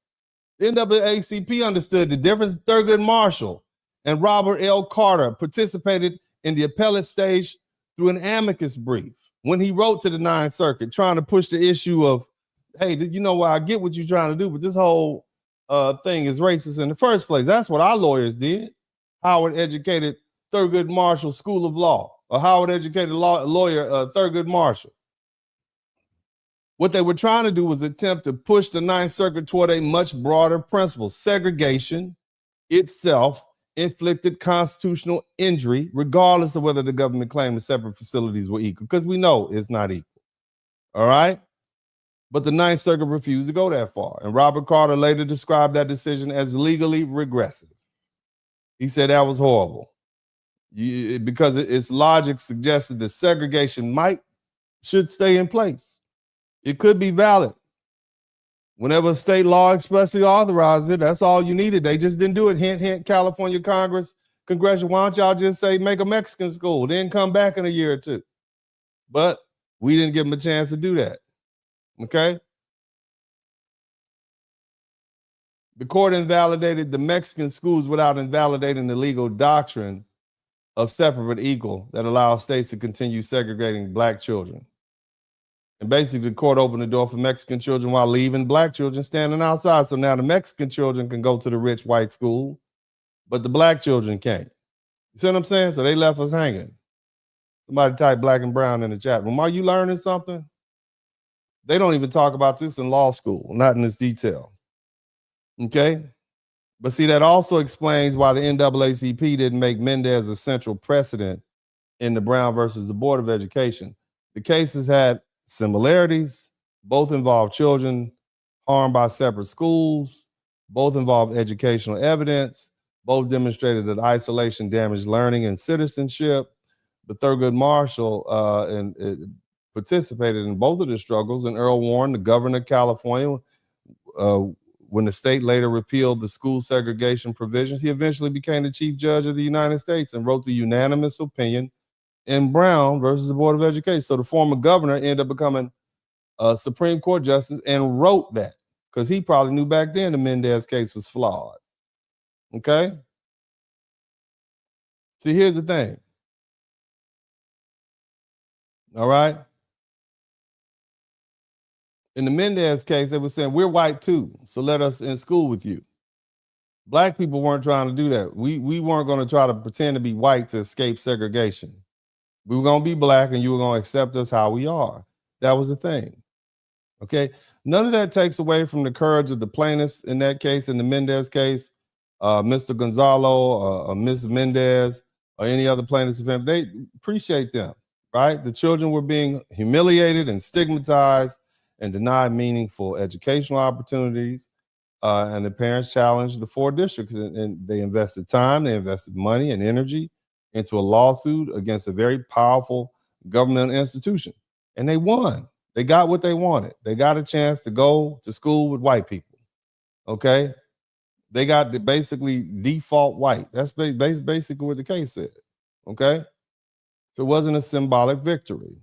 The NAACP understood the difference. Thurgood Marshall and Robert L. Carter participated in the appellate stage through an amicus brief when he wrote to the Ninth Circuit trying to push the issue of, hey, you know what, I get what you're trying to do, but this whole thing is racist in the first place. That's what our lawyers did. Howard educated Thurgood Marshall School of Law, or Howard educated lawyer Thurgood Marshall. What they were trying to do was attempt to push the Ninth Circuit toward a much broader principle. Segregation itself inflicted constitutional injury, regardless of whether the government claimed the separate facilities were equal, because we know it's not equal. All right? But the Ninth Circuit refused to go that far. And Robert Carter later described that decision as legally regressive. He said that was horrible because its logic suggested that segregation should stay in place. It could be valid. Whenever state law expressly authorized it, that's all you needed. They just didn't do it. Hint, hint, California Congress, Congressional, why don't y'all just say make a Mexican school, then come back in a year or two? But we didn't give them a chance to do that. Okay? The court invalidated the Mexican schools without invalidating the legal doctrine of separate but equal that allows states to continue segregating black children. And basically, the court opened the door for Mexican children while leaving black children standing outside. So now the Mexican children can go to the rich white school, but the black children can't. You see what I'm saying? So they left us hanging. Somebody type black and brown in the chat room. Are you learning something? They don't even talk about this in law school, not in this detail. Okay? But see, that also explains why the NAACP didn't make Mendez a central precedent in the Brown versus the Board of Education. The cases had similarities. Both involved children harmed by separate schools. Both involved educational evidence. Both demonstrated that isolation damaged learning and citizenship. But Thurgood Marshall participated in both of the struggles, and Earl Warren, the governor of California, when the state later repealed the school segregation provisions, he eventually became the chief judge of the United States and wrote the unanimous opinion in Brown versus the Board of Education. So the former governor ended up becoming a Supreme Court justice and wrote that because he probably knew back then the Mendez case was flawed. Okay? See, here's the thing. All right? In the Mendez case, they were saying, we're white too, so let us in school with you. Black people weren't trying to do that. We weren't going to try to pretend to be white to escape segregation. We were going to be black and you were going to accept us how we are. That was the thing. Okay? None of that takes away from the courage of the plaintiffs in that case, in the Mendez case, Mr. Gonzalo, Ms. Mendez, or any other plaintiffs' family. They appreciate them, right? The children were being humiliated and stigmatized and denied meaningful educational opportunities. And the parents challenged the 4 districts, and they invested time, they invested money and energy into a lawsuit against a very powerful government institution. And they won. They got what they wanted. They got a chance to go to school with white people. Okay? They got the basically default white. That's basically what the case said. Okay? So it wasn't a symbolic victory.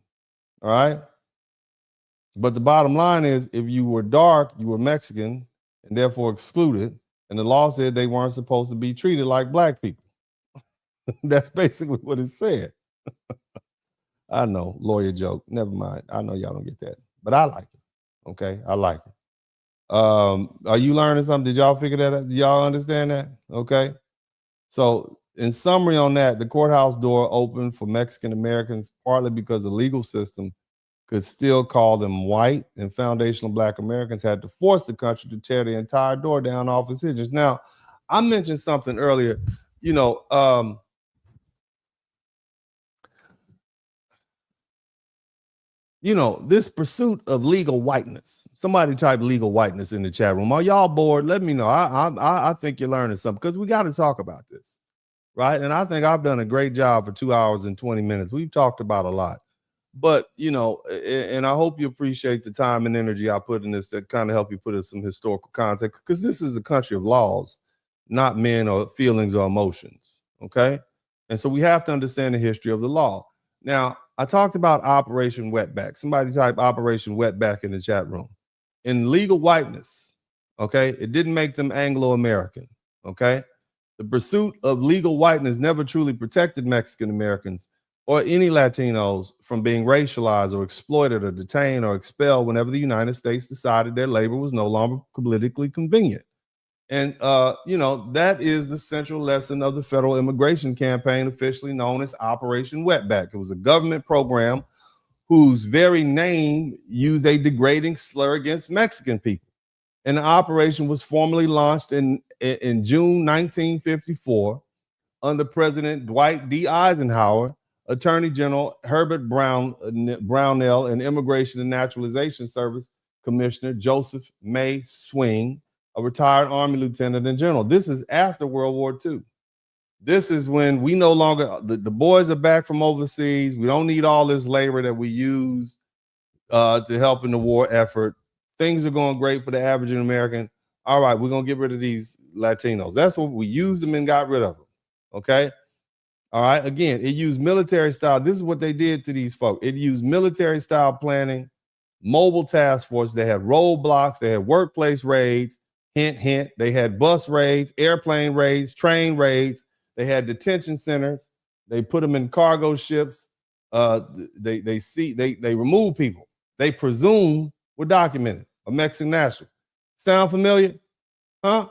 All right? But the bottom line is, if you were dark, you were Mexican and therefore excluded. And the law said they weren't supposed to be treated like black people. That's basically what it said. I know, lawyer joke. Never mind. I know y'all don't get that, but I like it. Okay, I like it. Are you learning something? Did y'all figure that out? Did y'all understand that? Okay. So in summary on that, the courthouse door opened for Mexican Americans, partly because the legal system could still call them white, and foundational Black Americans had to force the country to tear the entire door down off its hinges. Now, I mentioned something earlier, this pursuit of legal whiteness. Somebody type legal whiteness in the chat room. Are y'all bored? Let me know. I think you're learning something, because we got to talk about this, right? And I think I've done a great job for 2 hours and 20 minutes. We've talked about a lot. But, and I hope you appreciate the time and energy I put in this to kind of help you put in some historical context, because this is a country of laws, not men or feelings or emotions, okay? And so we have to understand the history of the law. Now, I talked about Operation Wetback. Somebody type Operation Wetback in the chat room. In legal whiteness, okay, it didn't make them Anglo-American, okay? The pursuit of legal whiteness never truly protected Mexican Americans or any Latinos from being racialized or exploited or detained or expelled whenever the United States decided their labor was no longer politically convenient. And, that is the central lesson of the federal immigration campaign, officially known as Operation Wetback. It was a government program whose very name used a degrading slur against Mexican people. And the operation was formally launched in June 1954 under President Dwight D. Eisenhower, Attorney General Herbert Brownell, and Immigration and Naturalization Service Commissioner Joseph May Swing, a retired Army lieutenant and general. This is after World War II. This is when we no longer, the boys are back from overseas. We don't need all this labor that we used to help in the war effort. Things are going great for the average American. All right, we're going to get rid of these Latinos. That's what we used them and got rid of them. Okay. All right. Again, it used military style. This is what they did to these folks. It used military style planning, mobile task force. They had roadblocks. They had workplace raids. Hint, hint. They had bus raids, airplane raids, train raids. They had detention centers. They put them in cargo ships. They remove people. They presume were documented, a Mexican national. Sound familiar? Huh?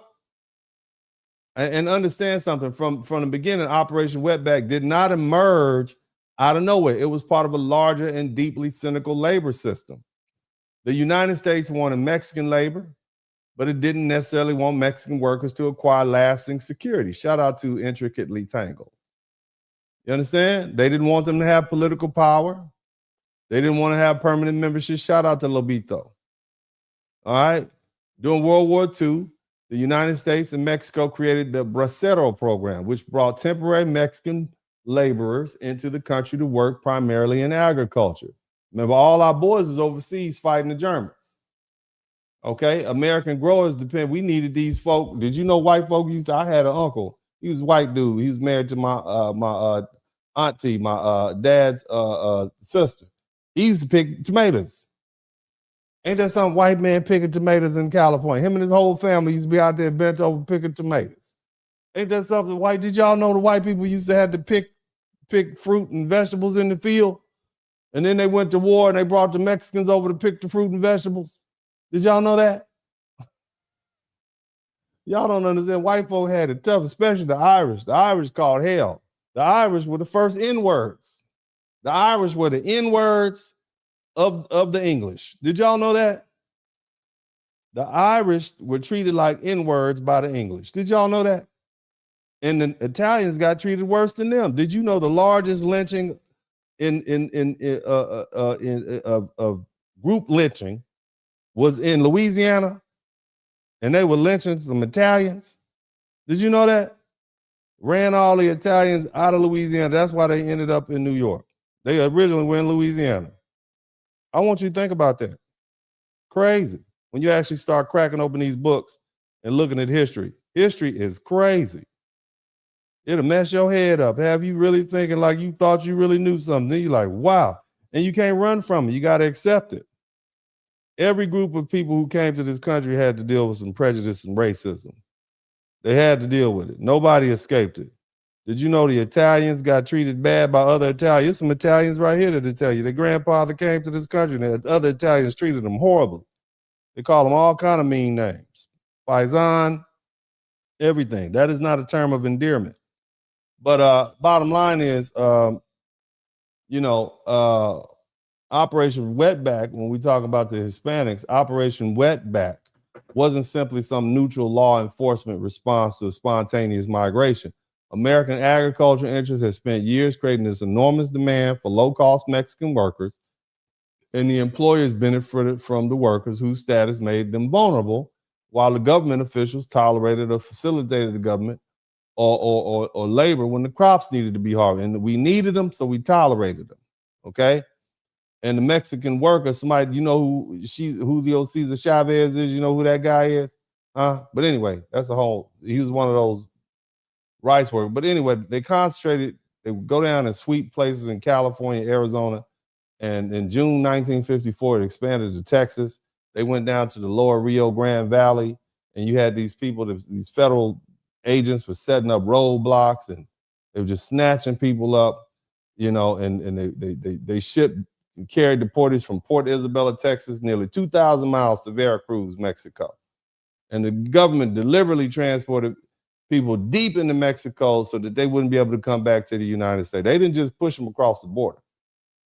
And understand something, from the beginning, Operation Wetback did not emerge out of nowhere. It was part of a larger and deeply cynical labor system. The United States wanted Mexican labor, but it didn't necessarily want Mexican workers to acquire lasting security. Shout out to Intricately Tangled. You understand? They didn't want them to have political power. They didn't want to have permanent membership. Shout out to Lobito. All right. During World War II, the United States and Mexico created the Bracero program, which brought temporary Mexican laborers into the country to work primarily in agriculture. Remember, all our boys is overseas fighting the Germans. Okay, American growers depend. We needed these folk. Did you know white folk used to? I had an uncle. He was a white dude. He was married to my auntie, my dad's sister. He used to pick tomatoes. Ain't that some white man picking tomatoes in California? Him and his whole family used to be out there bent over picking tomatoes. Ain't that something white? Did y'all know the white people used to have to pick fruit and vegetables in the field? And then they went to war and they brought the Mexicans over to pick the fruit and vegetables. Did y'all know that? Y'all don't understand. White folk had it tough, especially the Irish. The Irish called hell. The Irish were the first N-words. The Irish were the N-words of the English. Did y'all know that? The Irish were treated like N-words by the English. Did y'all know that? And the Italians got treated worse than them. Did you know the largest lynching of group lynching was in Louisiana? And they were lynching some Italians. Did you know that? ran all the Italians out of Louisiana. That's why they ended up in New York. They originally were in Louisiana. I want you to think about that. Crazy. When you actually start cracking open these books and looking at history. History is crazy. It'll mess your head up. Have you really thinking like you thought you really knew something? Then you're like, wow. And you can't run from it. You got to accept it. Every group of people who came to this country had to deal with some prejudice and racism. They had to deal with it. Nobody escaped it. Did you know the Italians got treated bad by other Italians? Some Italians right here to tell you. Their grandfather came to this country and the other Italians treated them horribly. They call them all kind of mean names. Paisan, everything. That is not a term of endearment. But bottom line is, Operation Wetback, when we talk about the Hispanics, Operation Wetback wasn't simply some neutral law enforcement response to a spontaneous migration. American agriculture interests have spent years creating this enormous demand for low-cost Mexican workers, and the employers benefited from the workers whose status made them vulnerable, while the government officials tolerated or facilitated the government or labor when the crops needed to be harvested. And we needed them, so we tolerated them, okay? And the Mexican worker, somebody, you know who Julio Cesar Chavez is? You know who that guy is? But anyway, he was one of those rights workers. But anyway, they concentrated, they would go down and sweep places in California, Arizona. And in June 1954, it expanded to Texas. They went down to the lower Rio Grande Valley. And you had these people, these federal agents were setting up roadblocks and they were just snatching people up, and they shipped and carried deportees from Port Isabella, Texas, nearly 2,000 miles to Veracruz, Mexico. And the government deliberately transported people deep into Mexico so that they wouldn't be able to come back to the United States. They didn't just push them across the border.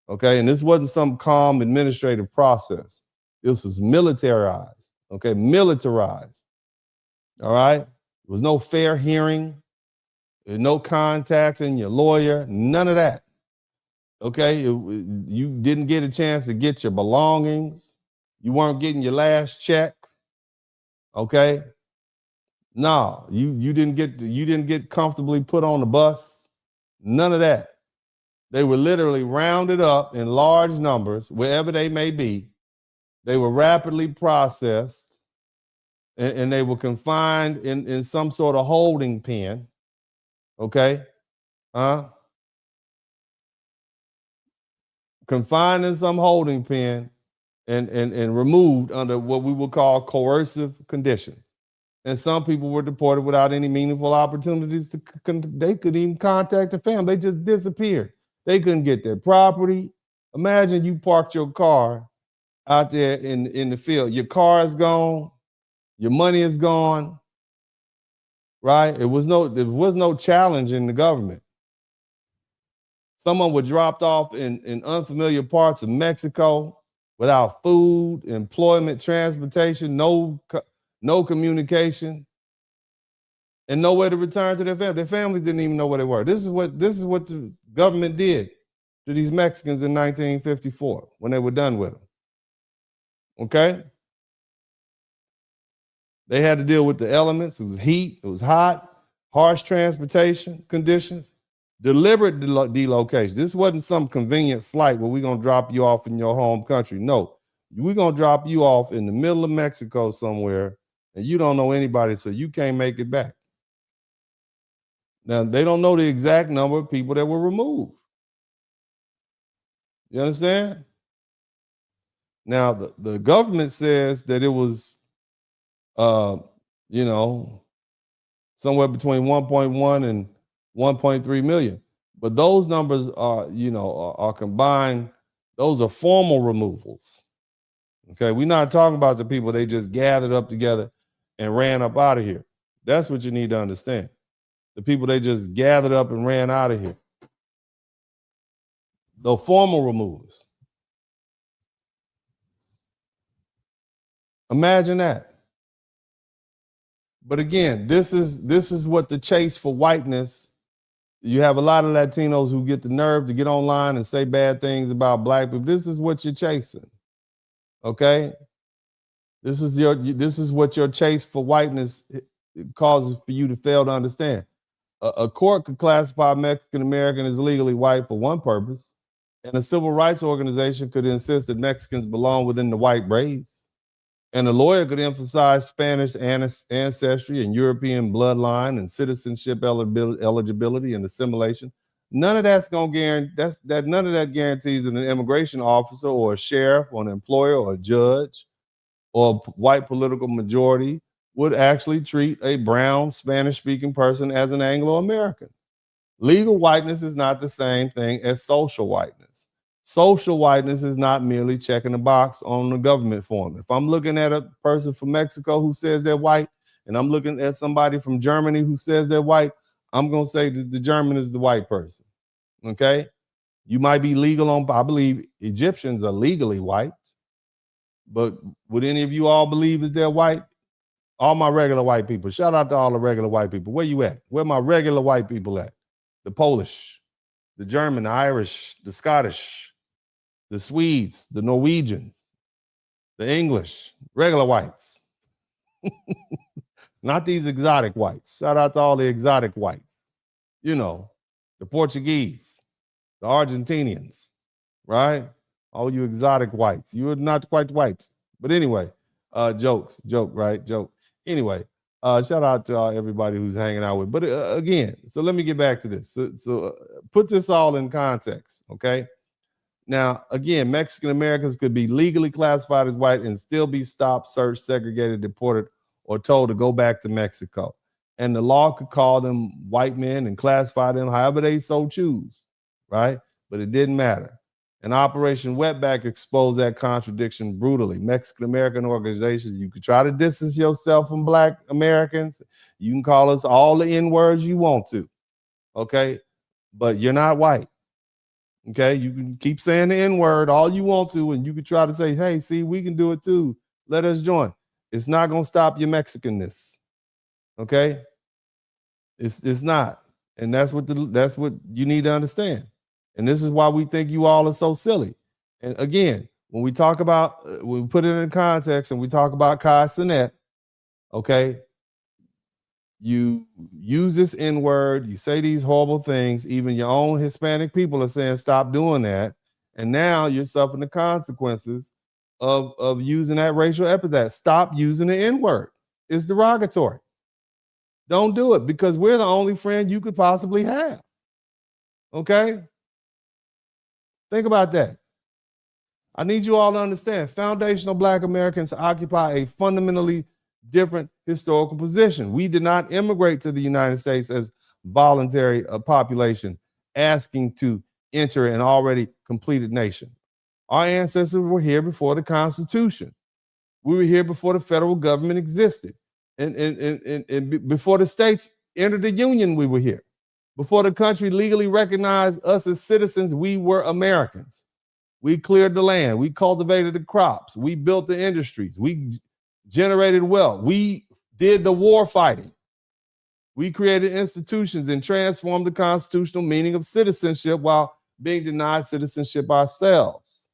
Okay, and this wasn't some calm administrative process. This was militarized, militarized. All right? There was no fair hearing, no contacting your lawyer, none of that. Okay, you didn't get a chance to get your belongings. You weren't getting your last check. Okay, no, you didn't get comfortably put on the bus. None of that. They were literally rounded up in large numbers wherever they may be. They were rapidly processed, and they were confined in some sort of holding pen. Okay, confined in some holding pen and removed under what we would call coercive conditions. And some people were deported without any meaningful opportunities they could even contact the family. They just disappeared. They couldn't get their property. Imagine you parked your car out there in the field. Your car is gone. Your money is gone. Right? There was no challenge in the government. Someone was dropped off in unfamiliar parts of Mexico without food, employment, transportation, no communication, and nowhere to return to their family. Their family didn't even know where they were. This is what the government did to these Mexicans in 1954 when they were done with them. Okay? They had to deal with the elements. It was heat, it was hot, harsh transportation conditions, deliberate delocation. This wasn't some convenient flight where we're going to drop you off in your home country. No, we're going to drop you off in the middle of Mexico somewhere, and you don't know anybody, so you can't make it back. Now, they don't know the exact number of people that were removed. You understand? Now, the government says that it was, somewhere between 1.1 and 1.3 million. But those numbers are combined. Those are formal removals. Okay, we're not talking about the people they just gathered up together and ran up out of here. That's what you need to understand. The people they just gathered up and ran out of here. The formal removals. Imagine that. But again, this is what the chase for whiteness. You have a lot of Latinos who get the nerve to get online and say bad things about black people. This is what you're chasing. Okay? This is what your chase for whiteness causes for you to fail to understand. A court could classify Mexican American as legally white for one purpose, and a civil rights organization could insist that Mexicans belong within the white race. And a lawyer could emphasize Spanish ancestry and European bloodline and citizenship eligibility and assimilation. None of that's going to guarantee none of that guarantees that an immigration officer or a sheriff or an employer or a judge or a white political majority would actually treat a brown Spanish-speaking person as an Anglo-American. Legal whiteness is not the same thing as social whiteness. Social whiteness is not merely checking a box on the government form. If I'm looking at a person from Mexico who says they're white, and I'm looking at somebody from Germany who says they're white, I'm going to say that the German is the white person, okay? You might be legal on, I believe Egyptians are legally white, but would any of you all believe that they're white? All my regular white people, shout out to all the regular white people. Where you at? Where my regular white people at? The Polish, the German, the Irish, the Scottish, the Swedes, the Norwegians, the English, regular whites. Not these exotic whites. Shout out to all the exotic whites. You know, the Portuguese, the Argentinians, right? All you exotic whites. You are not quite white. But anyway, joke, right? Joke. Anyway, shout out to everybody who's hanging out with. But again, so let me get back to this. So put this all in context, okay? Now, again, Mexican Americans could be legally classified as white and still be stopped, searched, segregated, deported, or told to go back to Mexico. And the law could call them white men and classify them however they so choose, right? But it didn't matter. And Operation Wetback exposed that contradiction brutally. Mexican American organizations, you could try to distance yourself from Black Americans. You can call us all the N-words you want to, okay? But you're not white, okay? You can keep saying the N-word all you want to, and you can try to say, hey, see, we can do it too. Let us join. It's not going to stop your Mexicanness, okay? It's not. And that's what you need to understand. And this is why we think you all are so silly. And again, when we talk about, when we put it in context and we talk about Cenat, okay, you use this N-word, you say these horrible things, even your own Hispanic people are saying, stop doing that. And now you're suffering the consequences of using that racial epithet. Stop using the N-word. It's derogatory. Don't do it because we're the only friend you could possibly have. Okay? Think about that. I need you all to understand, foundational Black Americans occupy a fundamentally different historical position. We did not immigrate to the United States as voluntary population asking to enter an already completed nation. Our ancestors were here before the Constitution. We were here before the federal government existed. And before the states entered the Union, we were here. Before the country legally recognized us as citizens, we were Americans. We cleared the land. We cultivated the crops. We built the industries. We generated wealth. We did the war fighting. We created institutions and transformed the constitutional meaning of citizenship while being denied citizenship ourselves.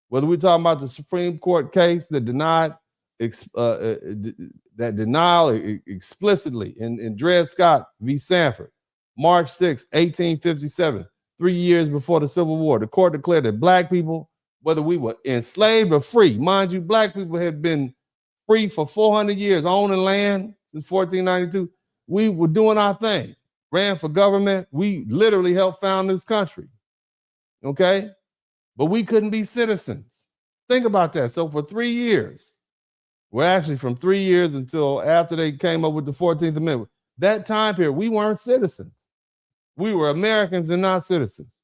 Whether we're talking about the Supreme Court case that denied that denial explicitly in Dred Scott v. Sanford, March 6, 1857, 3 years before the Civil War, the court declared that Black people, whether we were enslaved or free, mind you, Black people had been free for 400 years, owning land since 1492. We were doing our thing, ran for government. We literally helped found this country, okay? But we couldn't be citizens. Think about that. So for 3 years, well, actually from 3 years until after they came up with the 14th Amendment, that time period, we weren't citizens. We were Americans and not citizens.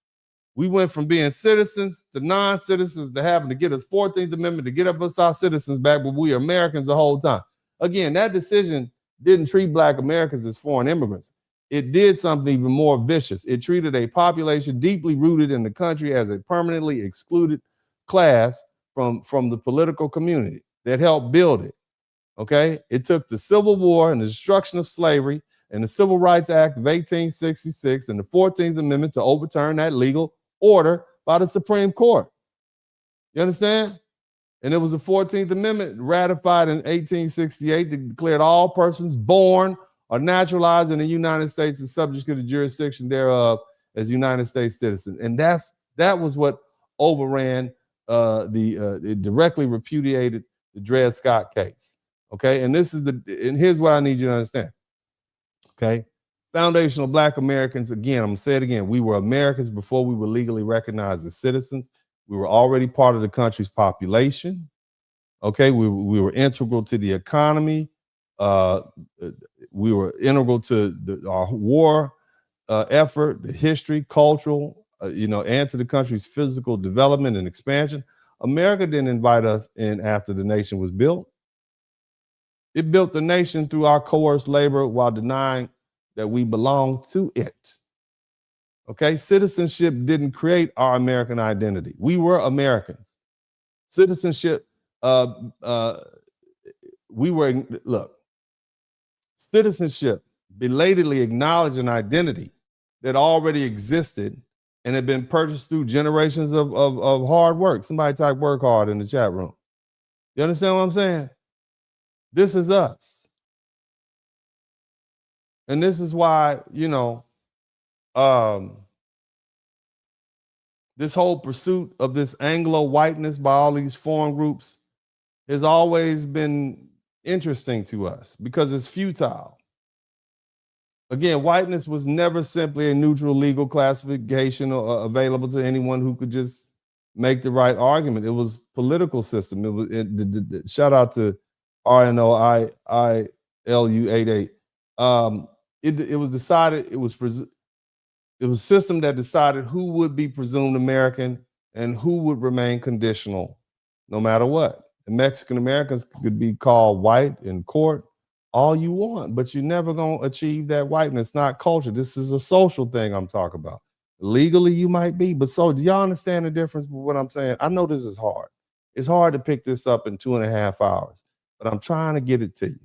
We went from being citizens to non-citizens to having to get a 14th Amendment to get us our citizens back, but we are Americans the whole time. Again, that decision didn't treat Black Americans as foreign immigrants. It did something even more vicious. It treated a population deeply rooted in the country as a permanently excluded class from the political community that helped build it, okay? It took the Civil War and the destruction of slavery and the Civil Rights Act of 1866 and the 14th Amendment to overturn that legal order by the Supreme Court. You understand? And it was the 14th Amendment ratified in 1868 that declared all persons born are naturalized in the United States and subject to the jurisdiction thereof as United States citizens. And that was what overran it directly repudiated the Dred Scott case. Okay, and here's what I need you to understand. Okay, foundational Black Americans, again, I'm gonna say it again, we were Americans before we were legally recognized as citizens. We were already part of the country's population. Okay, we were integral to the economy. We were integral to our war effort, the history, cultural, and to the country's physical development and expansion. America didn't invite us in after the nation was built. It built the nation through our coerced labor while denying that we belong to it. Okay, citizenship didn't create our American identity. We were Americans. Citizenship, citizenship belatedly acknowledged an identity that already existed and had been purchased through generations of hard work. Somebody type work hard in the chat room. You understand what I'm saying? This is us. And this is why, this whole pursuit of this Anglo-whiteness by all these foreign groups has always been interesting to us because it's futile. Again, whiteness was never simply a neutral legal classification available to anyone who could just make the right argument. It was political system. Shout out to RNOILU88. It was decided, it was a system that decided who would be presumed American and who would remain conditional no matter what. The Mexican Americans could be called white in court all you want, but you're never going to achieve that whiteness, not culture. This is a social thing I'm talking about. Legally, you might be, but so do y'all understand the difference with what I'm saying? I know this is hard. It's hard to pick this up in 2.5 hours, but I'm trying to get it to you.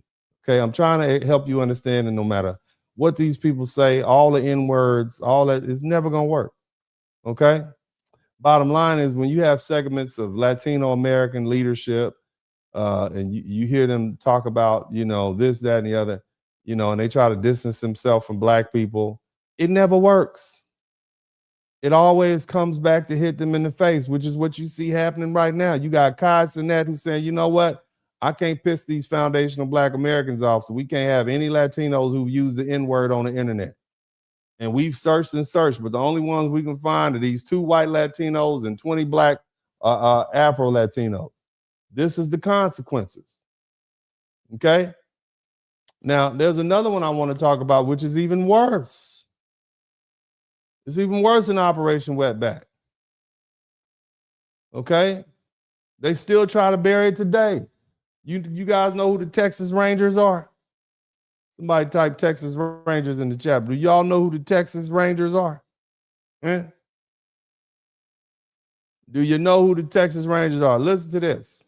Okay, I'm trying to help you understand, and no matter what these people say, all the N-words, all that is never going to work. Okay? Bottom line is when you have segments of Latino American leadership and you hear them talk about, this, that, and the other, and they try to distance themselves from Black people, it never works. It always comes back to hit them in the face, which is what you see happening right now. You got Cenat who's saying, you know what? I can't piss these foundational Black Americans off, so we can't have any Latinos who've used the N-word on the internet. And we've searched and searched, but the only ones we can find are these 2 white Latinos and 20 Black Afro-Latinos. This is the consequences. Okay? Now, there's another one I want to talk about, which is even worse. It's even worse than Operation Wetback. Okay? They still try to bury it today. You guys know who the Texas Rangers are? Somebody type Texas Rangers in the chat. Do y'all know who the Texas Rangers are? Eh? Do you know who the Texas Rangers are? Listen to this.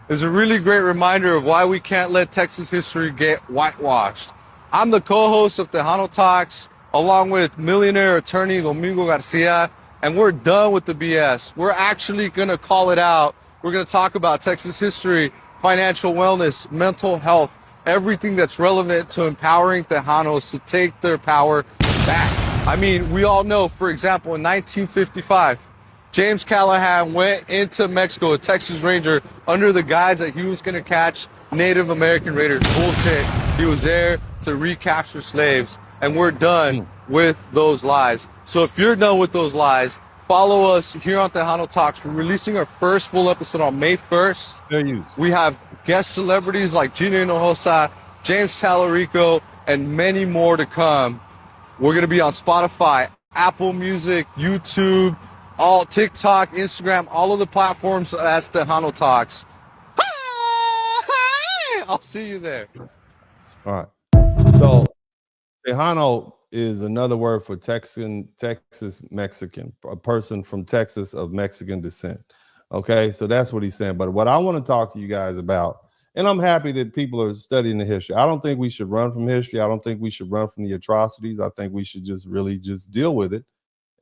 Is a really great reminder of why we can't let Texas history get whitewashed. I'm the co-host of Tejano Talks, along with millionaire attorney Domingo Garcia, and we're done with the BS. We're actually going to call it out. We're going to talk about Texas history, financial wellness, mental health, everything that's relevant to empowering Tejanos to take their power back. I mean, we all know, for example, in 1955, James Callahan went into Mexico, a Texas Ranger, under the guise that he was going to catch Native American raiders. Bullshit. He was there to recapture slaves, and we're done with those lies. So if you're done with those lies, follow us here on Tejano Talks. We're releasing our first full episode on May 1st. We have guest celebrities like Gina Hinojosa, James Talarico, and many more to come. We're going to be on Spotify, Apple Music, YouTube, all TikTok, Instagram, all of the platforms as Tejano Talks. I'll see you there. All right. So Tejano is another word for Texas Mexican, a person from Texas of Mexican descent. Okay, so that's what he's saying. But what I want to talk to you guys about, and I'm happy that people are studying the history. I don't think we should run from history. I don't think we should run from the atrocities. I think we should just really just deal with it.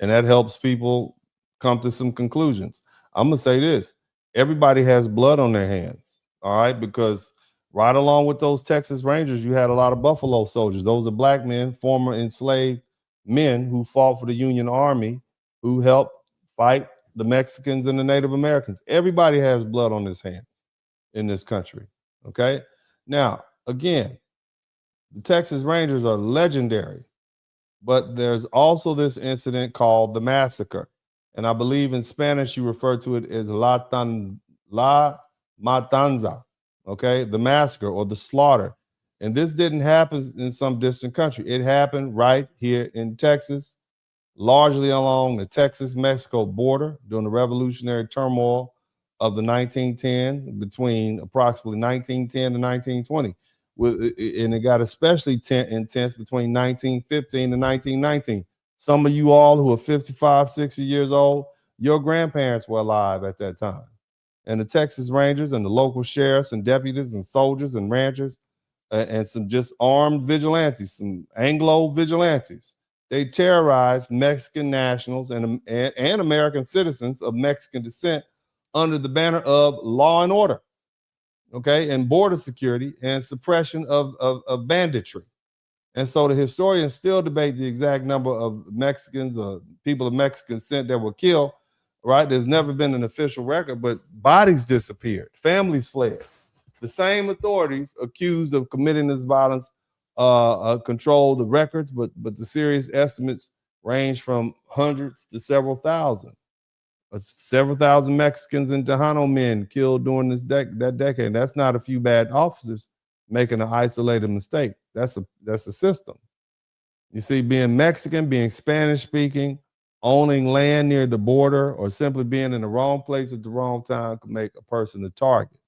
And that helps people come to some conclusions. I'm gonna say this: everybody has blood on their hands, all right? Because right along with those Texas Rangers, you had a lot of Buffalo soldiers. Those are black men, former enslaved men who fought for the Union Army, who helped fight the Mexicans and the Native Americans. Everybody has blood on his hands in this country, okay? Now, again, the Texas Rangers are legendary, but there's also this incident called the massacre. And I believe in Spanish, you refer to it as La Matanza, okay? The massacre or the slaughter. And this didn't happen in some distant country. It happened right here in Texas, largely along the Texas-Mexico border during the revolutionary turmoil of the 1910s, between approximately 1910 to 1920. And it got especially intense between 1915 and 1919. Some of you all who are 55, 60 years old, your grandparents were alive at that time. And the Texas Rangers and the local sheriffs and deputies and soldiers and ranchers and some just armed vigilantes, some Anglo vigilantes, they terrorized Mexican nationals and American citizens of Mexican descent under the banner of law and order, okay, and border security and suppression of banditry. And so the historians still debate the exact number of Mexicans or people of Mexican descent that were killed, right? There's never been an official record, but bodies disappeared, families fled. The same authorities accused of committing this violence control the records, but the serious estimates range from hundreds to several thousand. Several thousand Mexicans and Tejano men killed during that decade. That's not a few bad officers making an isolated mistake. That's a system. You see, being Mexican, being Spanish speaking, owning land near the border, or simply being in the wrong place at the wrong time could make a person a target.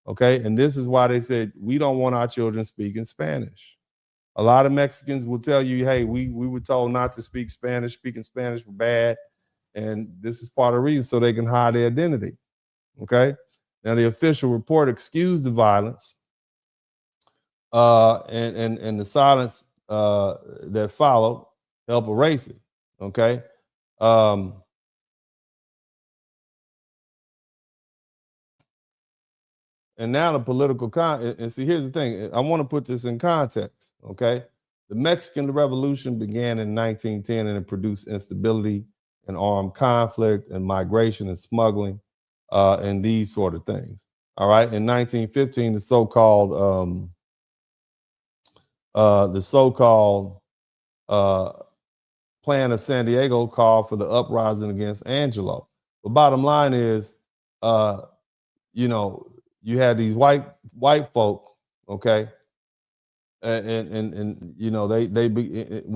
Okay, and this is why they said we don't want our children speaking Spanish. A lot of Mexicans will tell you, hey, we were told not to speak Spanish, speaking Spanish was bad, and this is part of the reason so they can hide their identity. Okay, now the official report excused the violence and the silence that followed helped erase it. Okay. And now the political and see, here's the thing. I want to put this in context, okay? The Mexican Revolution began in 1910 and it produced instability and armed conflict and migration and smuggling and these sort of things. All right. In 1915, the so-called Plan of San Diego called for the uprising against Angelo. The bottom line is, you had these white folk, okay, and well,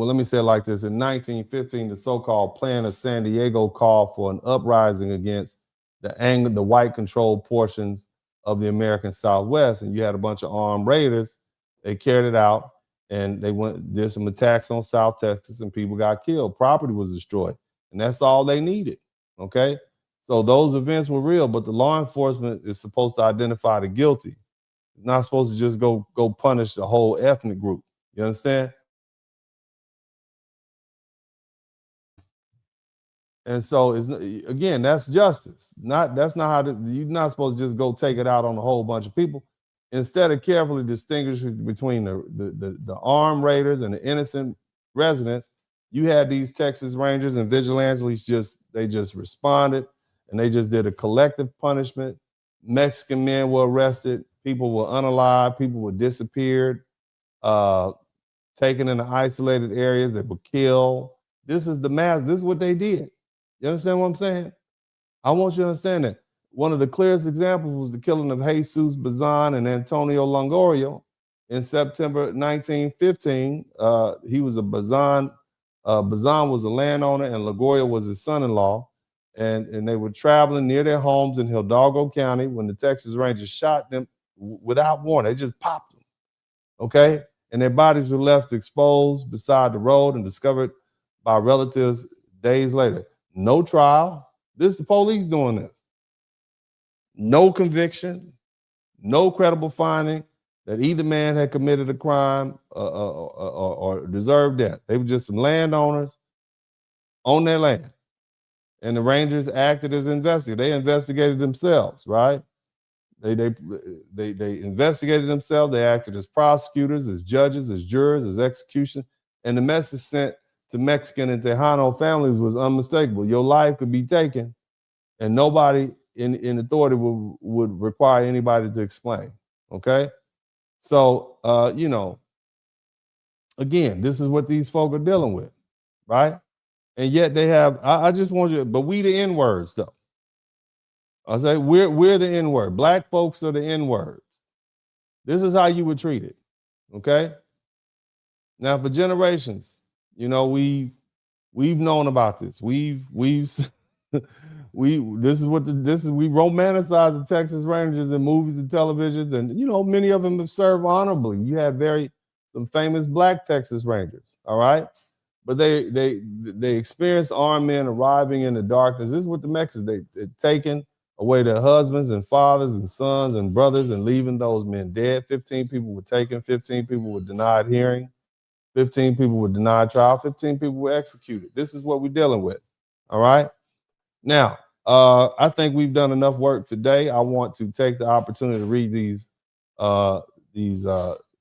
let me say it like this: in 1915, the so-called Plan of San Diego called for an uprising against the white-controlled portions of the American Southwest, and you had a bunch of armed raiders. They carried it out, and did some attacks on South Texas, and people got killed. Property was destroyed, and that's all they needed, okay. So those events were real, but the law enforcement is supposed to identify the guilty. It's not supposed to just go punish the whole ethnic group. You understand? And so again, that's justice. That's not how you're not supposed to just go take it out on a whole bunch of people. Instead of carefully distinguishing between the armed raiders and the innocent residents, you had these Texas Rangers and vigilantes just responded. And they just did a collective punishment. Mexican men were arrested. People were unalived. People were disappeared, taken into isolated areas. They were killed. This is the mass. This is what they did. You understand what I'm saying? I want you to understand that. One of the clearest examples was the killing of Jesus Bazan and Antonio Longoria in September 1915. He was a Bazan. Bazan was a landowner and Longoria was his son-in-law. And they were traveling near their homes in Hidalgo County when the Texas Rangers shot them without warning. They just popped them, okay? And their bodies were left exposed beside the road and discovered by relatives days later. No trial. This is the police doing this. No conviction, no credible finding that either man had committed a crime or deserved death. They were just some landowners on their land. And the Rangers acted as investigators. They investigated themselves, right? They investigated themselves. They acted as prosecutors, as judges, as jurors, as execution. And the message sent to Mexican and Tejano families was unmistakable. Your life could be taken, and nobody in authority would require anybody to explain. Okay? So, again, this is what these folk are dealing with, right? And yet they have, I just want you, but we the N-words, though. I say we're the N-word. Black folks are the N-words. This is how you would treat it. Okay? Now for generations, we've known about this. We romanticize the Texas Rangers in movies and televisions, and many of them have served honorably. You had some famous black Texas Rangers, all right? But they experienced armed men arriving in the darkness. This is what the Mexicans, they're taking away their husbands and fathers and sons and brothers and leaving those men dead. 15 people were taken, 15 people were denied hearing, 15 people were denied trial, 15 people were executed. This is what we're dealing with, all right? Now, I think we've done enough work today. I want to take the opportunity to read these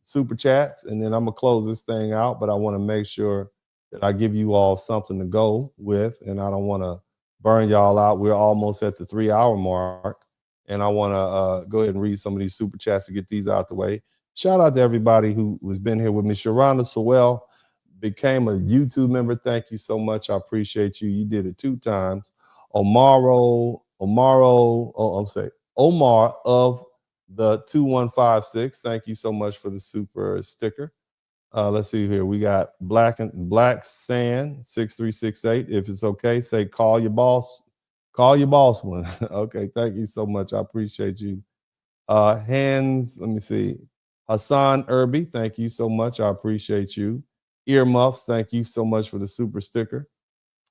super chats, and then I'm gonna close this thing out, but I wanna make sure that I give you all something to go with, and I don't wanna burn y'all out. We're almost at the 3-hour mark, and I want to go ahead and read some of these super chats to get these out the way. Shout out to everybody who has been here with me. Sharonda Sewell became a YouTube member. Thank you so much. I appreciate you. You did it 2 times. Omar of the 2156. Thank you so much for the super sticker. Let's see here. We got Black Sand 6368. If it's okay, say call your boss one. Okay, thank you so much. I appreciate you. Let me see. Hassan Irby, thank you so much. I appreciate you. Earmuffs, thank you so much for the super sticker.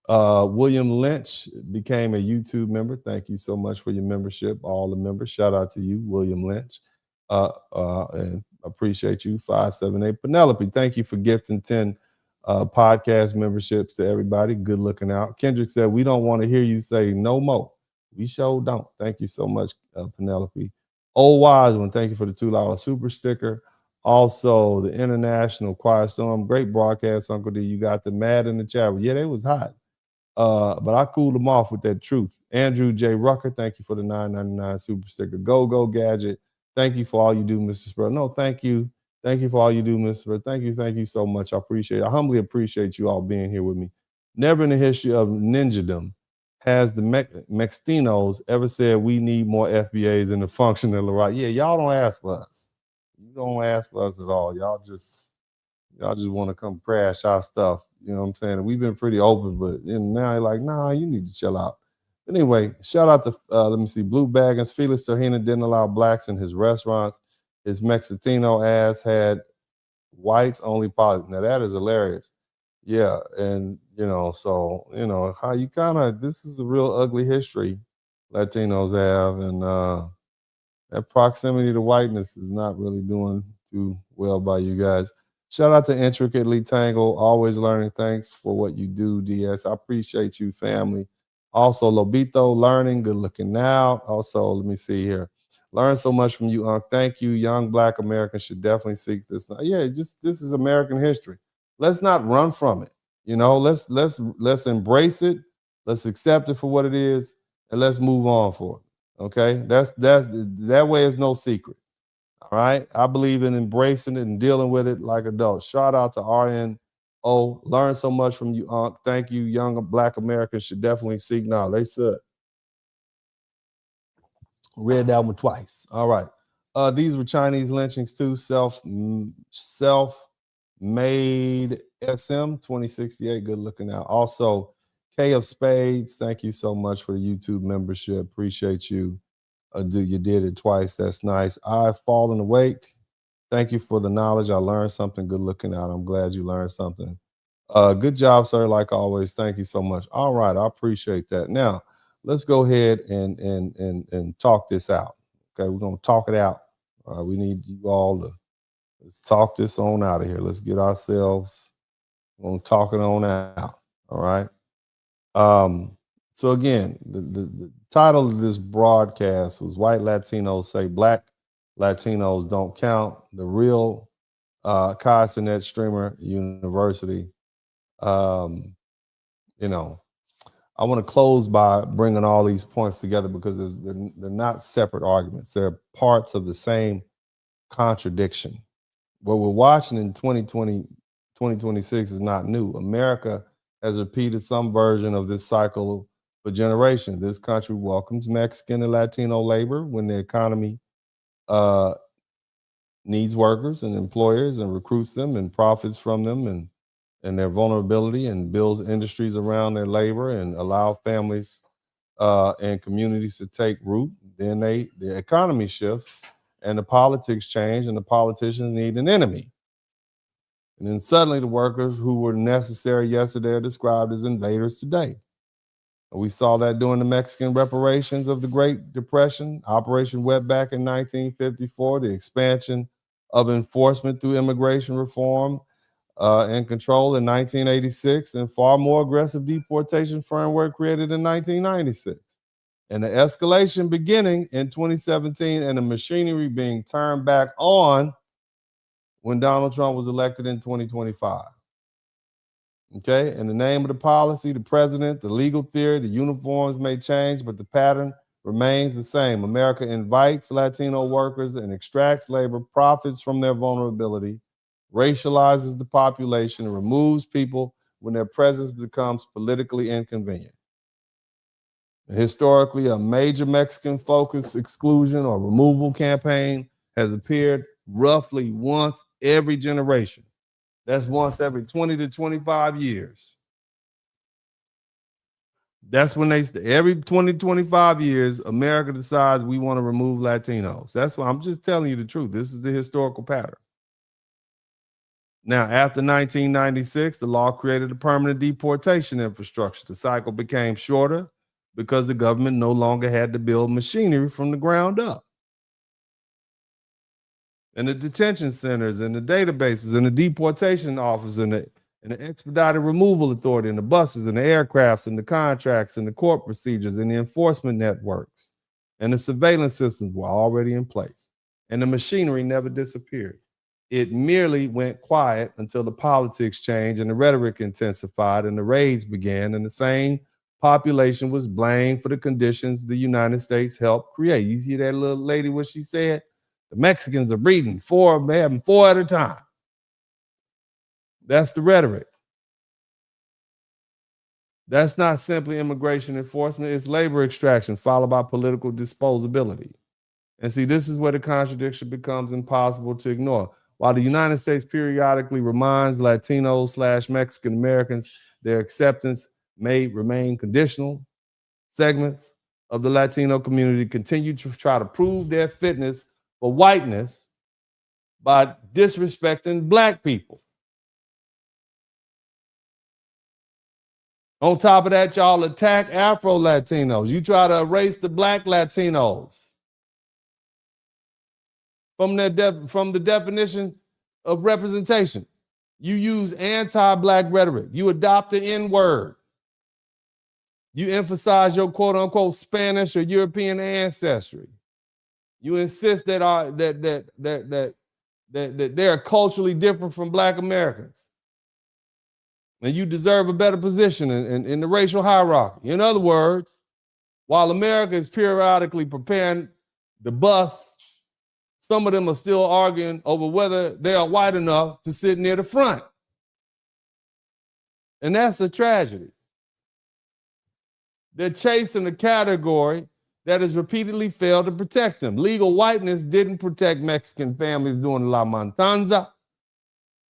William Lynch became a YouTube member. Thank you so much for your membership, all the members. Shout out to you, William Lynch. And appreciate you. 578 Penelope, thank you for gifting 10 podcast memberships to everybody. Good looking out. Kendrick said, we don't want to hear you say no more. We sure don't. Thank you so much, Penelope. Old Wise One, thank you for the $2 super sticker. Also, the International Quiet Storm, great broadcast, Uncle D. You got the mad in the chat. Yeah, they was hot. But I cooled them off with that truth. Andrew J. Rucker, thank you for the $9.99 super sticker. Go Gadget, thank you for all you do, Mr. Spur. No, thank you. Thank you for all you do, Mr. Spur. Thank you so much. I appreciate it. I humbly appreciate you all being here with me. Never in the history of ninjadom has the Mexicanos ever said we need more FBAs in the function of the right. Yeah, y'all don't ask for us. You don't ask for us at all. Y'all just want to come crash our stuff. You know what I'm saying? We've been pretty open, but now you're like, nah, you need to chill out. But anyway, shout out to, let me see, Blue Baggins. Felix Serhina didn't allow blacks in his restaurants. His Mexicano ass had whites only politics. Now that is hilarious. Yeah, and, so, how you this is a real ugly history Latinos have, and that proximity to whiteness is not really doing too well by you guys. Shout out to Intricately Tangled, always learning. Thanks for what you do, DS. I appreciate you, family. Also, Lobito, learning, good looking now. Also, let me see here. Learn so much from you, Unc. Thank you. Young Black Americans should definitely seek this. Yeah, this is American history. Let's not run from it. Let's embrace it. Let's accept it for what it is, and let's move on for it. Okay, that way is no secret. All right, I believe in embracing it and dealing with it like adults. Shout out to RNO. Learn so much from you, Unc. Thank you. Young Black Americans should definitely seek knowledge. They should. Read that one twice. All right. These were Chinese lynchings too. Self-made SM 2068. Good looking out. Also, K of Spades. Thank you so much for the YouTube membership. Appreciate you. You did it twice. That's nice. I've fallen awake. Thank you for the knowledge. I learned something. Good looking out. I'm glad you learned something. Good job, sir. Like always. Thank you so much. All right. I appreciate that. Now, let's go ahead and talk this out. Okay, we're gonna talk it out. We need you all to let's talk this on out of here. Let's get ourselves. We're gonna talk it on out. All right. So again, the title of this broadcast was White Latinos Say Black Latinos Don't Count. The real Cenat streamer, Univerity. You know, I want to close by bringing all these points together because they're not separate arguments. They're parts of the same contradiction. What we're watching in 2026 is not new. America has repeated some version of this cycle for generations. This country welcomes Mexican and Latino labor when the economy needs workers and employers and recruits them and profits from them and their vulnerability and builds industries around their labor and allow families and communities to take root. Then the economy shifts and the politics change and the politicians need an enemy. And then suddenly the workers who were necessary yesterday are described as invaders today. We saw that during the Mexican reparations of the Great Depression, Operation Wetback in 1954, the expansion of enforcement through immigration reform and control in 1986, and far more aggressive deportation framework created in 1996. And the escalation beginning in 2017 and the machinery being turned back on when Donald Trump was elected in 2025. Okay, in the name of the policy, the president, the legal theory, the uniforms may change, but the pattern remains the same. America invites Latino workers and extracts labor, profits from their vulnerability, racializes the population, and removes people when their presence becomes politically inconvenient. Historically, a major Mexican-focused exclusion or removal campaign has appeared roughly once every generation. That's once every 20 to 25 years. That's when every 20 to 25 years, America decides we want to remove Latinos. That's why I'm just telling you the truth. This is the historical pattern. Now, after 1996, the law created a permanent deportation infrastructure. The cycle became shorter because the government no longer had to build machinery from the ground up. And the detention centers and the databases and the deportation office and the expedited removal authority and the buses and the aircrafts and the contracts and the court procedures and the enforcement networks and the surveillance systems were already in place. And the machinery never disappeared. It merely went quiet until the politics changed and the rhetoric intensified and the raids began and the same population was blamed for the conditions the United States helped create. You see that little lady, what she said? The Mexicans are breeding having four at a time. That's the rhetoric. That's not simply immigration enforcement, it's labor extraction followed by political disposability. And see, this is where the contradiction becomes impossible to ignore. While the United States periodically reminds Latinos/Mexican Americans their acceptance may remain conditional, segments of the Latino community continue to try to prove their fitness for whiteness by disrespecting Black people. On top of that, y'all attack Afro-Latinos. You try to erase the Black Latinos from the definition of representation. You use anti-Black rhetoric. You adopt the N-word. You emphasize your quote-unquote Spanish or European ancestry. You insist that they are culturally different from Black Americans. And you deserve a better position in the racial hierarchy. In other words, while America is periodically preparing the bus, some of them are still arguing over whether they are white enough to sit near the front. And that's a tragedy. They're chasing a category that has repeatedly failed to protect them. Legal whiteness didn't protect Mexican families during La Matanza.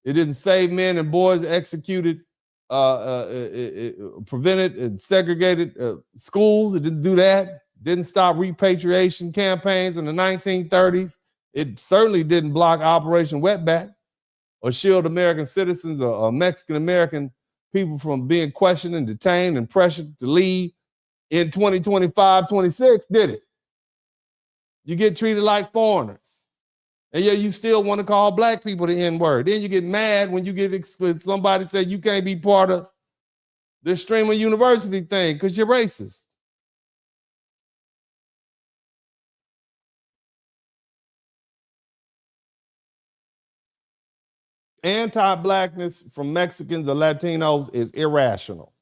It didn't save men and boys executed, prevented and segregated schools. It didn't do that. Didn't stop repatriation campaigns in the 1930s. It certainly didn't block Operation Wetback or shield American citizens or Mexican-American people from being questioned and detained and pressured to leave in 2025, 26, did it? You get treated like foreigners. And yet you still want to call Black people the N-word. Then you get mad when you get somebody say you can't be part of This streamer university thing, because you're racist. Anti-blackness from Mexicans or Latinos is irrational.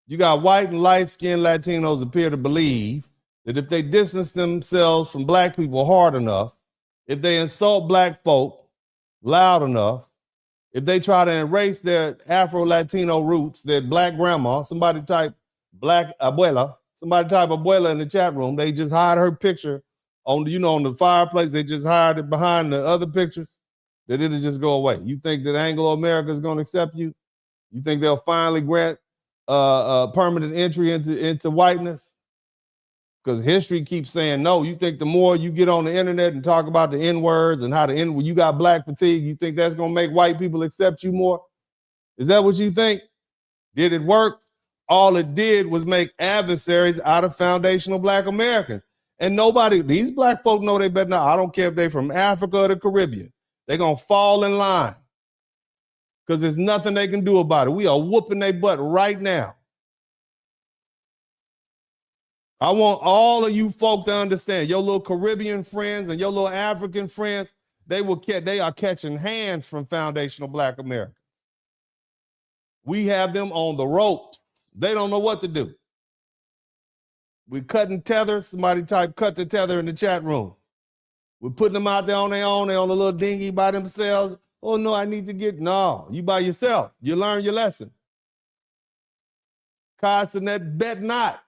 You got white and light-skinned Latinos appear to believe that if they distance themselves from black people hard enough, if they insult black folk loud enough, if they try to erase their Afro-Latino roots, their black grandma, somebody type black abuela, somebody type abuela in the chat room, they just hide her picture on the, on the fireplace, they just hide it behind the other pictures, that it'll just go away. You think that Anglo-America is going to accept you? You think they'll finally grant permanent entry into whiteness? Because history keeps saying no. You think the more you get on the internet and talk about the N-words and how the N, when you got black fatigue, you think that's going to make white people accept you more? Is that what you think? Did it work? All it did was make adversaries out of foundational black Americans. And nobody, these black folk know they better not. I don't care if they're from Africa or the Caribbean. They're going to fall in line because there's nothing they can do about it. We are whooping their butt right now. I want all of you folk to understand, your little Caribbean friends and your little African friends, they are catching hands from foundational black Americans. We have them on the ropes. They don't know what to do. We're cutting tethers. Somebody type cut the tether in the chat room. We're putting them out there on their own. They're on a little dinghy by themselves. Oh, no, I need to get, no, you by yourself. You learn your lesson. Cenat bet not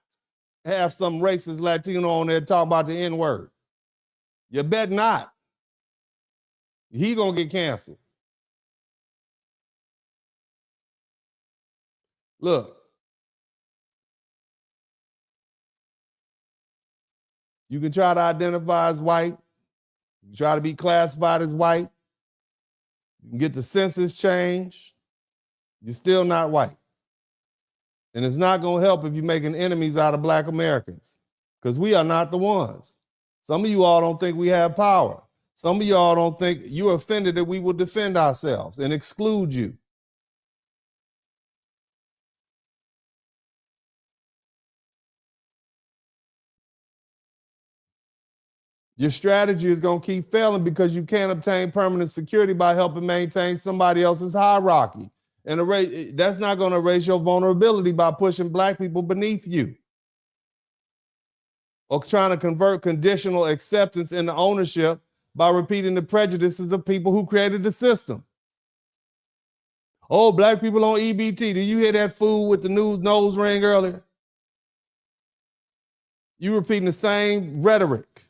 have some racist Latino on there talk about the N-word. You bet not. He gonna get canceled. Look. You can try to identify as white. You can try to be classified as white. You can get the census changed. You're still not white. And it's not going to help if you're making enemies out of black Americans, because we are not the ones. Some of you all don't think we have power. Some of y'all don't think, you're offended that we will defend ourselves and exclude you. Your strategy is going to keep failing because you can't obtain permanent security by helping maintain somebody else's hierarchy. And that's not going to erase your vulnerability by pushing black people beneath you or trying to convert conditional acceptance into ownership by repeating the prejudices of people who created the system. Oh, black people on EBT. Did you hear that fool with the nose ring earlier? You repeating the same rhetoric.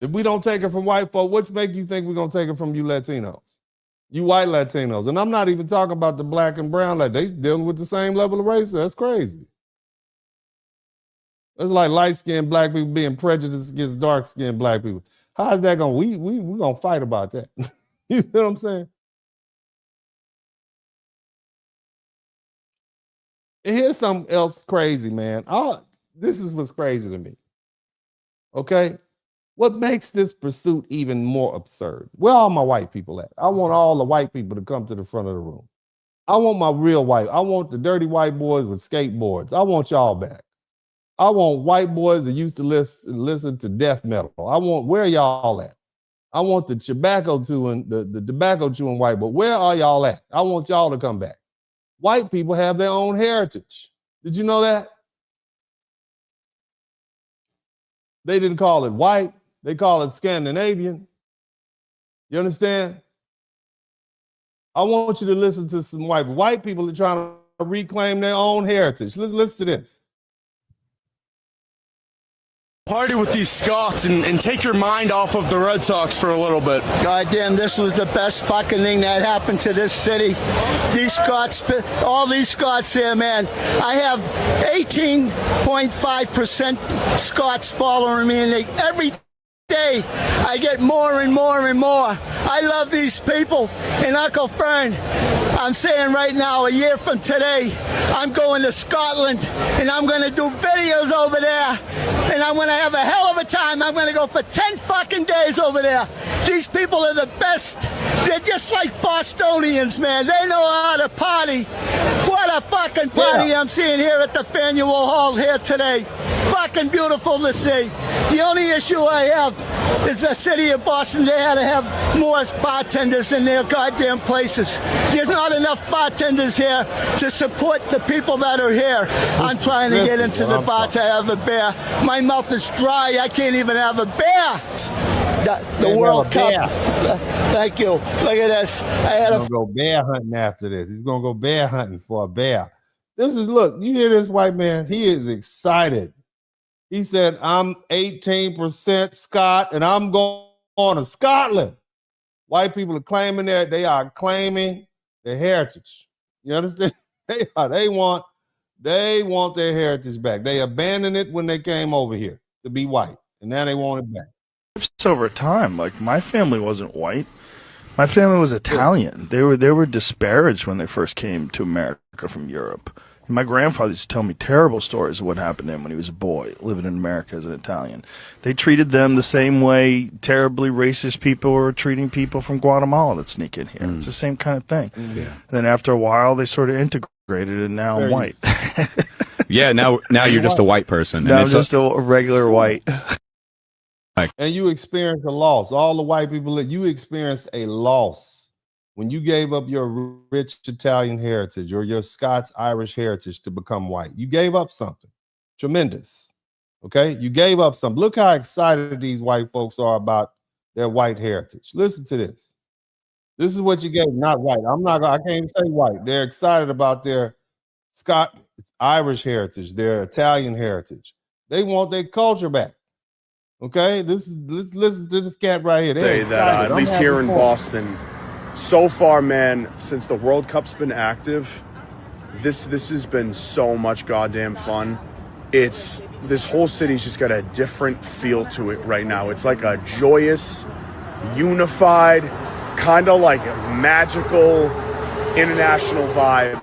If we don't take it from white folk, what make you think we're going to take it from you Latinos? You white Latinos. And I'm not even talking about the black and brown. Like they dealing with the same level of racism. That's crazy. It's like light-skinned black people being prejudiced against dark-skinned black people. How's that going? We going to fight about that. You know what I'm saying? And here's something else crazy, man. This is what's crazy to me. Okay? What makes this pursuit even more absurd? Where are all my white people at? I want all the white people to come to the front of the room. I want my real white. I want the dirty white boys with skateboards. I want y'all back. I want white boys that used to listen to death metal. Where y'all at? I want the tobacco chewing, the tobacco chewing white boy. Where are y'all at? I want y'all to come back. White people have their own heritage. Did you know that? They didn't call it white. They call it Scandinavian. You understand? I want you to listen to some white people that are trying to reclaim their own heritage. Listen to this. Party with these Scots and take your mind off of the Red Sox for a little bit. Goddamn, this was the best fucking thing that happened to this city. These Scots, all these Scots here, man. I have 18.5% Scots following me, and every day I get more and more and more. I love these people. And Uncle Fern, I'm saying right now, a year from today, I'm going to Scotland and I'm going to do videos over there and I'm going to have a hell of a time. I'm going to go for 10 fucking days over there. These people are the best They're just like Bostonians, man. They know how to party. What a fucking party I'm seeing here at the Faneuil Hall here today. Fucking beautiful to see. The only issue I have is the city of Boston. They had to have more bartenders in their goddamn places. There's not enough bartenders here to support the people that are here. I'm trying to get into the bar to have a beer. My mouth is dry. I can't even have a beer. The World Cup. Thank you. Look at this. I had to go bear hunting after this. He's gonna go bear hunting for a bear. This is, look, you hear this white man? He is excited. He said, I'm 18% Scot and I'm going to Scotland. White people are claiming that they are claiming their heritage. You understand? They want their heritage back. They abandoned it when they came over here to be white, and now they want it back. It's over time. Like, my family wasn't white. My family was Italian. They were disparaged when they first came to America from Europe. My grandfather used to tell me terrible stories of what happened to him when he was a boy living in America as an Italian. They treated them the same way terribly racist people were treating people from Guatemala that sneak in here. It's the same kind of thing. And then after a while, they sort of integrated, and now I'm white. Yeah, now you're just a white person. Now I'm just a regular white. And you experience a loss. All the white people, you experienced a loss when you gave up your rich Italian heritage or your Scots-Irish heritage to become white. You gave up something tremendous, okay? You gave up something. Look how excited these white folks are about their white heritage. Listen to this. This is what you gave, not white. I can't even say white. They're excited about their Irish heritage, their Italian heritage. They want their culture back. Okay, let's listen to this cat right here. Say that at least here in Boston, so far, man, since the World Cup's been active, this has been so much goddamn fun. This whole city's just got a different feel to it right now. It's like a joyous, unified, kind of like a magical international vibe.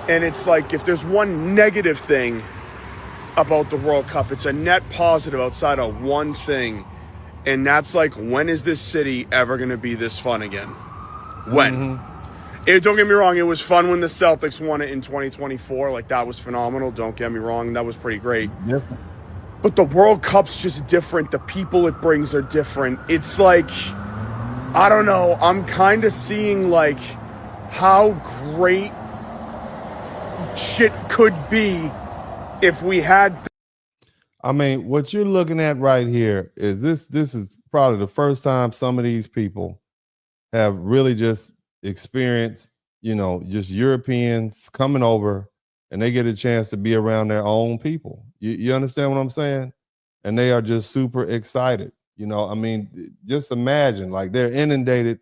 And it's like, if there's one negative thing about the World Cup, it's a net positive outside of one thing, and that's like, when is this city ever going to be this fun again? When? Don't get me wrong, it was fun when the Celtics won it in 2024. Like, that was phenomenal. Don't get me wrong, that was pretty great. But the World Cup's just different. The people it brings are different. It's like, I don't know, I'm kind of seeing like how great shit could be if we had. I mean, what you're looking at right here is this is probably the first time some of these people have really just experienced, just Europeans coming over, and they get a chance to be around their own people. You understand what I'm saying? And they are just super excited. I mean, just imagine, like, they're inundated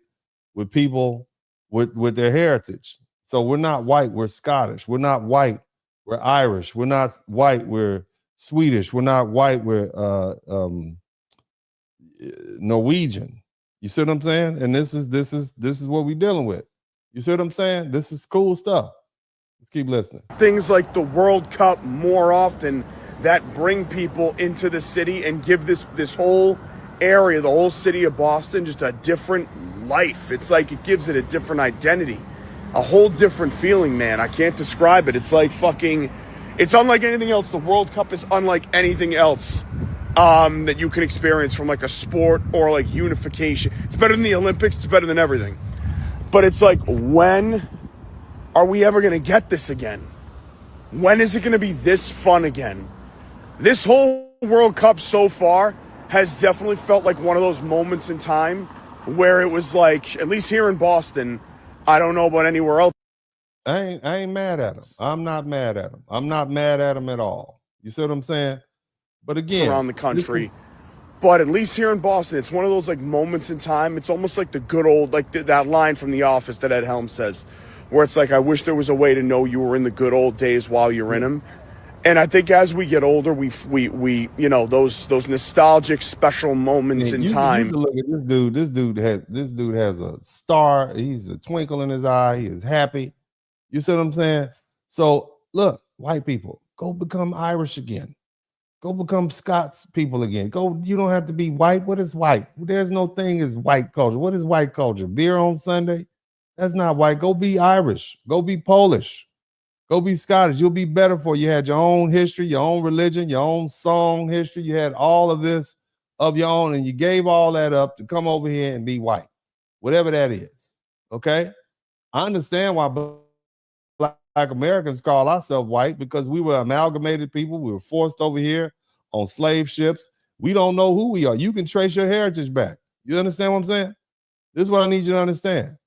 with people with their heritage. So we're not white, we're Scottish. We're not white, we're Irish. We're not white, we're Swedish. We're not white, we're Norwegian. You see what I'm saying? And this is what we're dealing with. You see what I'm saying? This is cool stuff. Let's keep listening. Things like the World Cup more often that bring people into the city and give this whole area, the whole city of Boston, just a different life. It's like it gives it a different identity, a whole different feeling, man. I can't describe it. It's like it's unlike anything else. The World Cup is unlike anything else that you can experience from like a sport or like unification. It's better than the Olympics. It's better than everything. But it's like, when are we ever going to get this again? When is it going to be this fun again? This whole World Cup so far has definitely felt like one of those moments in time where it was like, at least here in Boston, I don't know about anywhere else. I ain't mad at him. I'm not mad at him. I'm not mad at him at all. You see what I'm saying? But again, around the country. But at least here in Boston, it's one of those like moments in time. It's almost like the good old, like that line from The Office that Ed Helms says, where it's like, I wish there was a way to know you were in the good old days while you're in them. And I think as we get older, we those nostalgic special moments in time. You look at this dude. This dude has a star. He's a twinkle in his eye. He is happy. You see what I'm saying? So look, white people, go become Irish again. Go become Scots people again. Go, you don't have to be white. What is white? There's no thing as white culture. What is white culture? Beer on Sunday? That's not white. Go be Irish. Go be Polish. Go be Scottish. You'll be better for you. You had your own history, your own religion, your own song history. You had all of this of your own, and you gave all that up to come over here and be white, whatever that is. Okay? I understand why Black Americans call ourselves white, because we were amalgamated people. We were forced over here on slave ships. We don't know who we are. You can trace your heritage back. You understand what I'm saying? This is what I need you to understand.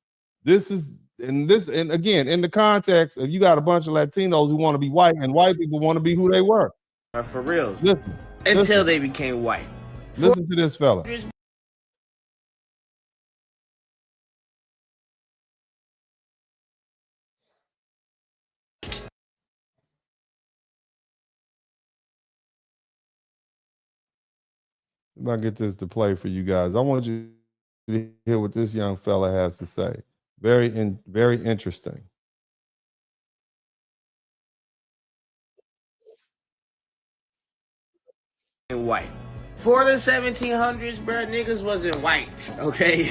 This is, and again, in the context of you got a bunch of Latinos who want to be white, and white people want to be who they were. For real. Listen, Until they became white. Listen to this fella. If I get this to play for you guys, I want you to hear what this young fella has to say. Very interesting. White. For the 1700s, bro, niggas wasn't white, okay?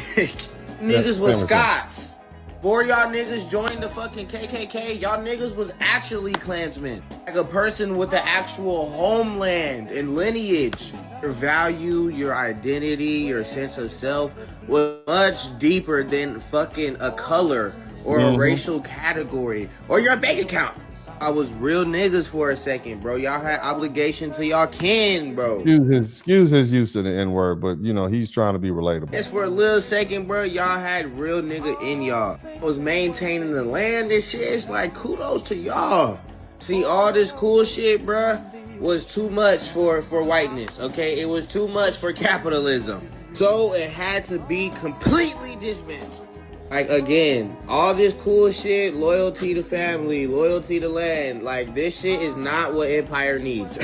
Niggas was Scots. Before y'all niggas joined the fucking KKK, y'all niggas was actually Klansmen. Like a person with the actual homeland and lineage. Your value, your identity, your sense of self was much deeper than fucking a color or a racial category or your bank account. I was real niggas for a second, bro. Y'all had obligation to y'all kin, bro. Excuse his use of the N-word, but you know, he's trying to be relatable. Just for a little second, bro, y'all had real nigga in y'all. Was maintaining the land and shit. It's like, kudos to y'all. See, all this cool shit, bro, was too much for whiteness, okay? It was too much for capitalism. So it had to be completely dismantled. Like, again, all this cool shit, loyalty to family, loyalty to land, like, this shit is not what empire needs.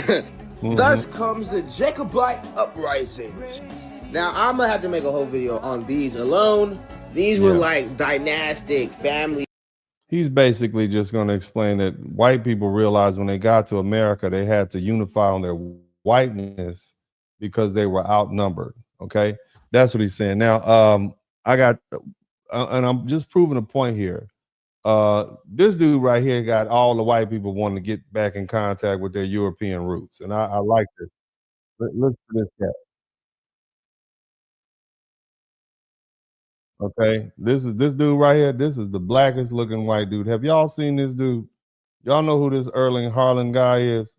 Thus comes the Jacobite uprising. Now, I'm gonna have to make a whole video on these alone. These were like dynastic family. He's basically just going to explain that white people realized when they got to America, they had to unify on their whiteness because they were outnumbered. Okay, that's what he's saying. Now, I got, and I'm just proving a point here. This dude right here got all the white people wanting to get back in contact with their European roots, and I like this. Listen to this guy. Okay, this dude right here. This is the blackest looking white dude. Have y'all seen this dude? Y'all know who this Erling Haaland guy is?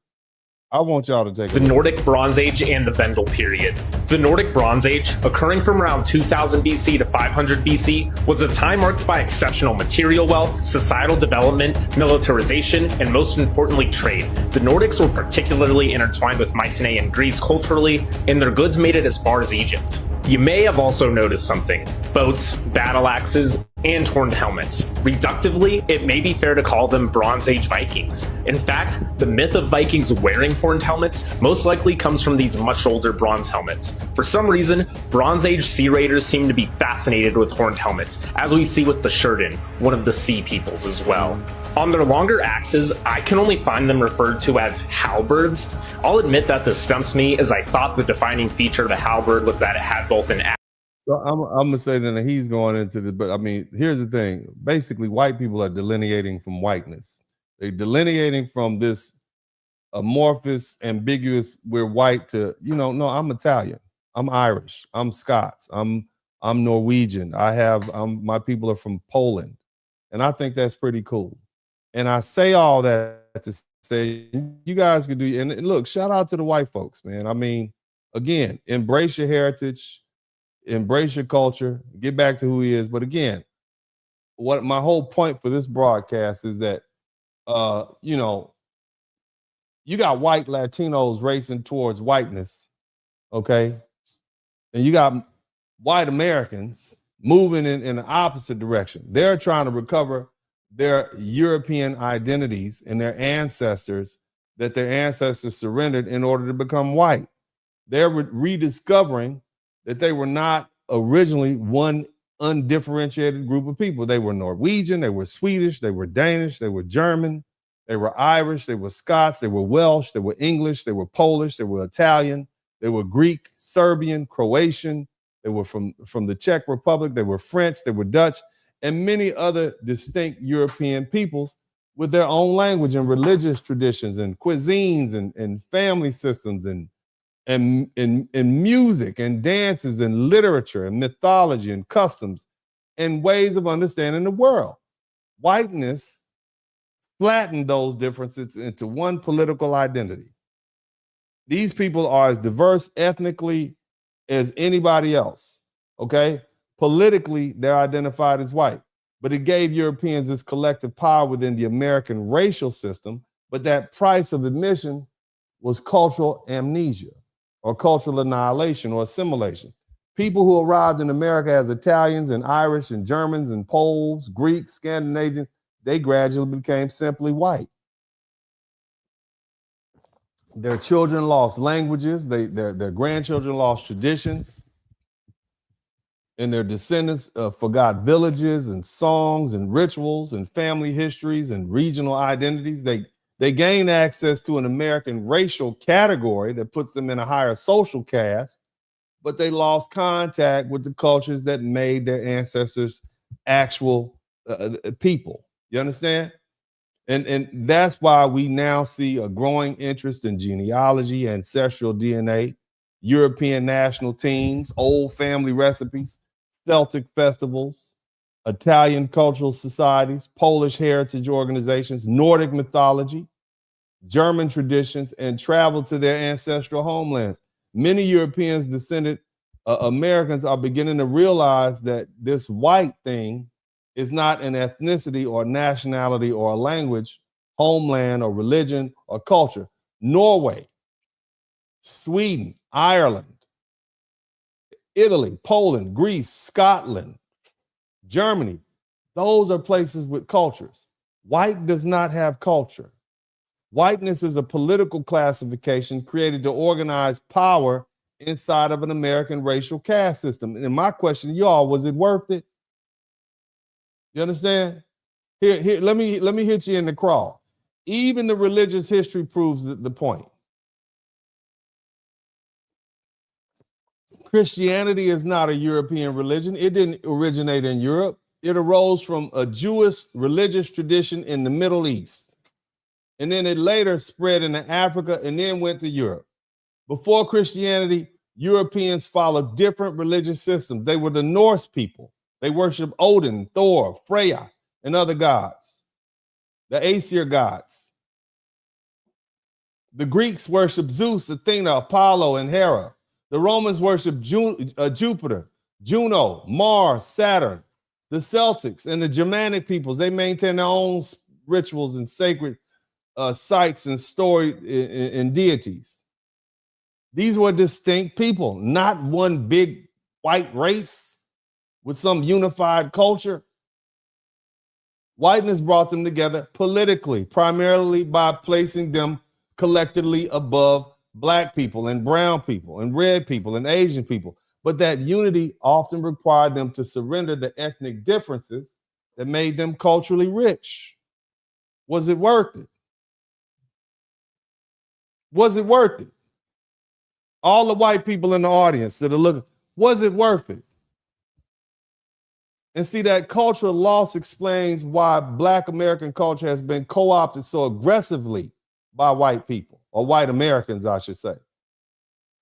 I want y'all to take the Nordic Bronze Age and the Vendel period. The Nordic Bronze Age, occurring from around 2000 BC to 500 BC, was a time marked by exceptional material wealth, societal development, militarization, and most importantly, trade. The Nordics were particularly intertwined with Mycenae and Greece culturally, and their goods made it as far as Egypt. You may have also noticed something: boats, battle axes, and horned helmets. Reductively, it may be fair to call them Bronze Age Vikings. In fact, the myth of Vikings wearing horned helmets most likely comes from these much older bronze helmets. For some reason, Bronze Age sea raiders seem to be fascinated with horned helmets, as we see with the Shurden, one of the sea peoples as well. On their longer axes, I can only find them referred to as halberds. I'll admit that this stumps me, as I thought the defining feature of a halberd was that it had both an axe. So I'm gonna say that he's going into the, but I mean, here's the thing. Basically, white people are delineating from whiteness. They're delineating from this amorphous, ambiguous, we're white to, no, I'm Italian, I'm Irish, I'm Scots, I'm Norwegian. My people are from Poland. And I think that's pretty cool. And I say all that to say, you guys can do, and look, shout out to the white folks, man. I mean, again, embrace your heritage, embrace your culture, get back to who he is. But again, what my whole point for this broadcast is that, you got white Latinos racing towards whiteness, okay? And you got white Americans moving in the opposite direction. They're trying to recover their European identities and their ancestors that their ancestors surrendered in order to become white. They're rediscovering that they were not originally one undifferentiated group of people. They were Norwegian, they were Swedish, they were Danish, they were German, They were Irish, they were Scots, they were Welsh, they were English, they were Polish, they were Italian, they were Greek, Serbian, Croatian, they were from the Czech Republic, they were French, they were Dutch, and many other distinct European peoples with their own language and religious traditions and cuisines and family systems and music and dances and literature and mythology and customs and ways of understanding the world. Whiteness flattened those differences into one political identity. These people are as diverse ethnically as anybody else, okay? Politically, they're identified as white, but it gave Europeans this collective power within the American racial system, but that price of admission was cultural amnesia or cultural annihilation or assimilation. People who arrived in America as Italians and Irish and Germans and Poles, Greeks, Scandinavians, they gradually became simply white. Their children lost languages, their grandchildren lost traditions, and their descendants forgot villages and songs and rituals and family histories and regional identities. They gained access to an American racial category that puts them in a higher social caste, but they lost contact with the cultures that made their ancestors actual people. You understand? And that's why we now see a growing interest in genealogy, ancestral DNA, European national teams, old family recipes, Celtic festivals, Italian cultural societies, Polish heritage organizations, Nordic mythology, German traditions, and travel to their ancestral homelands. Many Europeans descended Americans are beginning to realize that this white thing is not an ethnicity or nationality or a language, homeland or religion or culture. Norway, Sweden, Ireland, Italy, Poland, Greece, Scotland, Germany, those are places with cultures. White does not have culture. Whiteness is a political classification created to organize power inside of an American racial caste system. And my question to y'all, was it worth it? You understand? Here, let me hit you in the crawl. Even the religious history proves the point. Christianity is not a European religion. It didn't originate in Europe. It arose from a Jewish religious tradition in the Middle East. And then it later spread into Africa and then went to Europe. Before Christianity, Europeans followed different religious systems. They were the Norse people. They worshiped Odin, Thor, Freya, and other gods, the Aesir gods. The Greeks worshiped Zeus, Athena, Apollo, and Hera. The Romans worshiped Jupiter, Juno, Mars, Saturn. The Celtics and the Germanic peoples, they maintain their own rituals and sacred sites and story and deities. These were distinct people, not one big white race with some unified culture. Whiteness brought them together politically, primarily by placing them collectively above Black people and brown people and red people and Asian people. But that unity often required them to surrender the ethnic differences that made them culturally rich. Was it worth it? Was it worth it? All the white people in the audience that are looking, was it worth it? And see, that cultural loss explains why Black American culture has been co-opted so aggressively by white people, or white Americans, I should say.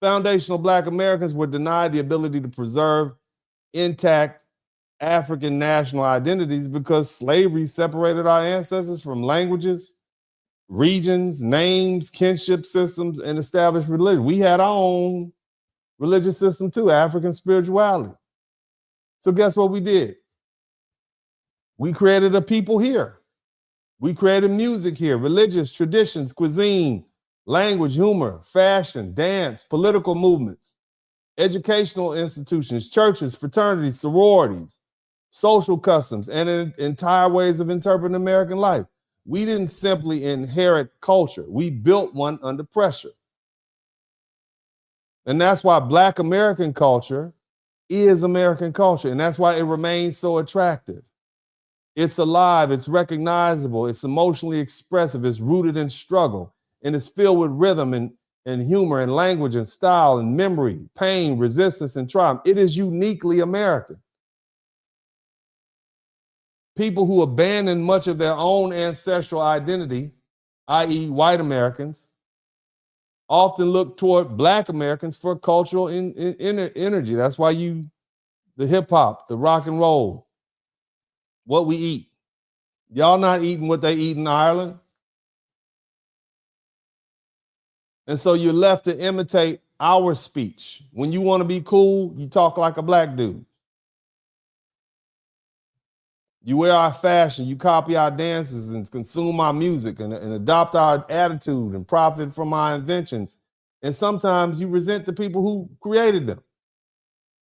Foundational Black Americans were denied the ability to preserve intact African national identities because slavery separated our ancestors from languages, regions, names, kinship systems, and established religion. We had our own religious system too, African spirituality. So guess what we did? We created a people here. We created music here, religious traditions, cuisine, language, humor, fashion, dance, political movements, educational institutions, churches, fraternities, sororities, social customs, and entire ways of interpreting American life. We didn't simply inherit culture. We built one under pressure. And that's why Black American culture is American culture. And that's why it remains so attractive. It's alive, it's recognizable, it's emotionally expressive, it's rooted in struggle, and it's filled with rhythm and humor and language and style and memory, pain, resistance, and triumph. It is uniquely American. People who abandon much of their own ancestral identity, i.e. white Americans, often look toward Black Americans for cultural energy. That's why the hip hop, the rock and roll, what we eat. Y'all not eating what they eat in Ireland. And so you're left to imitate our speech. When you want to be cool, you talk like a Black dude. You wear our fashion, you copy our dances and consume our music and adopt our attitude and profit from our inventions. And sometimes you resent the people who created them.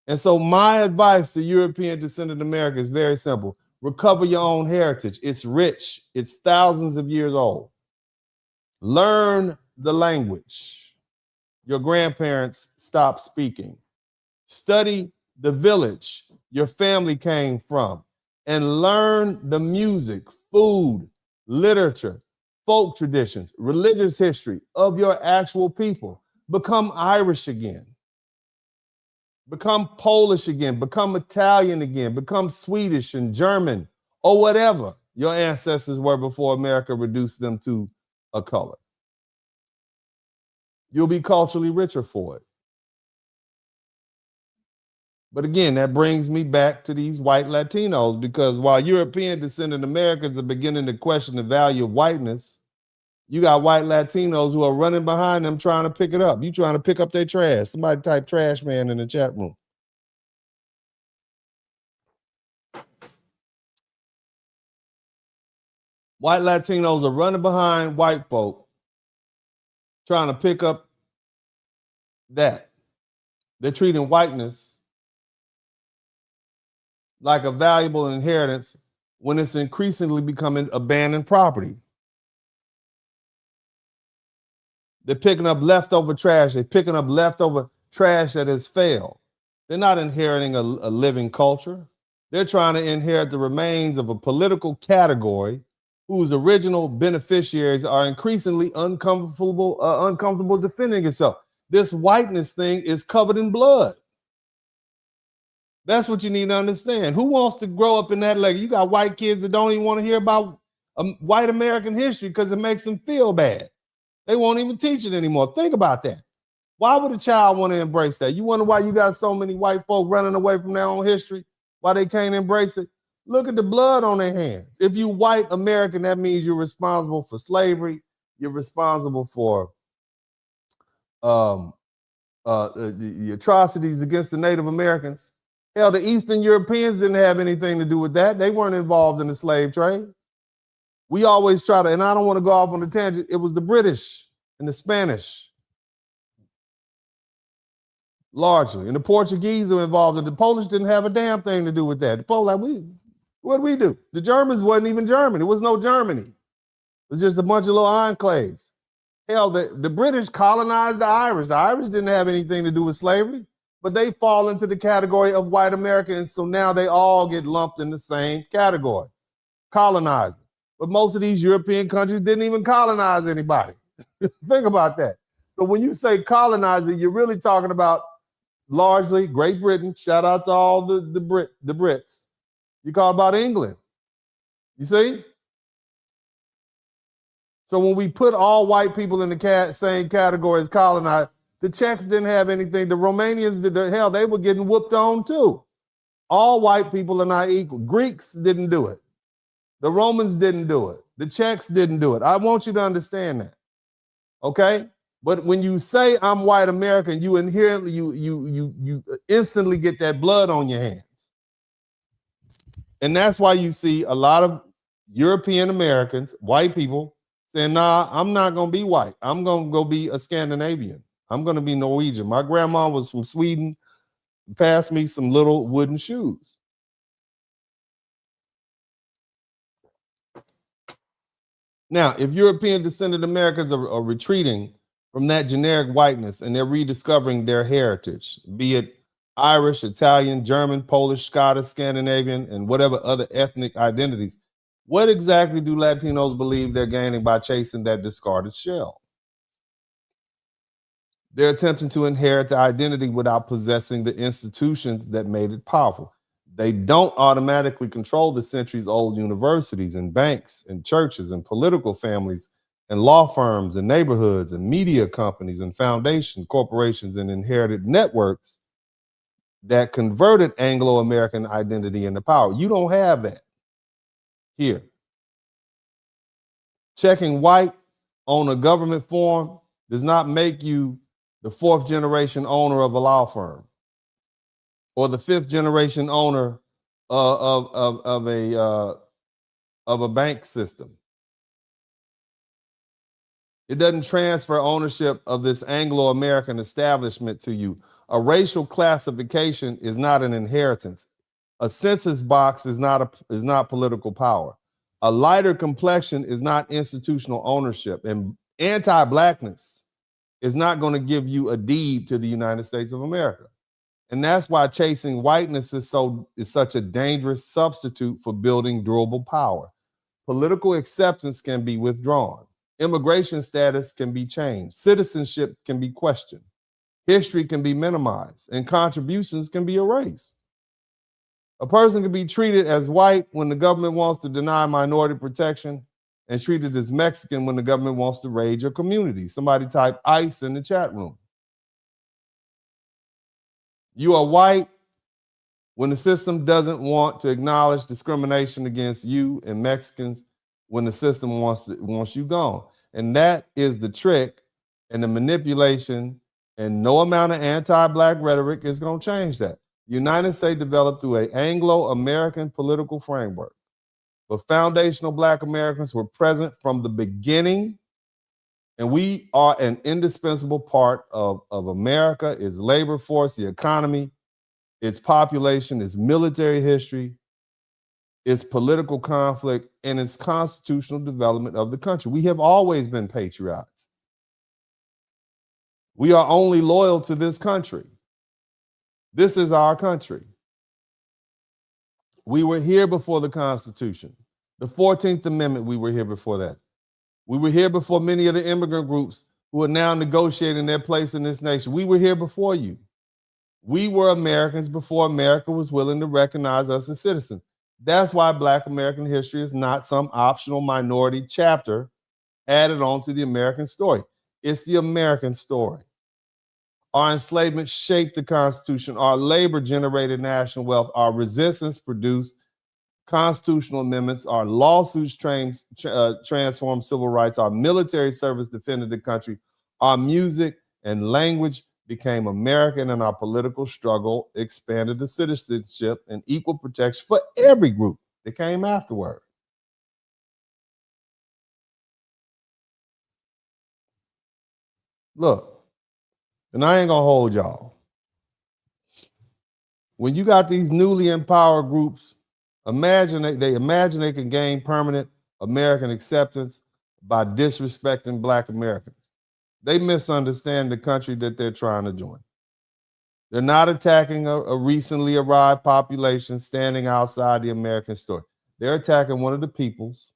And so my advice to European descendant America is very simple. Recover your own heritage. It's rich. It's thousands of years old. Learn the language your grandparents stopped speaking. Study the village your family came from and learn the music, food, literature, folk traditions, religious history of your actual people. Become Irish again. Become Polish again. Become Italian again. Become Swedish and German or whatever your ancestors were before America reduced them to a color. You'll be culturally richer for it. But again, that brings me back to these white Latinos, because while European descendant Americans are beginning to question the value of whiteness, you got white Latinos who are running behind them trying to pick it up. You trying to pick up their trash. Somebody type trash man in the chat room. White Latinos are running behind white folk trying to pick up that. They're treating whiteness like a valuable inheritance when it's increasingly becoming abandoned property. They're picking up leftover trash. They're picking up leftover trash that has failed. They're not inheriting a living culture. They're trying to inherit the remains of a political category whose original beneficiaries are increasingly uncomfortable defending itself. This whiteness thing is covered in blood. That's what you need to understand. Who wants to grow up in that legacy? You got white kids that don't even want to hear about white American history because it makes them feel bad. They won't even teach it anymore. Think about that. Why would a child want to embrace that? You wonder why you got so many white folk running away from their own history? Why they can't embrace it? Look at the blood on their hands. If you white American, that means you're responsible for slavery. You're responsible for the atrocities against the Native Americans. Hell, the Eastern Europeans didn't have anything to do with that. They weren't involved in the slave trade. We always try to, and I don't want to go off on a tangent, it was the British and the Spanish, largely. And the Portuguese were involved, and the Polish didn't have a damn thing to do with that. The Polish, what did we do? The Germans wasn't even Germany. There was no Germany. It was just a bunch of little enclaves. Hell, the British colonized the Irish. The Irish didn't have anything to do with slavery, but they fall into the category of white Americans, so now they all get lumped in the same category, colonizing. But most of these European countries didn't even colonize anybody. Think about that. So when you say colonizer, you're really talking about largely Great Britain. Shout out to all the Brits. You call about England. You see? So when we put all white people in the same category as colonized, the Czechs didn't have anything. The Romanians did. Hell, they were getting whooped on too. All white people are not equal. Greeks didn't do it. The Romans didn't do it. The Czechs didn't do it. I want you to understand that. Okay? But when you say I'm white American, you inherently, you instantly get that blood on your hands. And that's why you see a lot of European Americans, white people, saying, nah, I'm not going to be white. I'm going to go be a Scandinavian. I'm going to be Norwegian. My grandma was from Sweden, passed me some little wooden shoes. Now, if European descendant Americans are retreating from that generic whiteness and they're rediscovering their heritage, be it Irish, Italian, German, Polish, Scottish, Scandinavian, and whatever other ethnic identities. What exactly do Latinos believe they're gaining by chasing that discarded shell? They're attempting to inherit the identity without possessing the institutions that made it powerful. They don't automatically control the centuries-old universities and banks and churches and political families and law firms and neighborhoods and media companies and foundation corporations and inherited networks that converted Anglo-American identity into power. You don't have that here. Checking white on a government form does not make you the fourth generation owner of a law firm or the fifth generation owner of a bank system. It doesn't transfer ownership of this Anglo-American establishment to you. A racial classification is not an inheritance. A census box is not political power. A lighter complexion is not institutional ownership. And anti-blackness is not going to give you a deed to the United States of America. And that's why chasing whiteness is such a dangerous substitute for building durable power. Political acceptance can be withdrawn. Immigration status can be changed. Citizenship can be questioned. History can be minimized, and contributions can be erased. A person can be treated as white when the government wants to deny minority protection and treated as Mexican when the government wants to raid your community. Somebody type ICE in the chat room. You are white when the system doesn't want to acknowledge discrimination against you and Mexicans when the system wants you gone. And that is the trick and the manipulation, and no amount of anti-black rhetoric is going to change that. The United States developed through an Anglo-American political framework, but foundational Black Americans were present from the beginning, and we are an indispensable part of America, its labor force, the economy, its population, its military history, its political conflict, and its constitutional development of the country. We have always been patriots. We are only loyal to this country. This is our country. We were here before the Constitution. The 14th Amendment, we were here before that. We were here before many of the immigrant groups who are now negotiating their place in this nation. We were here before you. We were Americans before America was willing to recognize us as citizens. That's why Black American history is not some optional minority chapter added on to the American story. It's the American story. Our enslavement shaped the Constitution. Our labor generated national wealth. Our resistance produced constitutional amendments. Our lawsuits transformed civil rights. Our military service defended the country. Our music and language became American, and our political struggle expanded the citizenship and equal protection for every group that came afterward. Look, and I ain't gonna hold y'all. When you got these newly empowered groups, they imagine they can gain permanent American acceptance by disrespecting Black Americans. They misunderstand the country that they're trying to join. They're not attacking a recently arrived population standing outside the American story. They're attacking one of the peoples,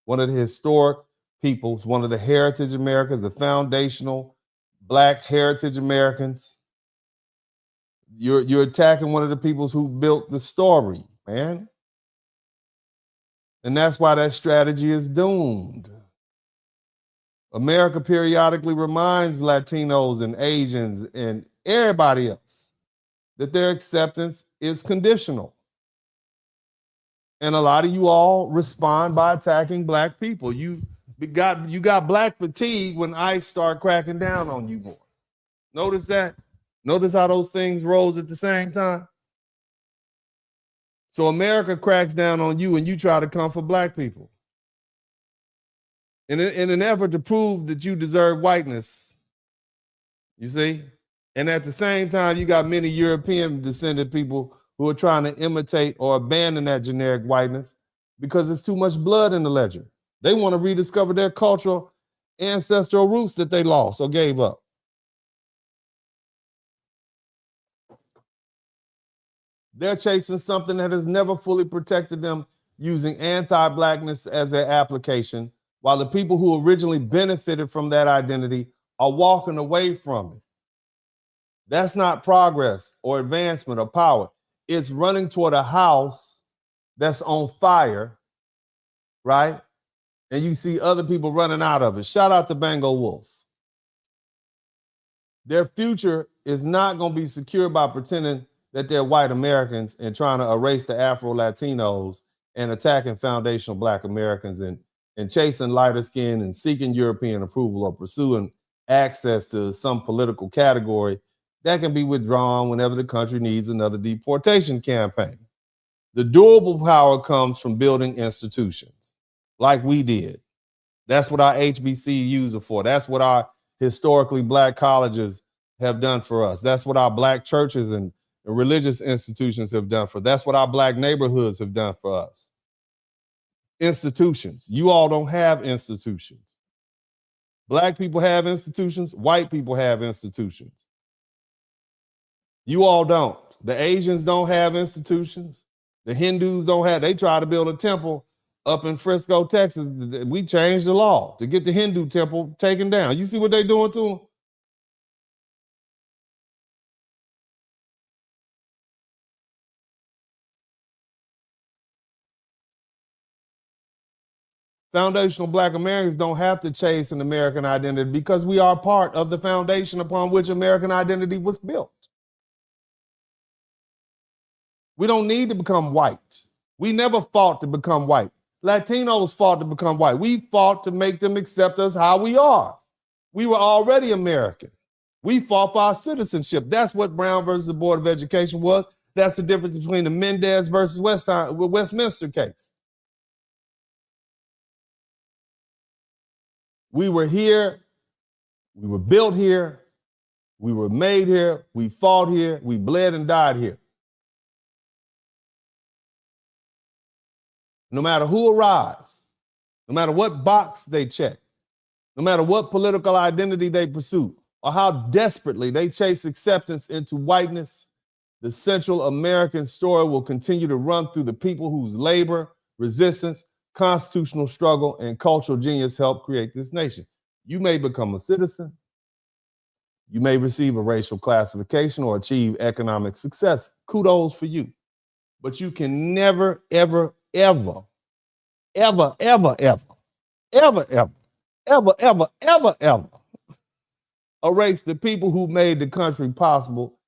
one of the historic peoples, one of the heritage Americans, the foundational Black heritage Americans. You're attacking one of the peoples who built the story, man. And that's why that strategy is doomed. America periodically reminds Latinos and Asians and everybody else that their acceptance is conditional. And a lot of you all respond by attacking Black people. You got Black fatigue when ICE start cracking down on you more. Notice that? Notice how those things rose at the same time? So America cracks down on you and you try to come for Black people. In an effort to prove that you deserve whiteness, you see? And at the same time, you got many European descended people who are trying to imitate or abandon that generic whiteness because there's too much blood in the ledger. They want to rediscover their cultural ancestral roots that they lost or gave up. They're chasing something that has never fully protected them, using anti-blackness as their application, while the people who originally benefited from that identity are walking away from it. That's not progress or advancement or power. It's running toward a house that's on fire, right? And you see other people running out of it. Shout out to Bango Wolf. Their future is not going to be secure by pretending that they're white Americans and trying to erase the Afro-Latinos and attacking foundational Black Americans and chasing lighter skin and seeking European approval or pursuing access to some political category that can be withdrawn whenever the country needs another deportation campaign. The durable power comes from building institutions like we did. That's what our HBCUs are for. That's what our historically Black colleges have done for us. That's what our Black churches and religious institutions have done for us. That's what our Black neighborhoods have done for us. Institutions. You all don't have institutions. Black people have institutions. White people have institutions. You all don't. The Asians don't have institutions. The Hindus don't have. They try to build a temple up in Frisco, Texas. We changed the law to get the Hindu temple taken down. You see what they're doing to them? Foundational Black Americans don't have to chase an American identity because we are part of the foundation upon which American identity was built. We don't need to become white. We never fought to become white. Latinos fought to become white. We fought to make them accept us how we are. We were already American. We fought for our citizenship. That's what Brown versus the Board of Education was. That's the difference between the Mendez versus Westminster case. We were here. We were built here. We were made here. We fought here. We bled and died here. No matter who arrives, no matter what box they check, no matter what political identity they pursue, or how desperately they chase acceptance into whiteness, the Central American story will continue to run through the people whose labor, resistance, constitutional struggle, and cultural genius helped create this nation. You may become a citizen. You may receive a racial classification or achieve economic success. Kudos for you. But you can never, ever, ever, ever, ever, ever, ever, ever, ever, ever, ever, ever erase the people who made the country possible,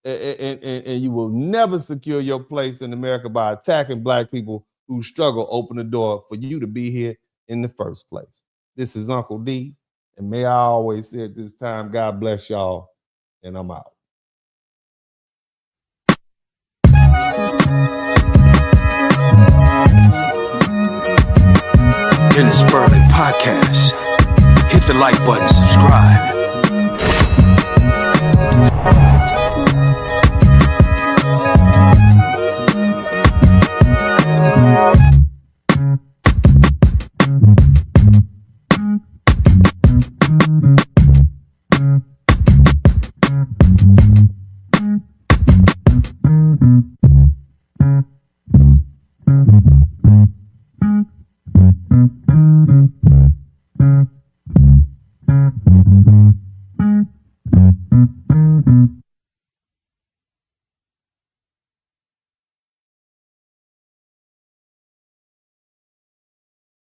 and you will never secure your place in America by attacking Black people who struggle open the door for you to be here in the first place. This is Uncle D, and may I always say at this time, God bless y'all, and I'm out. Dennis Spurling Podcast. Hit the like button, subscribe.